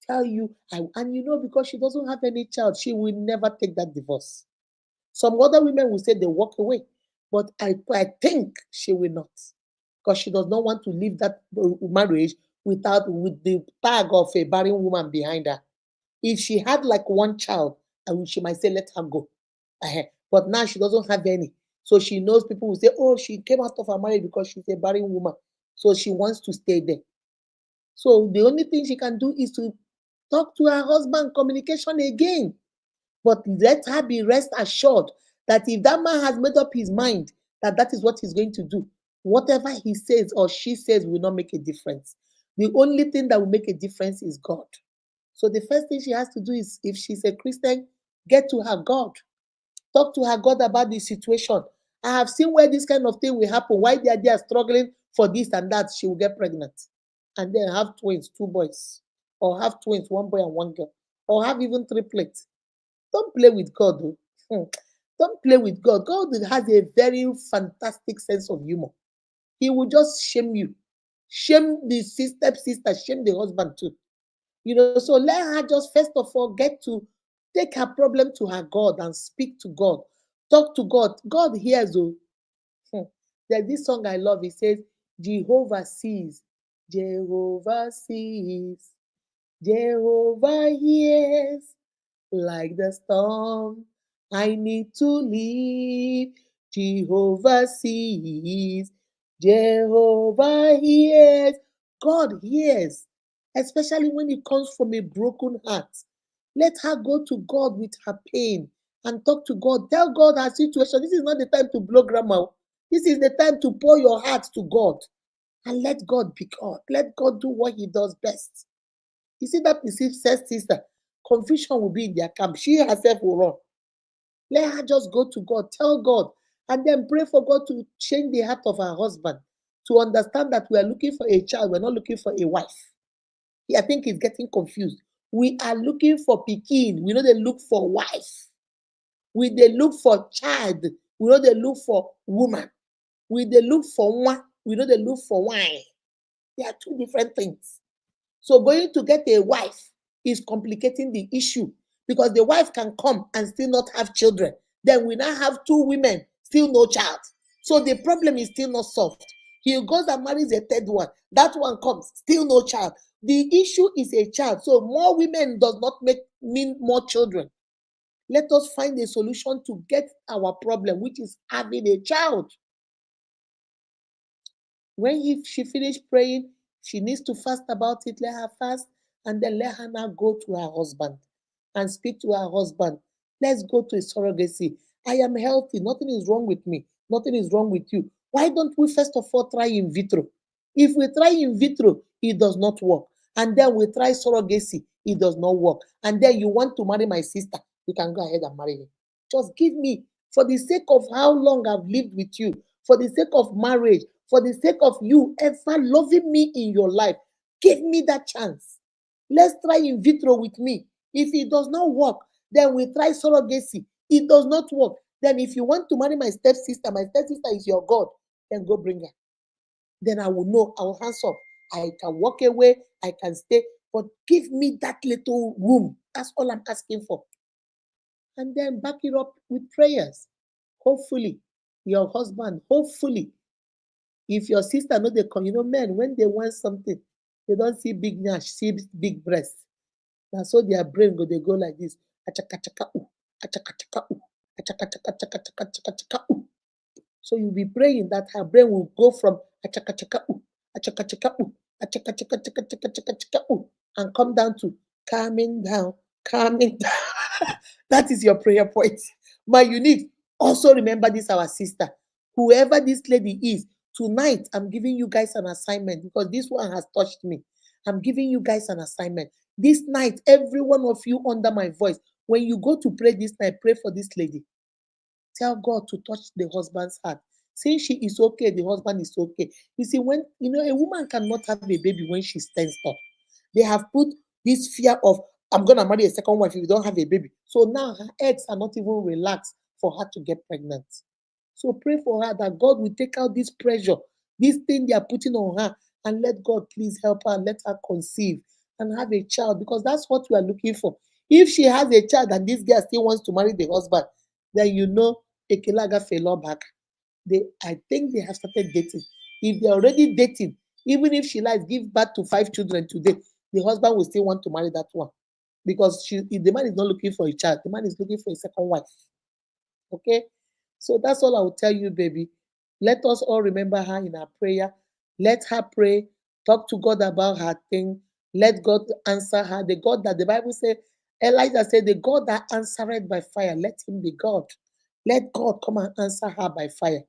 tell you, and you know, because she doesn't have any child, she will never take that divorce. Some other women will say they walk away, but I think she will not, because she does not want to leave that marriage with the tag of a barren woman behind her. If she had like one child, she might say let her go. But now she doesn't have any, so she knows people will say, oh, she came out of her marriage because she's a barren woman, so she wants to stay there. So the only thing she can do is to talk to her husband, communication again. But let her be rest assured that if that man has made up his mind that that is what he's going to do, whatever he says or she says will not make a difference. The only thing that will make a difference is God. So the first thing she has to do is, if she's a Christian, get to her God. Talk to her God about the situation. I have seen where this kind of thing will happen. Why they are struggling for this and that, she will get pregnant. And then have twins, 2 boys. Or have twins, 1 boy and 1 girl. Or have even triplets. Don't play with God, though. Don't play with God. God has a very fantastic sense of humor. He will just shame you. Shame the stepsister, shame the husband too. So let her just first of all get to take her problem to her God and speak to God. Talk to God. God hears. There's this song I love. It says, Jehovah sees. Jehovah sees. Jehovah hears. Like the storm, I need to leave. Jehovah sees. Jehovah hears. God hears, especially when it comes from a broken heart. Let her go to God with her pain and talk to God. Tell God her situation. This is not the time to blow grandma. This is the time to pour your heart to God and let God be God. Let God do what He does best. You see that deceived sister, confusion will be in their camp. She herself will run. Let her just go to God, tell God, and then pray for God to change the heart of her husband to understand that we are looking for a child, we're not looking for a wife. I think he's getting confused. We are looking for pikin. We know they look for wife. They look for child. We know they look for woman. They look for one. We know they look for wine. They are 2 different things. So going to get a wife is complicating the issue, because the wife can come and still not have children. Then we now have 2 women, still no child. So the problem is still not solved. He goes and marries a 3rd one. That one comes, still no child. The issue is a child. So more women does not mean more children. Let us find a solution to get our problem, which is having a child. When she finished praying, she needs to fast about it. Let her fast, and then let her now go to her husband and speak to her husband. Let's go to a surrogacy. I am healthy. Nothing is wrong with me. Nothing is wrong with you. Why don't we first of all try in vitro? If we try in vitro, it does not work. And then we try surrogacy, it does not work. And then you want to marry my sister, you can go ahead and marry her. Just give me, for the sake of how long I've lived with you, for the sake of marriage, for the sake of you ever loving me in your life, give me that chance. Let's try in vitro with me. If it does not work, then we try surrogacy. It does not work. Then if you want to marry my stepsister is your God, then go bring her. Then I will know, I will hands up. I can walk away, I can stay, but give me that little room. That's all I'm asking for. And then back it up with prayers. Hopefully, your husband, hopefully, if your sister know they come, men, when they want something, they don't see big nash, see big breasts. And so their brain they go like this. Achaka, chaka, ooh, achaka, chaka, ooh. Achaka, chaka, chaka, chaka, chaka, chaka, ooh. So you'll be praying that her brain will go from achaka, chaka, ooh, achaka, chaka, ooh, achaka, chaka, chaka, chaka, chaka, chaka, ooh, and come down to calming down, calming down. That is your prayer point. My unique. Also remember this, our sister. Whoever this lady is, tonight I'm giving you guys an assignment because this one has touched me. I'm giving you guys an assignment. This night, every one of you under my voice, when you go to pray this night, pray for this lady. Tell God to touch the husband's heart. Since she is okay, the husband is okay. You see, when a woman cannot have a baby when she stands up. They have put this fear of I'm gonna marry a second wife if you don't have a baby. So now her eggs are not even relaxed for her to get pregnant. So pray for her that God will take out this pressure, this thing they are putting on her, and let God please help her, let her conceive and have a child because that's what we are looking for. If she has a child and this girl still wants to marry the husband, then Ekelaga fell back. I think they have started dating. If they're already dating, even if she likes give birth to 5 children today, the husband will still want to marry that one because the man is not looking for a child, the man is looking for a second wife. Okay, so that's all I will tell you, baby. Let us all remember her in our prayer. Let her pray. Talk to God about her thing. Let God answer her. The God that the Bible said, Elijah said, the God that answered by fire, let him be God. Let God come and answer her by fire.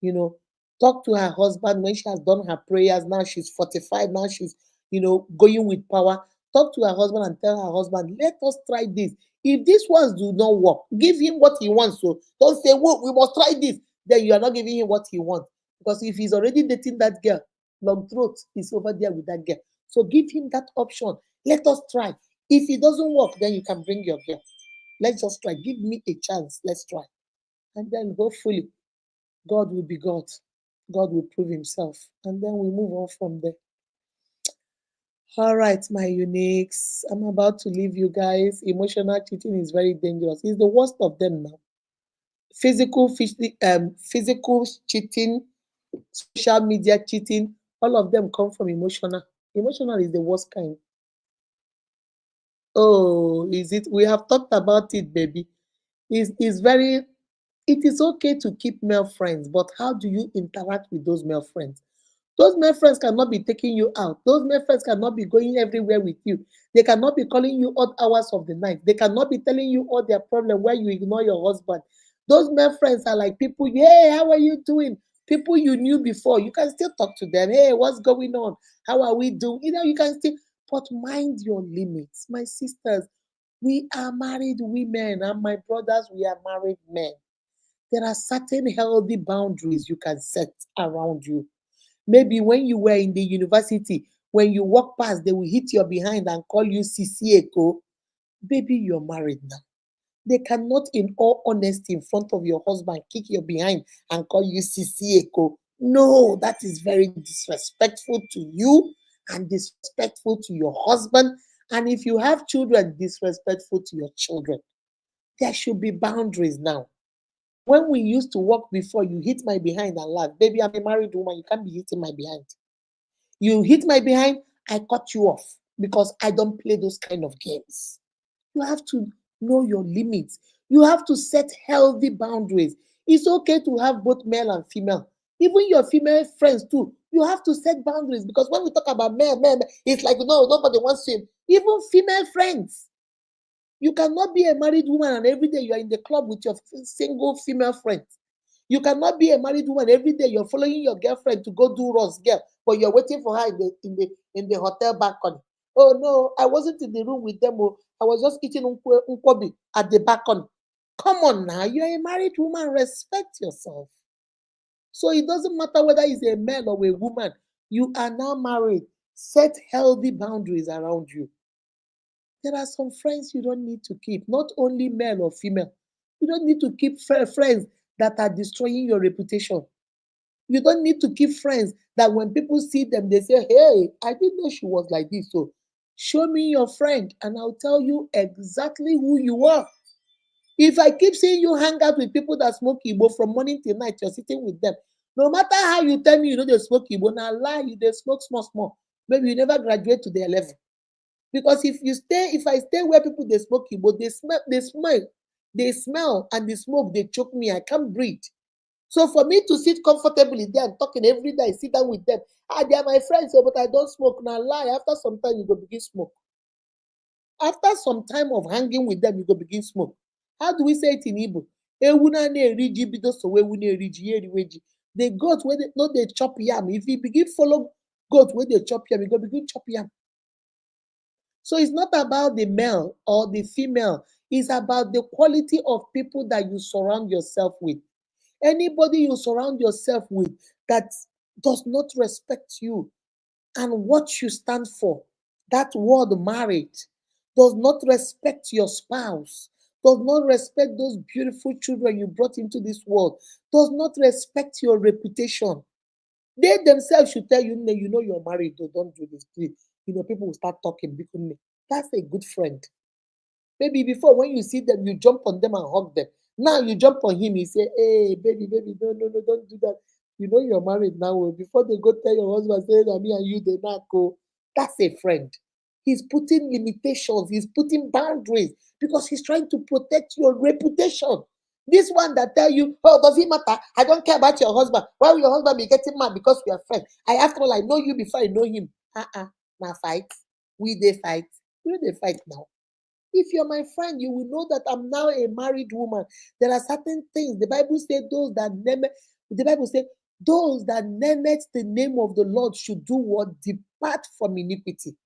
You know, talk to her husband when she has done her prayers. Now she's fortified. Now she's, going with power. Talk to her husband and tell her husband, let us try this. If these ones do not work, give him what he wants. So don't say, "Whoa, we must try this." Then you are not giving him what he wants. Because if he's already dating that girl, long throat is over there with that girl. So give him that option. Let us try. If it doesn't work, then you can bring your girl. Let's just try. Give me a chance. Let's try. And then hopefully, God will be God. God will prove himself. And then we move on from there. All right, my uniques. I'm about to leave you guys. Emotional cheating is very dangerous. It's the worst of them now. Physical cheating, social media cheating, all of them come from emotional. Emotional is the worst kind. Oh, is it? We have talked about it, baby. It is okay to keep male friends, but how do you interact with those male friends? Those male friends cannot be taking you out. Those male friends cannot be going everywhere with you. They cannot be calling you odd hours of the night. They cannot be telling you all their problem where you ignore your husband. Those male friends are like people, hey, how are you doing? People you knew before. You can still talk to them. Hey, what's going on? How are we doing? You can still, but mind your limits. My sisters, we are married women, and my brothers, we are married men. There are certain healthy boundaries you can set around you. Maybe when you were in the university, when you walk past, they will hit your behind and call you Sisi Eko. Baby, you're married now. They cannot, in all honesty, in front of your husband, kick your behind and call you Sisi Eko. No, that is very disrespectful to you and disrespectful to your husband. And if you have children, disrespectful to your children. There should be boundaries now. When we used to walk before, you hit my behind and laugh. Baby, I'm a married woman. You can't be hitting my behind. You hit my behind, I cut you off because I don't play those kind of games. You have to know your limits. You have to set healthy boundaries. It's okay to have both male and female. Even your female friends too. You have to set boundaries because when we talk about male, it's like no, nobody wants to. Even female friends. You cannot be a married woman and every day you are in the club with your single female friends. You cannot be a married woman every day you're following your girlfriend to go do Ross girl, but you're waiting for her in the hotel balcony. Oh no, I wasn't in the room with them. Oh, I was just eating unkobi at the balcony. Come on now, you're a married woman. Respect yourself. So it doesn't matter whether it's a man or a woman. You are now married. Set healthy boundaries around you. There are some friends you don't need to keep, not only male or female. You don't need to keep friends that are destroying your reputation. You don't need to keep friends that when people see them, they say, hey, I didn't know she was like this. So show me your friend and I'll tell you exactly who you are. If I keep seeing you hang out with people that smoke Igbo from morning till night, you're sitting with them. No matter how you tell me you know they smoke Igbo, now lie, you they smoke small. Maybe you never graduate to their level. Because if I stay where people they smoke Igbo, they smell. They smell and the smoke, they choke me. I can't breathe. So for me to sit comfortably there and talking every day, I sit down with them. They are my friends, but I don't smoke. Now lie. After some time, you go begin smoke. After some time of hanging with them, you go begin smoke. How do we say it in Igbo? Ewu na na-eri ji bido sowe ewu na-eri ji, ya eriwe ji. The goat wey no dey chop yam, if you begin follow goat wey dey chop yam, you go begin chop yam. So it's not about the male or the female. It's about the quality of people that you surround yourself with. Anybody you surround yourself with that does not respect you and what you stand for, that word marriage, does not respect your spouse, does not respect those beautiful children you brought into this world, does not respect your reputation. They themselves should tell you, "No, you know you're married, though, don't do this." Please. People will start talking. That's a good friend. Maybe before, when you see them, you jump on them and hug them. Now you jump on him, you say, "Hey, baby, no, no, no, don't do that. You know you're married now." Before they go tell your husband, say that me and you, they not go. That's a friend. He's putting limitations, he's putting boundaries because he's trying to protect your reputation. This one that tell you, "Oh, does it matter? I don't care about your husband. Why will your husband be getting mad because we are friends? After all, I know you before I know him." Now fight. They fight. They fight now. If you're my friend, you will know that I'm now a married woman. There are certain things. The Bible says those that name it the name of the Lord should do what? Depart from iniquity.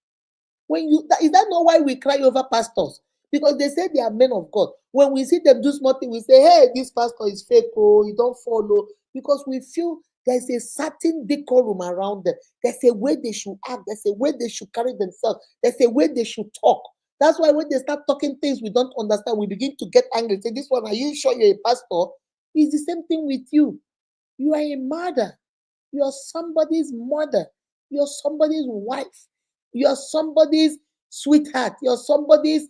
Is that not why we cry over pastors? Because they say they are men of God. When we see them do small things, we say, "Hey, this pastor is fake, you don't follow." Because we feel there's a certain decorum around them. There's a way they should act. There's a way they should carry themselves. There's a way they should talk. That's why when they start talking things we don't understand, we begin to get angry. Say, "This one, are you sure you're a pastor?" It's the same thing with you. You are a mother. You're somebody's mother. You're somebody's wife. You're somebody's sweetheart. You're somebody's.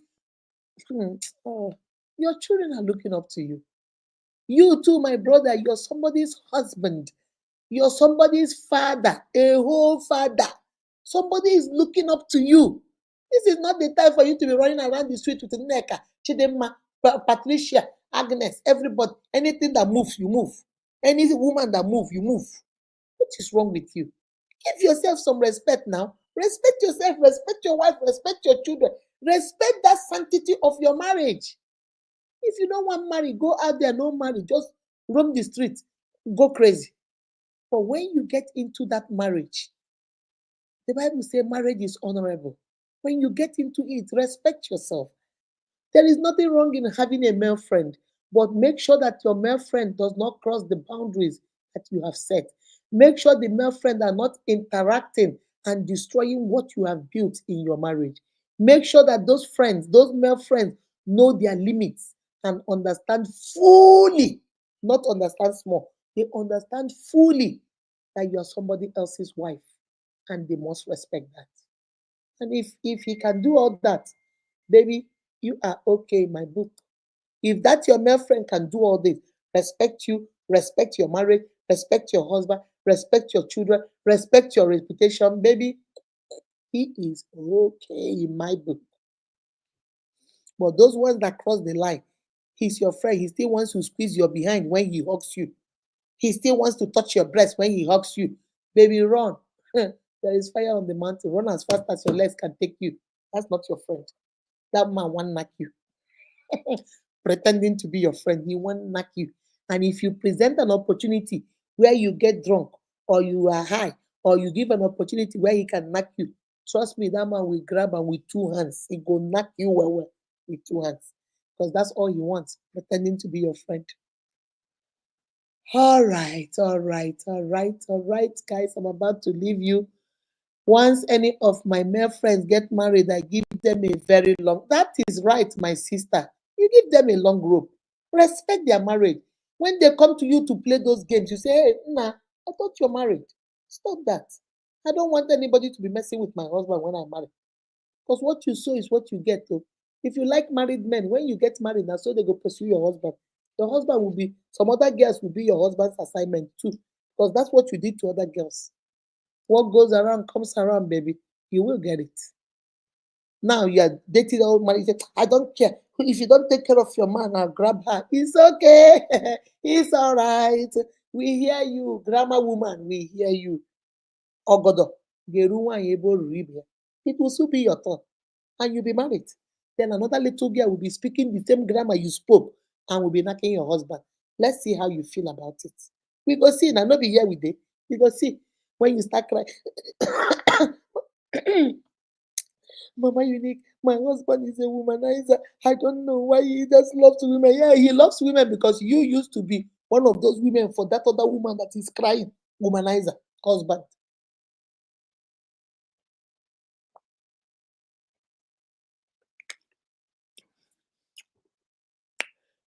Your children are looking up to you. You too, my brother, you're somebody's husband. You're somebody's father, a whole father. Somebody is looking up to you. This is not the time for you to be running around the street with Nneka, Chidemma, Patricia, Agnes, everybody. Anything that moves, you move. Any woman that moves, you move. What is wrong with you? Give yourself some respect now. Respect yourself, respect your wife, respect your children. Respect that sanctity of your marriage. If you don't want marry, go out there, no marry. Just roam the streets, go crazy. But when you get into that marriage, the Bible says marriage is honorable. When you get into it, respect yourself. There is nothing wrong in having a male friend, but make sure that your male friend does not cross the boundaries that you have set. Make sure the male friend are not interacting and destroying what you have built in your marriage. Make sure that those male friends, know their limits and understand fully, not understand small. They understand fully that you are somebody else's wife and they must respect that. And if he can do all that, baby, you are okay in my book. If that your male friend can do all this, respect you, respect your marriage, respect your husband, respect your children, respect your reputation, baby, he is okay in my book. But those ones that cross the line, he's your friend. He still wants to squeeze your behind when he hugs you. He still wants to touch your breast when he hugs you. Baby, run. There is fire on the mountain. Run as fast as your legs can take you. That's not your friend. That man won't knock you. Pretending to be your friend, he won't knock you. And if you present an opportunity where you get drunk or you are high or you give an opportunity where he can knock you, trust me, that man will grab and with two hands, he go knock you well with two hands. Because that's all he wants, pretending to be your friend. All right, guys. I'm about to leave you. Once any of my male friends get married, I give them a very long. That is right, my sister. You give them a long rope. Respect their marriage. When they come to you to play those games, you say, "Hey, nah, I thought you're married. Stop that. I don't want anybody to be messing with my husband when I'm married. Because what you sow is what you get. Though. If you like married men, when you get married, now so they go pursue your husband. Your husband will be, some other girls will be your husband's assignment too. Because that's what you did to other girls. What goes around comes around, baby. You will get it. Now you are dating old man. You say, I don't care. If you don't take care of your man, I'll grab her. It's okay. It's all right. We hear you, grandma woman. We hear you. Ogodo. Geru nwaanyị ebe o ruru ibe ya. It will soon be your turn. And you'll be married. Then another little girl will be speaking the same grammar you spoke and will be knocking your husband. Let's see how you feel about it. We go see. Now, not be here with it. We go see. When you start crying, Mama Unique, my husband is a womanizer. I don't know why he just loves women. Yeah, he loves women because you used to be one of those women for that other woman that is crying. Womanizer, husband.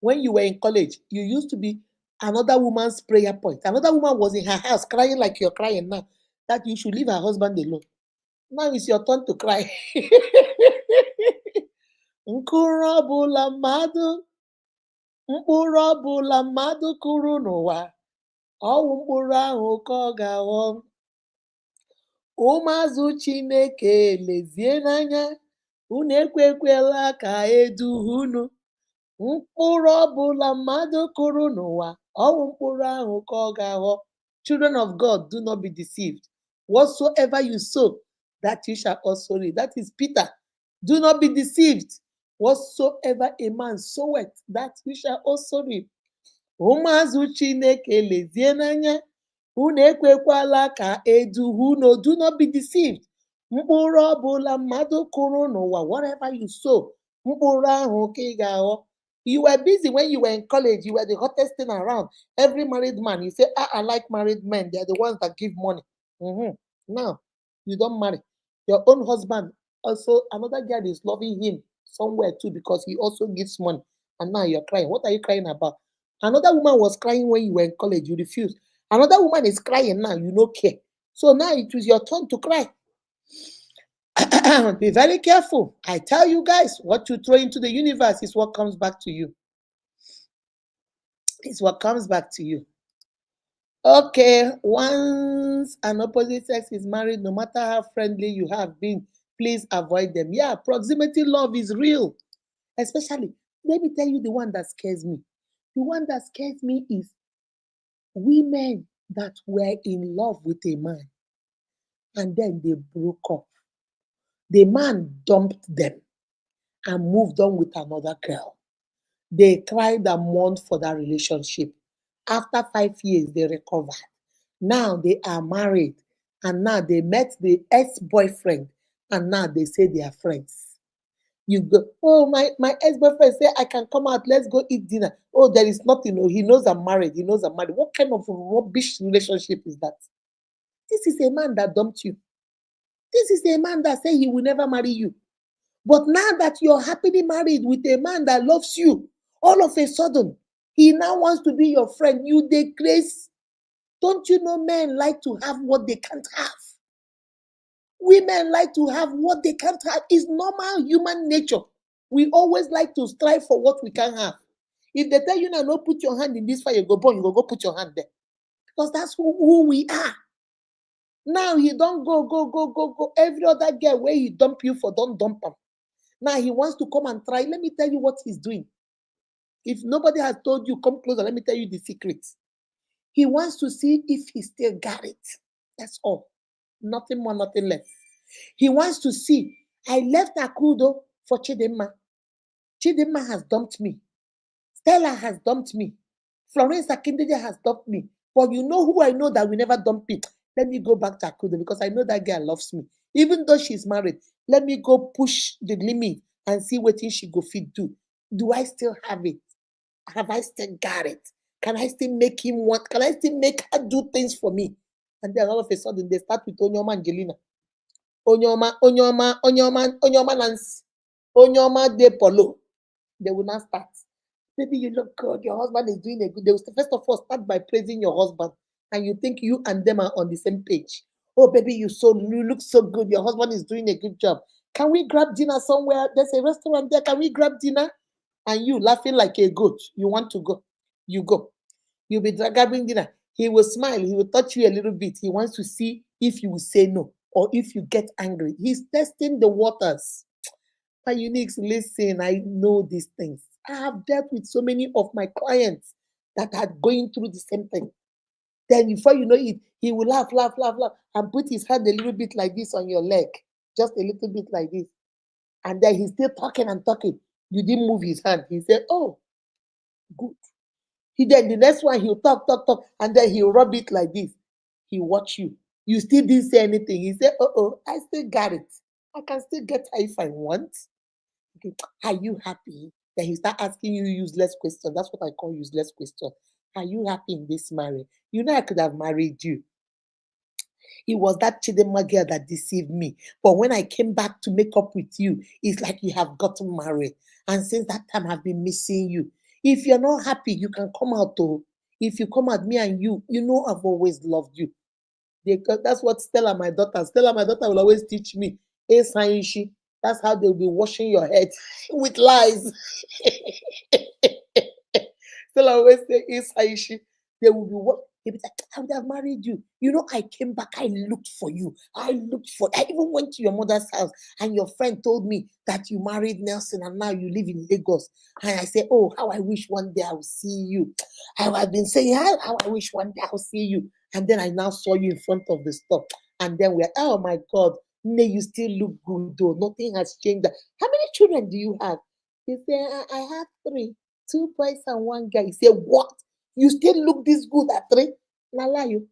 When you were in college, you used to be another woman's prayer point. Another woman was in her house crying like you're crying now, that you should leave her husband alone. Now it's your turn to cry. Mkpụrụ ọbụla mmadụ kụrụ n'ụwa, ọwụ mkpụrụ ahụ ka ọ ga-aghọ. Ụmụazụ Chineke lezie n'anya, unu ekwekwela ka eduhie unu. Mkpụrụ ọbụla mmadụ kụrụ n'ụwa, ọwụ mkpụrụ ahụ ka ọ ga-aghọ. Children of God, do not be deceived. Whatsoever you sow, that you shall also reap. That is Peter. Do not be deceived. Whatsoever a man soweth, that you shall also reap. Ụmụazụ Chineke lezie n'anya, unu ekwekwala ka eduhie unu. Do not be deceived. Mkpụrụ ọbụla mmadụ kụrụ n'ụwa, whatever you sow, mkpụrụ ahụ ka ị ga-aghọ. You were busy when you were in college. You were the hottest thing around. Every married man, you say, I like married men. They are the ones that give money. Now, you don't marry. Your own husband, also, another girl is loving him somewhere too because he also gives money. And now you're crying. What are you crying about? Another woman was crying when you were in college. You refused. Another woman is crying now. You don't care. So now it was your turn to cry. Be very careful. I tell you guys, what you throw into the universe is what comes back to you. It's what comes back to you. Okay, once an opposite sex is married, no matter how friendly you have been, please avoid them. Yeah, proximity love is real. Especially, let me tell you the one that scares me. The one that scares me is women that were in love with a man and then they broke up. The man dumped them and moved on with another girl. They cried and mourned for that relationship. After 5 years, they recovered. Now they are married and now they met the ex-boyfriend and now they say they are friends. You go, oh, my ex-boyfriend say I can come out, let's go eat dinner. Oh, there is nothing. Oh, he knows I'm married. He knows I'm married. What kind of rubbish relationship is that? This is a man that dumped you. This is a man that said he will never marry you. But now that you're happily married with a man that loves you, all of a sudden, he now wants to be your friend. You disgrace. Don't you know men like to have what they can't have? Women like to have what they can't have. It's normal human nature. We always like to strive for what we can't have. If they tell you now, no, put your hand in this fire, you go burn, you go put your hand there. Because that's who we are. Now he don't go. Every other girl where he dump you for, don't dump him. Now he wants to come and try. Let me tell you what he's doing. If nobody has told you, come closer. Let me tell you the secret. He wants to see if he still got it. That's all. Nothing more, nothing less. He wants to see. I left Akudo for Chidinma. Chidinma has dumped me. Stella has dumped me. Florence Akindeja has dumped me. But you know who I know that will never dump me? Let me go back to Akudo because I know that girl loves me. Even though she's married, let me go push the limit and see what she go fit do. Do I still have it? Have I still got it? Can I still make him want? Can I still make her do things for me? And then all of a sudden they start with Onyoma Angelina. Onyoma Nancy. Onyoma De Polo. They will not start. Maybe you look good. Your husband is doing a good. They will first of all start by praising your husband, and you think you and them are on the same page. Oh, baby, you look so good. Your husband is doing a good job. Can we grab dinner somewhere? There's a restaurant there. Can we grab dinner? And you laughing like a goat. You want to go. You go. You'll be grabbing dinner. He will smile. He will touch you a little bit. He wants to see if you will say no or if you get angry. He's testing the waters. My uniques, listen, I know these things. I have dealt with so many of my clients that are going through the same thing. Then before you know it, he will laugh, laugh, laugh, laugh, and put his hand a little bit like this on your leg, just a little bit like this. And then he's still talking and talking. You didn't move his hand. He said, "Oh, good." He then the next one he'll talk, talk, talk, and then he'll rub it like this. He watch you. You still didn't say anything. He said, "Oh, I still got it. I can still get her if I want." Okay. Are you happy? Then he start asking you useless questions. That's what I call useless questions. Are you happy in this marriage? You know I could have married you. It was that Chidema girl that deceived me. But when I came back to make up with you, it's like you have gotten married. And since that time, I've been missing you. If you're not happy, you can come out though. If you come at me and you know I've always loved you. That's what Stella, my daughter, will always teach me. Hey, Saishi. That's how they'll be washing your head with lies. Stella always say, hey, Saishi. They will be what? He'll be like, I would have married you. You know, I came back, I looked for you. I even went to your mother's house, and your friend told me that you married Nelson and now you live in Lagos. And I said, oh, how I wish one day I will see you. I have been saying, how I wish one day I'll see you. And then I now saw you in front of the store. And then we're, oh my God, Nay, you still look good though. Nothing has changed. How many children do you have? He said, I have 3, 2 boys and 1 girl. He said, what? You still look this good at 3? Lala, you.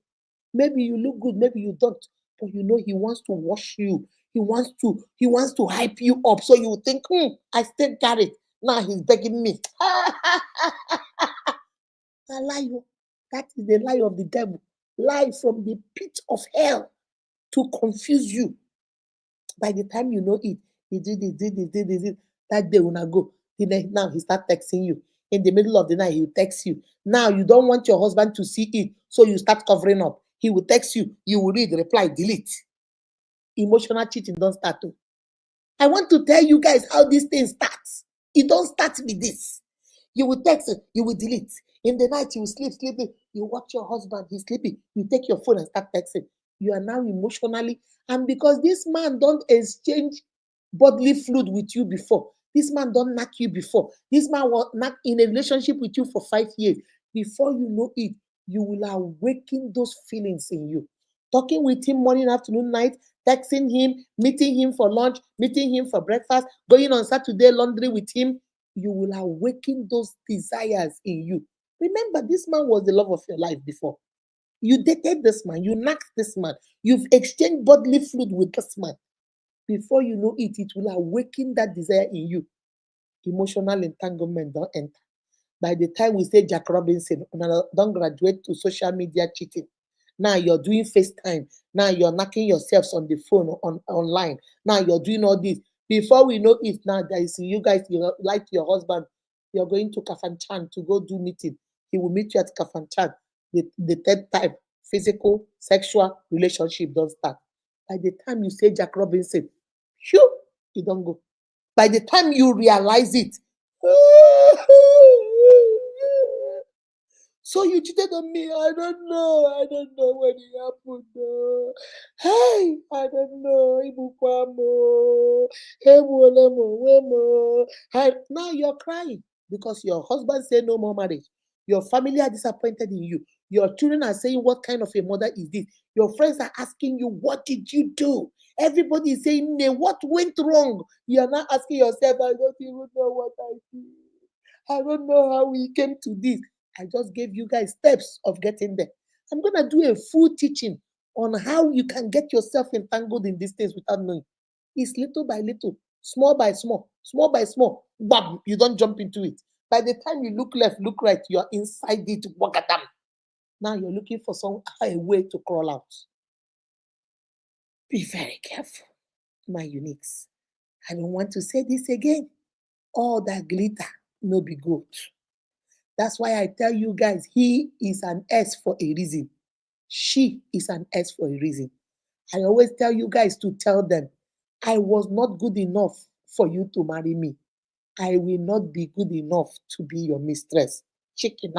Maybe you look good, maybe you don't. But you know he wants to wash you. He wants to hype you up. So you think, I still got it. Now he's begging me. Lala, you. That is the lie of the devil. Lie from the pit of hell to confuse you. By the time you know it, he did this, did this, did this. That day when I go, now he start texting you. In the middle of the night, he will text you. Now you don't want your husband to see it, so you start covering up. He will text you, you will read, reply, delete. Emotional cheating don't start too. I want to tell you guys how this thing starts. It don't start with this. You will text it, you will delete. In the night, you will sleeping. You watch your husband, he's sleeping. You take your phone and start texting. You are now emotionally, and because this man don't exchange bodily fluid with you before, this man don't knock you before, this man was not in a relationship with you for 5 years. Before you know it, you will awaken those feelings in you. Talking with him morning, afternoon, night, texting him, meeting him for lunch, meeting him for breakfast, going on Saturday laundry with him, you will awaken those desires in you. Remember, this man was the love of your life before. You dated this man, you knocked this man, you've exchanged bodily fluid with this man. Before you know it, it will awaken that desire in you. Emotional entanglement don't enter. By the time we say Jack Robinson, don't graduate to social media cheating. Now you're doing FaceTime. Now you're knocking yourselves on the phone online. Now you're doing all this. Before we know it, now there is you guys, you like your husband, you're going to Kafanchan to go do meeting. He will meet you at Kafanchan. The third time, physical, sexual relationship don't start. By the time you say Jack Robinson, phew, you don't go. By the time you realize it, so you cheated on me. I don't know. I don't know when it happened. Hey, I don't know. Ibukwamo. Ewolemo, wemo. Now you're crying because your husband said no more marriage. Your family are disappointed in you. Your children are saying, what kind of a mother is this? Your friends are asking you, what did you do? Everybody is saying, what went wrong? You are not asking yourself, I don't even know what I did. I don't know how we came to this. I just gave you guys steps of getting there. I'm going to do a full teaching on how you can get yourself entangled in these things without knowing. It's little by little, small by small, small by small. Bam, you don't jump into it. By the time you look left, look right, you're inside it. Wakadam. Now you're looking for a way to crawl out. Be very careful, my uniques. I don't want to say this again. All that glitter no be gold. That's why I tell you guys, he is an S for a reason. She is an S for a reason. I always tell you guys to tell them, I was not good enough for you to marry me. I will not be good enough to be your mistress. Chicken.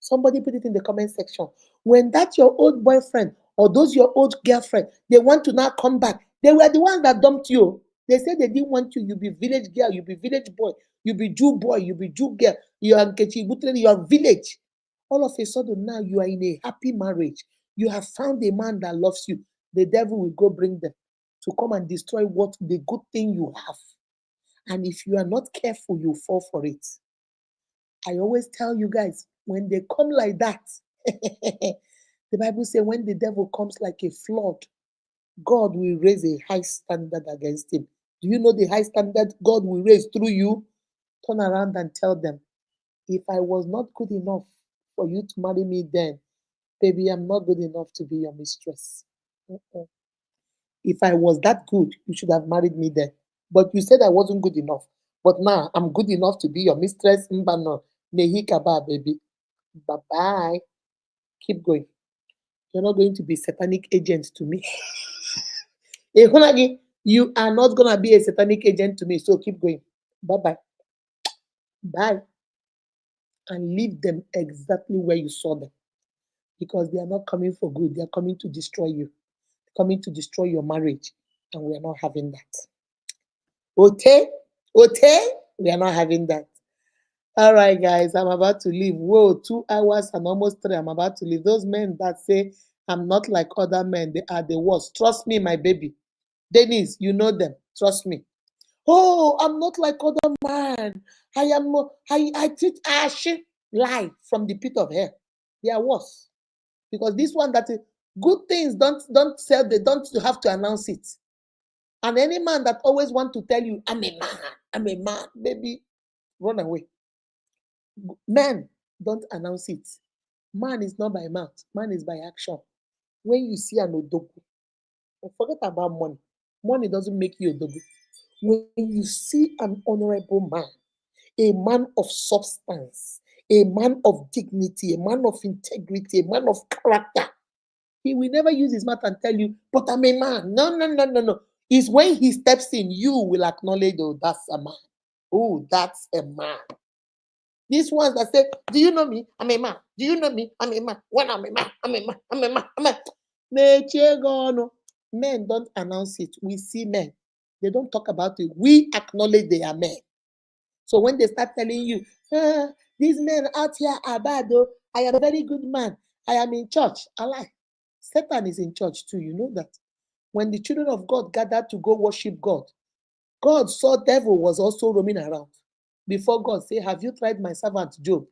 Somebody put it in the comment section. When that's your old boyfriend or those your old girlfriend, they want to now come back. They were the ones that dumped you. They said they didn't want you. You be village girl, you be village boy, you be Jew boy, you be Jew girl, you are Nkechi Butleni, you are village. All of a sudden now you are in a happy marriage. You have found a man that loves you. The devil will go bring them to come and destroy what the good thing you have. And if you are not careful, you fall for it. I always tell you guys, when they come like that, the Bible says when the devil comes like a flood, God will raise a high standard against him. Do you know the high standard God will raise through you? Turn around and tell them, if I was not good enough for you to marry me then, baby, I'm not good enough to be your mistress. Mm-mm. If I was that good, you should have married me then. But you said I wasn't good enough. But now I'm good enough to be your mistress. Mbano, nehikaba, baby. Bye bye. Keep going. You're not going to be satanic agent to me. You are not going to be a satanic agent to me. So keep going. Bye bye. Bye. And leave them exactly where you saw them. Because they are not coming for good. They are coming to destroy you. They're coming to destroy your marriage. And we are not having that. Ote? Ote? We are not having that. All right, guys, I'm about to leave. Whoa, 2 hours and almost 3. I'm about to leave. Those men that say I'm not like other men, they are the worst. Trust me, my baby. Denise, you know them. Trust me. Oh, I'm not like other man. I treat ash lie from the pit of hell. They are worse. Because this one that is good things don't sell, they don't have to announce it. And any man that always want to tell you, I'm a man, baby, run away. Men don't announce it. Man is not by mouth, man is by action. When you see an odogu, forget about money. Money doesn't make you odogu. When you see an honorable man, a man of substance, a man of dignity, a man of integrity, a man of character, he will never use his mouth and tell you, but I'm a man. No. It's when he steps in, you will acknowledge, oh, that's a man. Oh, that's a man. These ones that say, do you know me? I'm a man. Do you know me? I'm a man. When I'm a man, I'm a man. I'm a man. I'm a man. Men don't announce it. We see men. They don't talk about it. We acknowledge they are men. So when they start telling you, these men out here are bad, though. I am a very good man. I am in church. I lie. Satan is in church too. You know that. When the children of God gathered to go worship God, God saw devil was also roaming around. Before God say, have you tried my servant Job?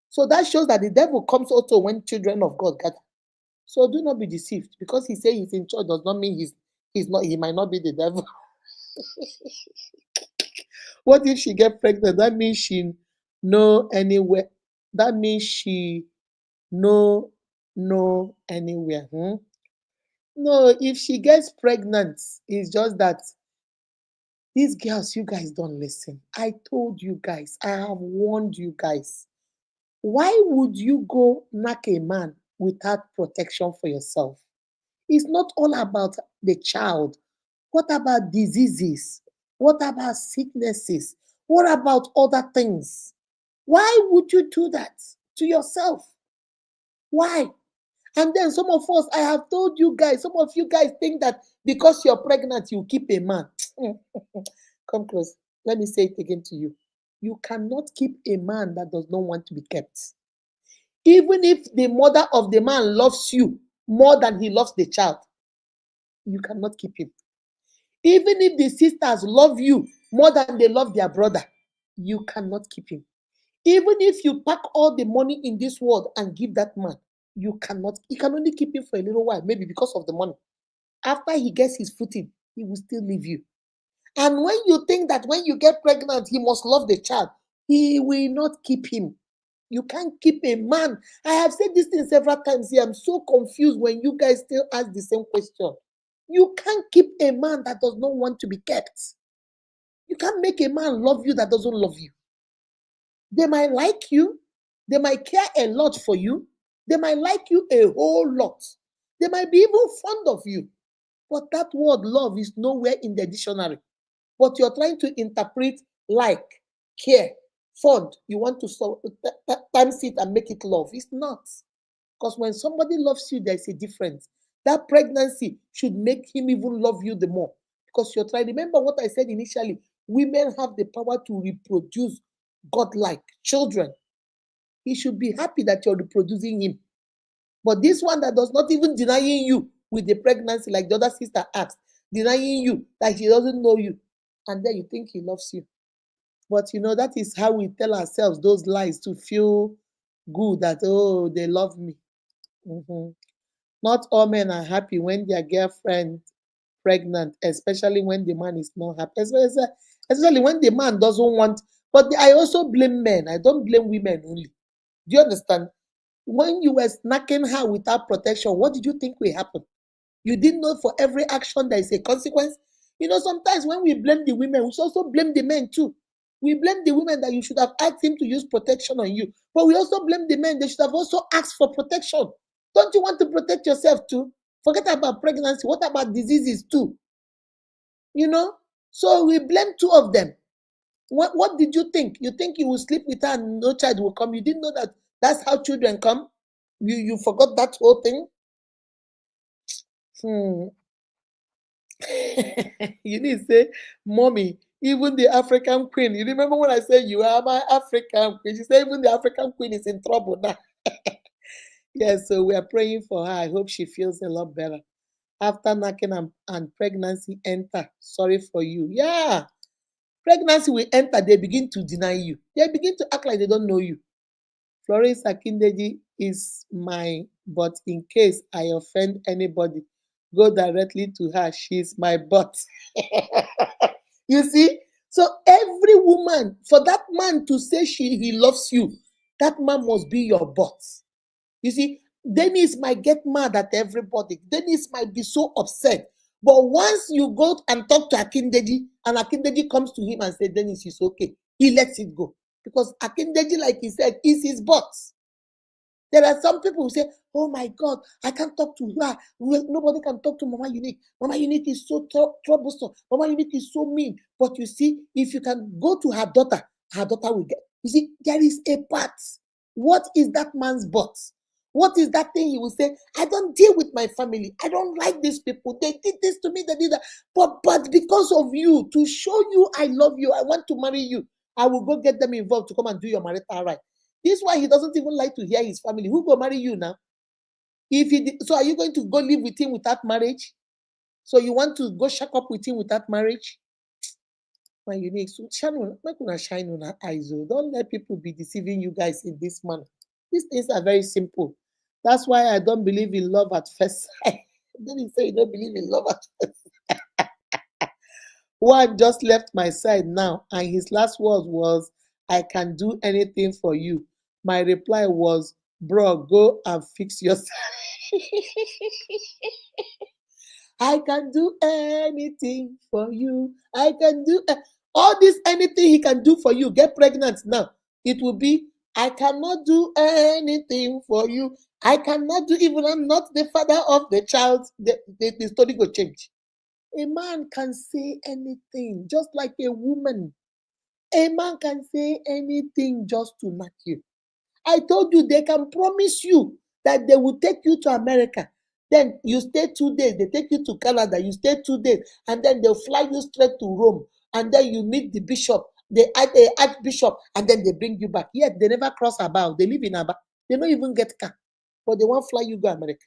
So that shows that the devil comes also when children of God gather. So do not be deceived. Because he say he's in church does not mean he's not, he might not be the devil. What if she get pregnant? That means she know anywhere. That means she know anywhere. No, if she gets pregnant, it's just that these girls, you guys don't listen. I told you guys, I have warned you guys. Why would you go knock a man without protection for yourself? It's not all about the child. What about diseases? What about sicknesses? What about other things? Why would you do that to yourself? Why? And then some of us, I have told you guys, some of you guys think that because you're pregnant, you keep a man. Come close. Let me say it again to you. You cannot keep a man that does not want to be kept. Even if the mother of the man loves you more than he loves the child, you cannot keep him. Even if the sisters love you more than they love their brother, you cannot keep him. Even if you pack all the money in this world and give that man, you can only keep him for a little while, maybe because of the money. After he gets his footing, he will still leave you. And when you think that when you get pregnant, he must love the child, he will not keep him. You can't keep a man. I have said this thing several times here. I'm so confused when you guys still ask the same question. You can't keep a man that does not want to be kept. You can't make a man love you that doesn't love you. They might like you. They might care a lot for you. They might like you a whole lot. They might be even fond of you. But that word love is nowhere in the dictionary. But you're trying to interpret like, care, fond. You want to times it and make it love. It's not. Because when somebody loves you, there's a difference. That pregnancy should make him even love you the more. because you're trying. Remember what I said initially, women have the power to reproduce godlike children. He should be happy that you're reproducing him. But this one that does not even denying you with the pregnancy, like the other sister asked, denying you that he doesn't know you, and then you think he loves you. But that is how we tell ourselves those lies to feel good that, oh, they love me. Mhm. Not all men are happy when their girlfriend pregnant, especially when the man is not happy. Especially when the man doesn't want. But I also blame men. I don't blame women only. Do you understand? When you were snacking her without protection, what did you think will happen? You didn't know for every action there is a consequence. Sometimes when we blame the women, we should also blame the men too. We blame the women that you should have asked him to use protection on you. But we also blame the men, they should have also asked for protection. Don't you want to protect yourself too? Forget about pregnancy. What about diseases too? So we blame two of them. What did you think? You think you will sleep with her and no child will come? You didn't know that that's how children come? You forgot that whole thing? You need to say, Mommy, even the African queen. You remember when I said you are my African queen? She said even the African queen is in trouble now. Yes, so we are praying for her. I hope she feels a lot better. After knocking and pregnancy enter. Sorry for you. Yeah. Pregnancy will enter, they begin to deny you. They begin to act like they don't know you. Florence Akindeji is my, but in case I offend anybody, go directly to her. She's my butt. You see? So every woman, for that man to say he loves you, that man must be your butt. You see, Dennis might get mad at everybody. Dennis might be so upset. But once you go and talk to Akindeji, and Akindeji comes to him and says, Dennis, it's okay, he lets it go. Because Akindeji, like he said, is his butt. There are some people who say, oh my God, I can't talk to her. Nobody can talk to Mama Unique. Mama Unique is so troublesome. Mama Unique is so mean. But you see, if you can go to her daughter will get. You see, there is a part. What is that man's butt? What is that thing he will say? I don't deal with my family. I don't like these people. They did this to me, they did that. But because of you, to show you I love you, I want to marry you, I will go get them involved to come and do your marital right. This is why he doesn't even like to hear his family. Who go marry you now? So are you going to go live with him without marriage? So you want to go shack up with him without marriage? My unique. So not gonna shine on our eyes. Don't let people be deceiving you guys in this manner. These things are very simple. That's why I don't believe in love at first sight. Then he say you don't believe in love at first sight. One just left my side now, and his last words was, I can do anything for you. My reply was, bro, go and fix yourself. I can do anything for you. I can do all this, anything he can do for you. Get pregnant now. It will be, I cannot do anything for you. I cannot do, even I'm not the father of the child. The story will change. A man can say anything, just like a woman. A man can say anything just to knock you. I told you they can promise you that they will take you to America. Then you stay 2 days. They take you to Canada. You stay 2 days. And then they'll fly you straight to Rome. And then you meet the bishop, the archbishop, and then they bring you back. Yet they never cross Aba. They live in Aba. They don't even get car. But they won't fly you go America.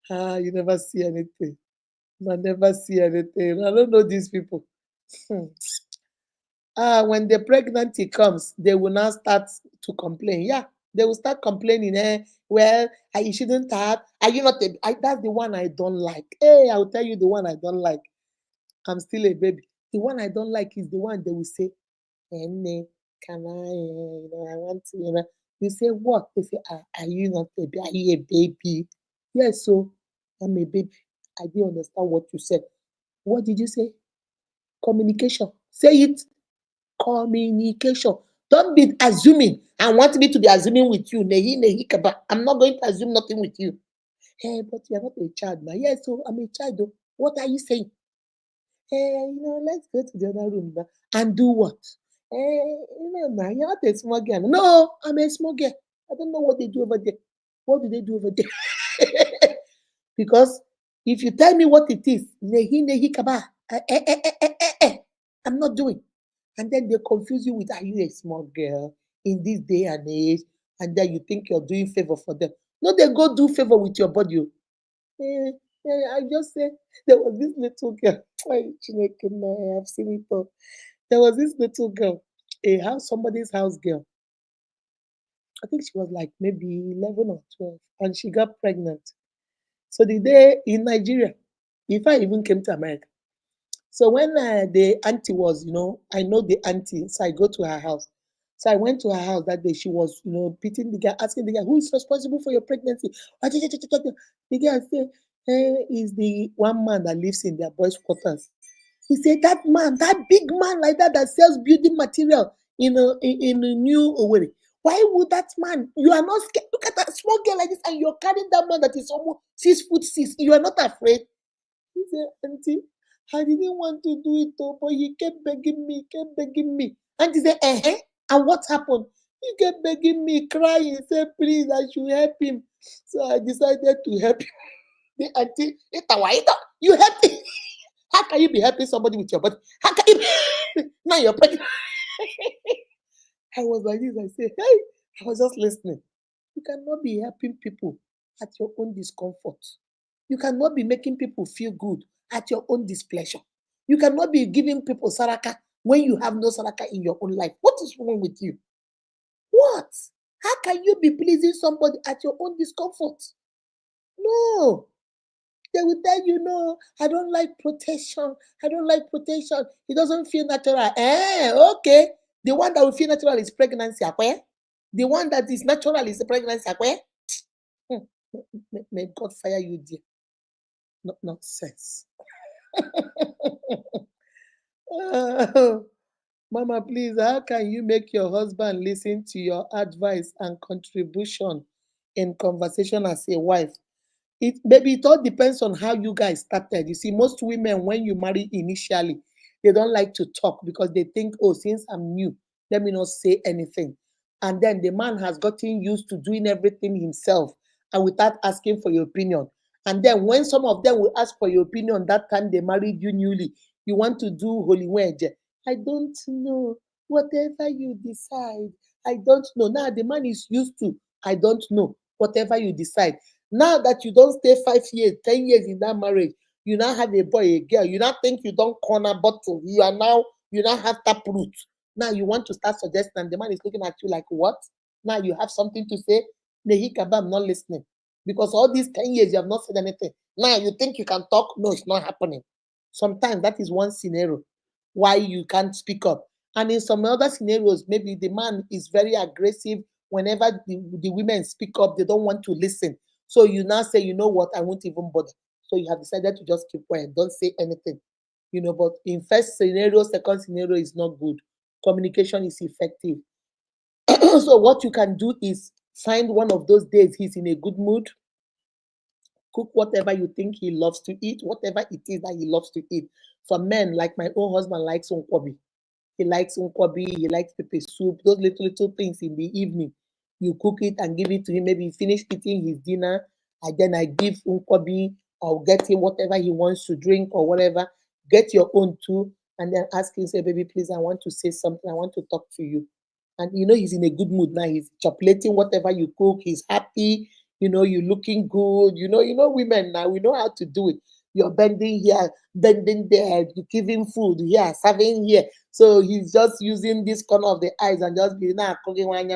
You never see anything. I never see anything. I don't know these people. When the pregnancy comes, they will now start to complain. Yeah, they will start complaining. Well, you shouldn't have. Are you not? That's the one I don't like. Hey, I'll tell you the one I don't like. I'm still a baby. The one I don't like is the one they will say, can I want to, You say what? They say, are you not a baby? Are you a baby? Yes, so I'm a baby. I didn't understand what you said. What did you say? Communication. Say it. Communication. Don't be assuming and want me to be assuming with you. I'm not going to assume nothing with you. Hey, but you're not a child now. Yes, so I'm a child. Though. What are you saying? Hey, let's go to the other room and do what? Hey, now you're not a small girl. No, I'm a small girl. I don't know what they do over there. What do they do over there? Because If you tell me what it is, nehi nehi kaba, I'm not doing. And then they confuse you with, are you a small girl in this day and age? And then you think you're doing favor for them. No, they go do favor with your body. I just say there was this little girl. I've seen it all. There was this little girl, somebody's house girl. I think she was like maybe 11 or 12, and she got pregnant. So the day in Nigeria, before I even came to America. So when the auntie was, I know the auntie, so I go to her house. So I went to her house that day. She was, beating the guy, asking the guy, who is responsible for your pregnancy? The guy said, is the one man that lives in their boys' quarters. He said, that man, that big man like that sells building material in a new Owerri. Why would that man? You are not scared. Look at that small girl like this, and you're carrying that man that is almost 6'6". You are not afraid. He said, auntie, I didn't want to do it, though, but he kept begging me, kept begging me. Auntie said, and what happened? He kept begging me, crying, said, please, I should help him. So I decided to help him. The auntie, you help him. How can you be helping somebody with your body? How can you be? Now you're pregnant. I was like this. I said, hey, I was just listening. You cannot be helping people at your own discomfort. You cannot be making people feel good at your own displeasure. You cannot be giving people saraka when you have no saraka in your own life. What is wrong with you? What? How can you be pleasing somebody at your own discomfort? No. They will tell you, no, I don't like protection. I don't like protection. It doesn't feel natural. Okay. The one that will feel natural is pregnancy. The one that is natural is the pregnancy. May God fire you, dear. Not nonsense. Mama, please, how can you make your husband listen to your advice and contribution in conversation as a wife? It all depends on how you guys started. You see, most women, when you marry initially, they don't like to talk because they think, oh, since I'm new, let me not say anything. And then the man has gotten used to doing everything himself and without asking for your opinion. And then when some of them will ask for your opinion that time they married you newly, you want to do holy wedge. I don't know. Whatever you decide, I don't know. Now the man is used to, I don't know. Whatever you decide. Now that you don't stay 5 years, 10 years in that marriage, you now have a boy, a girl. You now think you don't corner bottle. You now have taproot. Now you want to start suggesting, and the man is looking at you like, what? Now you have something to say? Nehi Kaba, I'm not listening. Because all these 10 years, you have not said anything. Now you think you can talk? No, it's not happening. Sometimes that is one scenario why you can't speak up. And in some other scenarios, maybe the man is very aggressive. Whenever the women speak up, they don't want to listen. So you now say, you know what, I won't even bother. So you have decided to just keep quiet, don't say anything. But in first scenario, second scenario is not good. Communication is effective. So what you can do is find one of those days he's in a good mood, cook whatever you think he loves to eat, whatever it is that he loves to eat. For men, like my own husband likes unkwabi. He likes unkwabi, he likes pepper soup, those little things in the evening. You cook it and give it to him. Maybe he finished eating his dinner, and then I give unkwabi, I'll get him whatever he wants to drink or whatever. Get your own too, and then ask him, say, baby, please, I want to say something. I want to talk to you. And he's in a good mood now. He's chocolating whatever you cook. He's happy. You're looking good. Women now, we know how to do it. You're bending here, bending there, you give him food here, serving here. So he's just using this corner of the eyes and just be now he's enjoying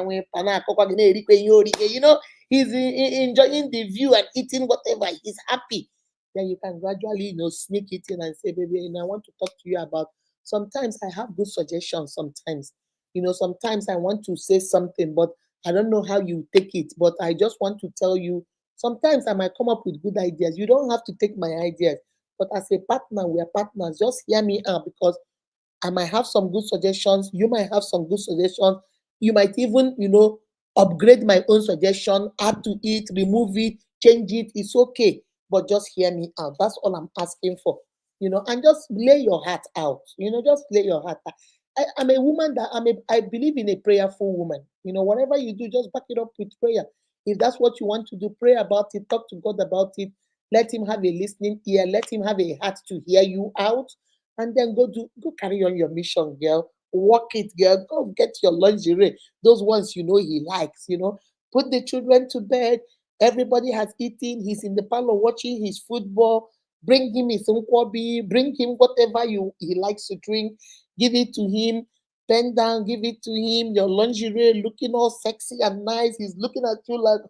the view and eating whatever. He's happy. Then you can gradually, sneak it in and say, baby, I want to talk to you about. Sometimes I have good suggestions. Sometimes I want to say something, but I don't know how you take it. But I just want to tell you, sometimes I might come up with good ideas. You don't have to take my ideas. But as a partner, we are partners. Just hear me out because I might have some good suggestions. You might have some good suggestions. You might even, upgrade my own suggestion, add to it, remove it, change it. It's okay. But just hear me out. That's all I'm asking for. And just lay your heart out. Just lay your heart out. I'm a woman I believe in a prayerful woman. Whatever you do, just back it up with prayer. If that's what you want to do, pray about it, talk to God about it, Let him have a listening ear. Let him have a heart to hear you out. And then go carry on your mission, girl. Walk it, girl. Go get your lingerie. Those ones you know he likes, Put the children to bed. Everybody has eaten. He's in the parlor watching his football. Bring him his nkwobi. Bring him whatever he likes to drink. Give it to him. Bend down, give it to him. Your lingerie looking all sexy and nice. He's looking at you like,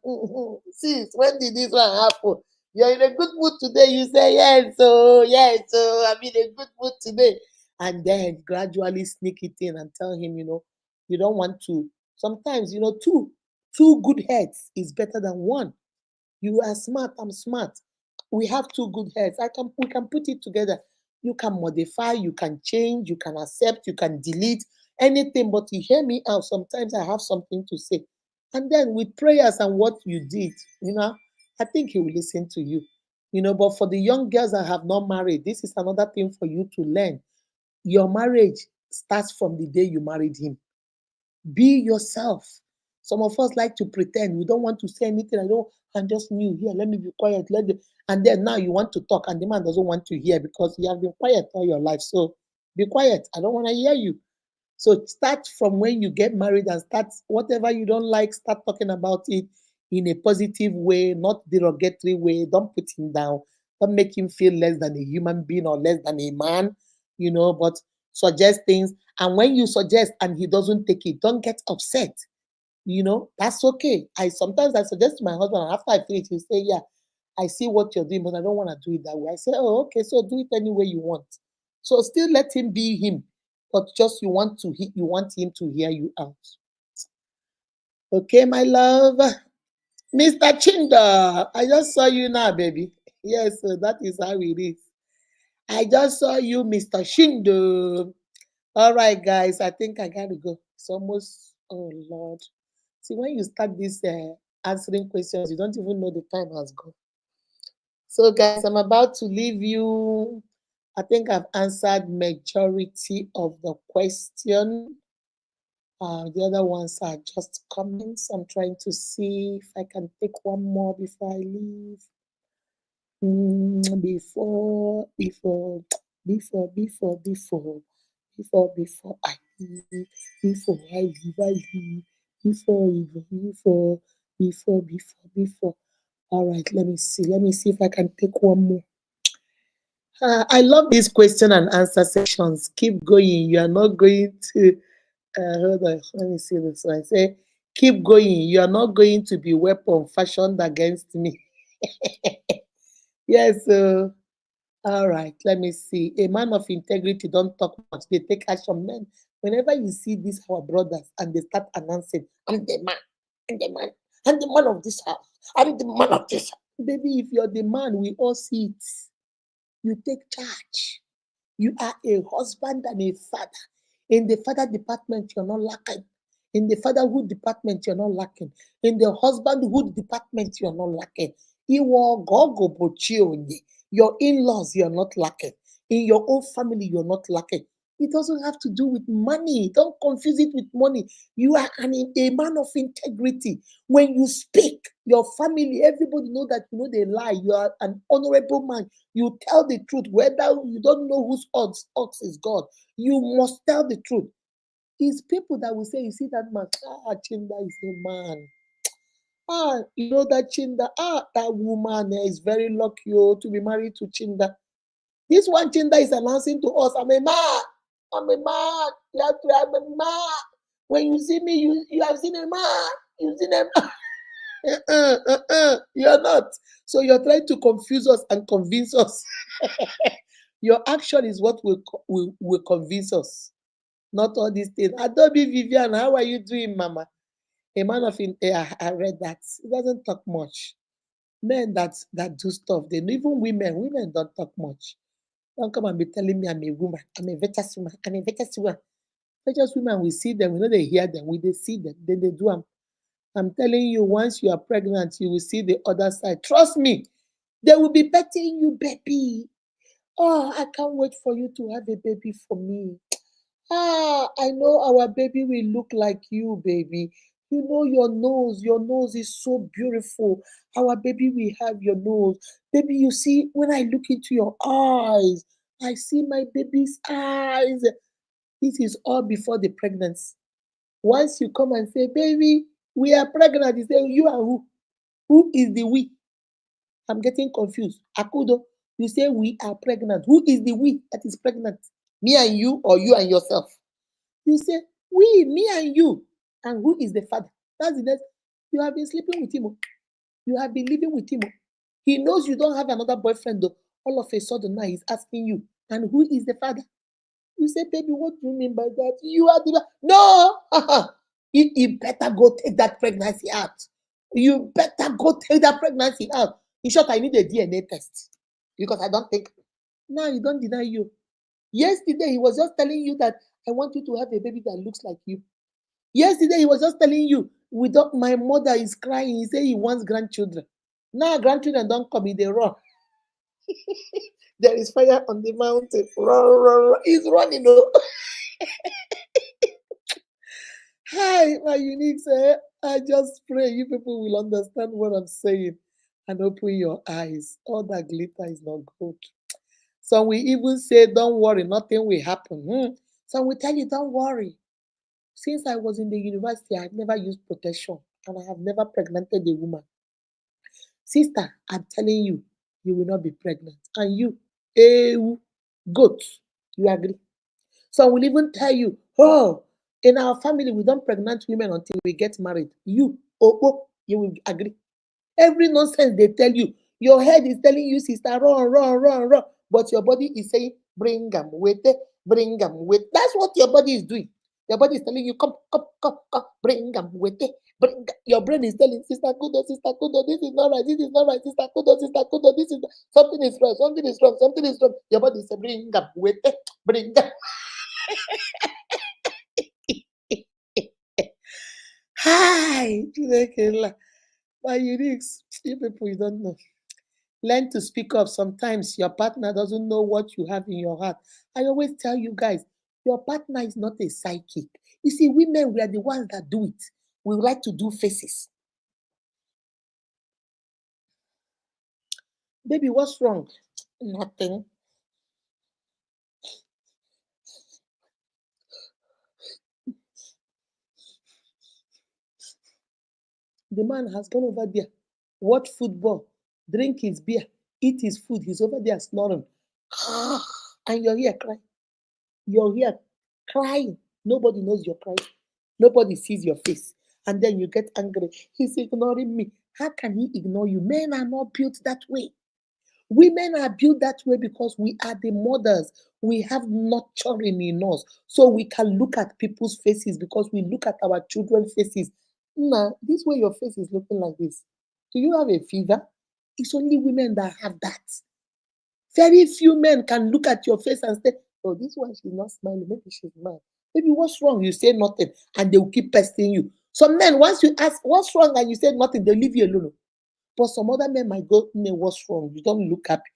sis, when did this one happen? You're in a good mood today. You say, yes, so I'm in a good mood today. And then gradually sneak it in and tell him, you don't want to. Sometimes, two good heads is better than one. You are smart, I'm smart. We have two good heads. We can put it together. You can modify, you can change, you can accept, you can delete anything, but you hear me out. Sometimes I have something to say. And then with prayers and what you did, I think he will listen to you. But for the young girls that have not married, this is another thing for you to learn. Your marriage starts from the day you married him. Be yourself. Some of us like to pretend. We don't want to say anything. I'm just new here. Let me be quiet. And then now you want to talk, and the man doesn't want to hear because you have been quiet all your life. So be quiet. I don't want to hear you. So start from when you get married and start whatever you don't like, start talking about it in a positive way, not derogatory way. Don't put him down. Don't make him feel less than a human being or less than a man, but suggest things. And when you suggest and he doesn't take it, don't get upset. That's okay. Sometimes I suggest to my husband, and after I finish, he say, yeah, I see what you're doing, but I don't want to do it that way. I say, oh, okay, so do it any way you want. So still let him be him, but just you want him to hear you out. Okay, my love. Mr. Chinda, I just saw you now, baby. Yes, that is how it is. I just saw you, Mr. Shindo. All right, guys, I think I gotta go. It's almost, oh Lord. See, when you start this answering questions, you don't even know the time has gone. So, guys, I'm about to leave you. I think I've answered majority of the question. The other ones are just comments. I'm trying to see if I can take one more before I leave. Before I leave, before I leave, before. All right, let me see. Let me see if I can take one more. I love these question and answer sessions. Keep going. You are not going to. Hold on. Let me see this one. I say, keep going. You are not going to be weapon fashioned against me. Yes. All right. Let me see. A man of integrity don't talk much. They take action. Men, whenever you see these our brothers and they start announcing, I'm the man. I'm the man. I'm the man of this house. I'm the man of this house. Baby, if you're the man, we all see it. You take charge. You are a husband and a father. In the father department, you're not lacking. In the fatherhood department, you're not lacking. In the husbandhood department, you're not lacking. Your in-laws, you're not lacking. In your own family, you're not lacking. It doesn't have to do with money. Don't confuse it with money. You are a man of integrity. When you speak, your family, everybody know that they lie. You are an honorable man. You tell the truth, whether you don't know whose ox is God. You must tell the truth. It's people that will say, you see that man, Chinda is a man. You know that Chinda, that woman is very lucky to be married to Chinda. This one Chinda is announcing to us, I'm a man. I'm a man. I'm a man. When you see me, you have seen a man. You've seen a man. You're not. So you're trying to confuse us and convince us. Your action is what will convince us, not all these things. Adobe Vivian, how are you doing, Mama? A man of I read that. He doesn't talk much. Men that do stuff, even women don't talk much. Don't come and be telling me I'm a woman. I'm a virtuous woman. I'm a virtuous woman. Virtuous women, we see them. We know they hear them. We they see them. Then they do them. I'm telling you, once you are pregnant, you will see the other side. Trust me, they will be betting you, baby. Oh, I can't wait for you to have a baby for me. I know our baby will look like you, baby. You know your nose is so beautiful. Our baby, we have your nose. Baby, you see, when I look into your eyes, I see my baby's eyes. This is all before the pregnancy. Once you come and say, baby, we are pregnant, you say, you are who? Who is the we? I'm getting confused. Akudo, you say we are pregnant. Who is the we that is pregnant? Me and you, or you and yourself? You say, we, me and you. And who is the father? That's the next. You have been sleeping with him. You have been living with him. He knows you don't have another boyfriend, though. All of a sudden now he's asking you. And who is the father? You say, baby, what do you mean by that? You are the no. You better go take that pregnancy out. You better go take that pregnancy out. In short, I need a DNA test because I don't think. No, he don't deny you. Yesterday he was just telling you that I want you to have a baby that looks like you. Yesterday he was just telling you, without my mother is crying. He say he wants grandchildren. Now grandchildren don't come in the run. There is fire on the mountain. Run, run, run. He's running. Oh. Hi, my unique sir. I just pray you people will understand what I'm saying and open your eyes. All that glitter is not good. Some will even say, don't worry, nothing will happen. Some will tell you, don't worry. Since I was in the university, I've never used protection and I have never pregnanted a woman. Sister, I'm telling you, you will not be pregnant. And you, goat, you agree? Some will even tell you, oh, in our family, we don't pregnant women until we get married. You, you will agree. Every nonsense they tell you, your head is telling you, sister, run, run, run, run. But your body is saying, bring them, wait, bring them, wait. That's what your body is doing. Your body is telling you, come, come, come, come, bring them, wait, bring. Your brain is telling, sister Kudo, this is not right, this is not right, sister Kudo, this is something is wrong, something is wrong, something is wrong. Your body is saying, bring them, wait, bring them. Hi, my uniques, you people, you don't know. Learn to speak up. Sometimes your partner doesn't know what you have in your heart. I always tell you guys, your partner is not a psychic. You see, women, we are the ones that do it. We like to do faces. Baby, what's wrong? Nothing. The man has gone over there, watch football, drink his beer, eat his food. He's over there snoring. And you're here crying. You're here crying. Nobody knows you're crying. Nobody sees your face. And then you get angry. He's ignoring me. How can he ignore you? Men are not built that way. Women are built that way because we are the mothers. We have nurturing in us. So we can look at people's faces because we look at our children's faces. Nah, this way your face is looking like this. Do you have a fever? It's only women that have that. Very few men can look at your face and say, oh, this one, she's not smiling. Maybe she's mad. Maybe what's wrong? You say nothing and they will keep pestering you. Some men, once you ask what's wrong and you say nothing, they'll leave you alone. But some other men might go, no, what's wrong? You don't look happy.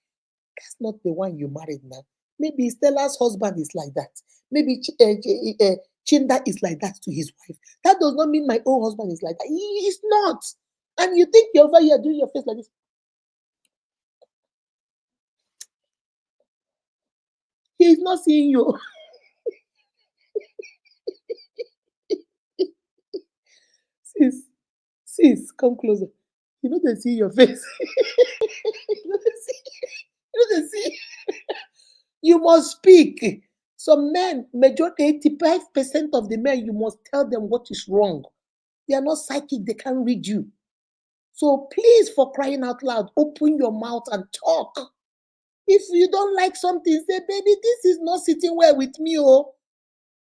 That's not the one you married now. Maybe Stella's husband is like that. Maybe Chinda is like that to his wife. That does not mean my own husband is like that. He is not. And you think you're over here doing your face like this. He is not seeing you. Sis, come closer. You know they see your face. you know they see. You know they see. You must speak. Some men, majority 85% of the men, you must tell them what is wrong. They are not psychic, they can't read you. So please, for crying out loud, open your mouth and talk. If you don't like something, say, baby, this is not sitting well with me. Oh.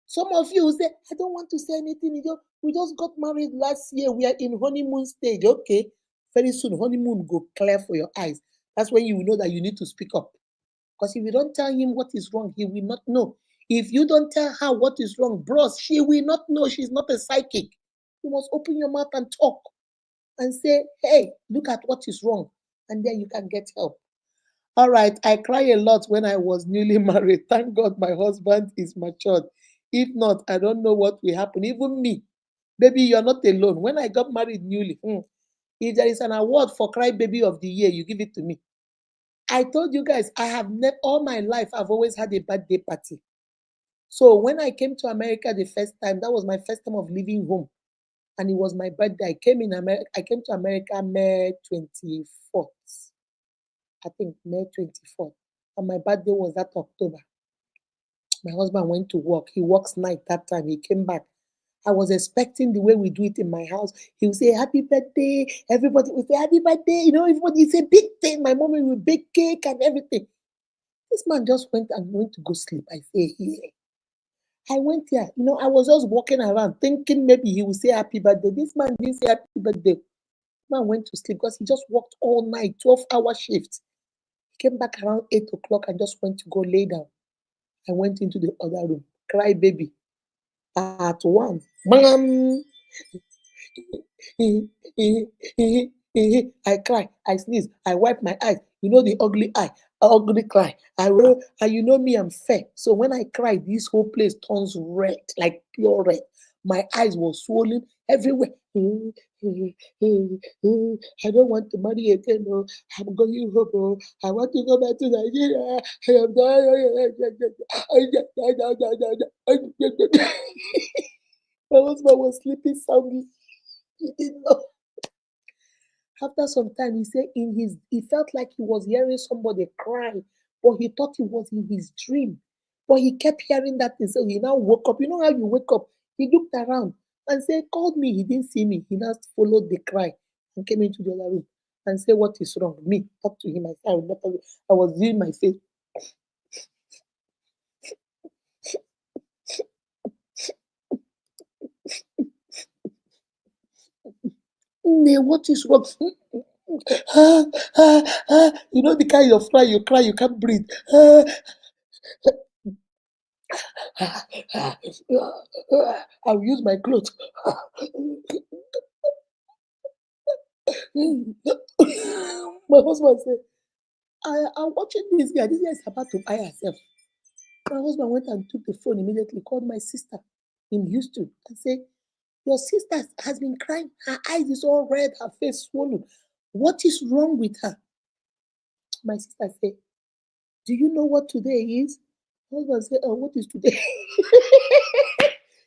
Some of you will say, I don't want to say anything. We just got married last year. We are in honeymoon stage. Okay. Very soon, honeymoon go clear for your eyes. That's when you will know that you need to speak up. Because if you don't tell him what is wrong, he will not know. If you don't tell her what is wrong, bros, she will not know. She's not a psychic. You must open your mouth and talk and say, hey, look at what is wrong. And then you can get help. All right, I cry a lot when I was newly married. Thank God my husband is matured. If not, I don't know what will happen. Even me, Baby, you're not alone. When I got married newly, if there is an award for Cry Baby of the Year, you give it to me. I told you guys, I have never, all my life, I've always had a birthday party. So when I came to America the first time, that was my first time of leaving home. And it was my birthday. I came to America May 24th. I think May 24th. And my birthday was that October. My husband went to work. He works night that time. He came back. I was expecting the way we do it in my house. He would say, Happy birthday. Everybody would say, Happy birthday. Everybody, it's a big thing. My mom will bake cake and everything. This man just went to go sleep. I say, yeah. I went here. I was just walking around thinking maybe he would say happy birthday. This man didn't say happy birthday. Man went to sleep because he just worked all night, 12-hour shift. He came back around 8 o'clock and just went to go lay down. I went into the other room. Cry baby. At one. Mom. I cry, I sneeze, I wipe my eyes. The ugly eye, ugly cry. And me, I'm fair. So when I cry, this whole place turns red, like pure red. My eyes were swollen everywhere. I don't want to marry again. Oh. I'm going home. Oh. I want to go back to Nigeria. My husband was sleeping soundly. He didn't know. After some time, he said he felt like he was hearing somebody cry, but he thought it was in his dream. But he kept hearing that thing. So he now woke up. You know how you wake up? He looked around and said, called me. He didn't see me. He now followed the cry and came into the other room and said, what is wrong? Me, talk to him. I was doing my face. What is wrong? The kind of cry, you can't breathe. I'll use my clothes. My husband said, I'm watching this guy. This guy is about to buy herself. My husband went and took the phone immediately, called my sister in Houston and said, your sister has been crying. Her eyes is all red, her face swollen. What is wrong with her? My sister said, do you know what today is? My husband said, what is today?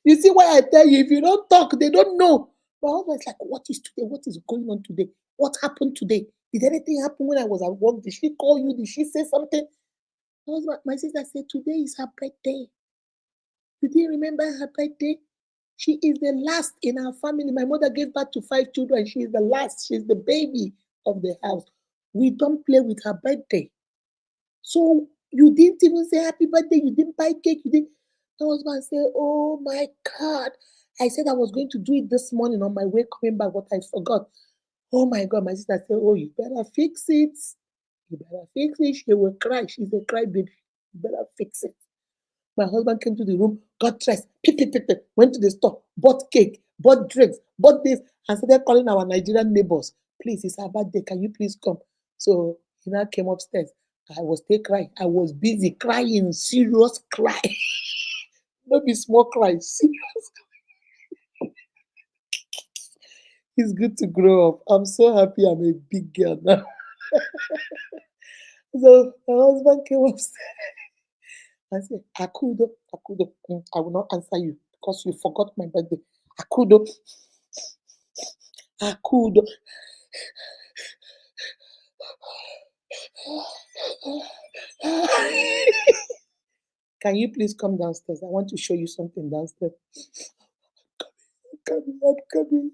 You see why I tell you, if you don't talk, they don't know. My husband is like, what is today? What is going on today? What happened today? Did anything happen when I was at work? Did she call you? Did she say something? My sister said, today is her birthday. You didn't remember her birthday? She is the last in our family. My mother gave birth to 5 children. She is the last. She's the baby of the house. We don't play with her birthday. So you didn't even say happy birthday. You didn't buy cake. You didn't. My husband said, oh my God. I said I was going to do it this morning on my way coming back, but I forgot. Oh my God. My sister said, oh, you better fix it. You better fix it. She will cry. She's a cry baby. You better fix it. My husband came to the room, got dressed, went to the store, bought cake, bought drinks, bought this, and started calling our Nigerian neighbors. Please, it's our birthday. Can you please come? So he now came upstairs. I was still crying. I was busy crying, serious cry. Not be small cry, serious cry. It's good to grow up. I'm so happy I'm a big girl now. So my husband came upstairs. I said, Akudo, I will not answer you because you forgot my birthday. Akudo. Can you please come downstairs? I want to show you something downstairs. I'm coming.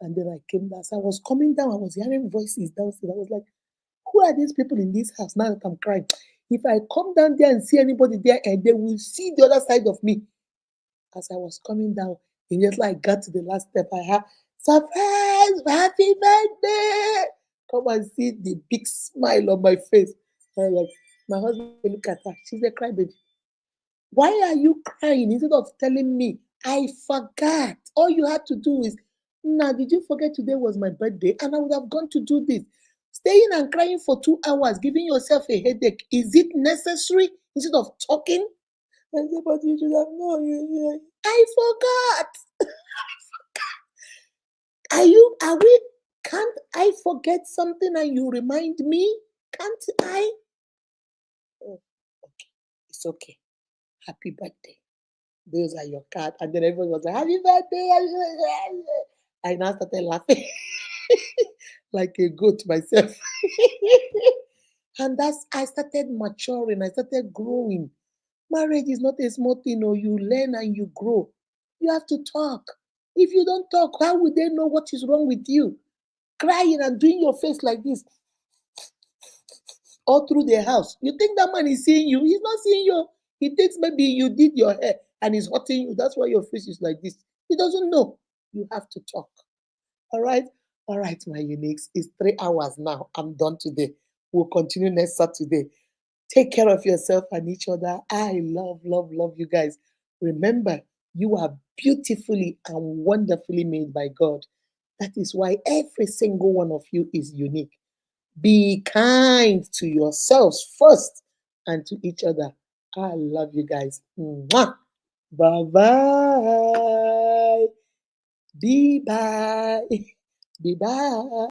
And then I came down. As I was coming down, I was hearing voices downstairs. I was like, who are these people in this house now that I'm crying? If I come down there and see anybody there, and they will see the other side of me. As I was coming down, immediately I got to the last step. I had surprise, happy birthday. Come and see the big smile on my face. And like, my husband look at her. She's a crybaby. Why are you crying? Instead of telling me, I forgot. All you had to do is, nah, did you forget today was my birthday? And I would have gone to do this. Staying and crying for 2 hours, giving yourself a headache, is it necessary instead of talking? I said, but you should have known. I forgot. Are we, can't I forget something and you remind me? Can't I? Oh, okay. It's okay. Happy birthday. Those are your cards. And then everyone was like, happy birthday. I now started laughing like a goat myself. And I started maturing. I started growing. Marriage is not a small thing. You learn and you grow. You have to talk. If you don't talk, how would they know what is wrong with you? Crying and doing your face like this all through the house. You think that man is seeing you? He's not seeing you. He thinks maybe you did your hair and he's hurting you. That's why your face is like this. He doesn't know. You have to talk. All right? All right, my uniques. It's 3 hours now. I'm done today. We'll continue next Saturday. Take care of yourself and each other. I love, love, love you guys. Remember, you are beautifully and wonderfully made by God. That is why every single one of you is unique. Be kind to yourselves first and to each other. I love you guys. Mwah. Bye bye. Be bye. Be bye.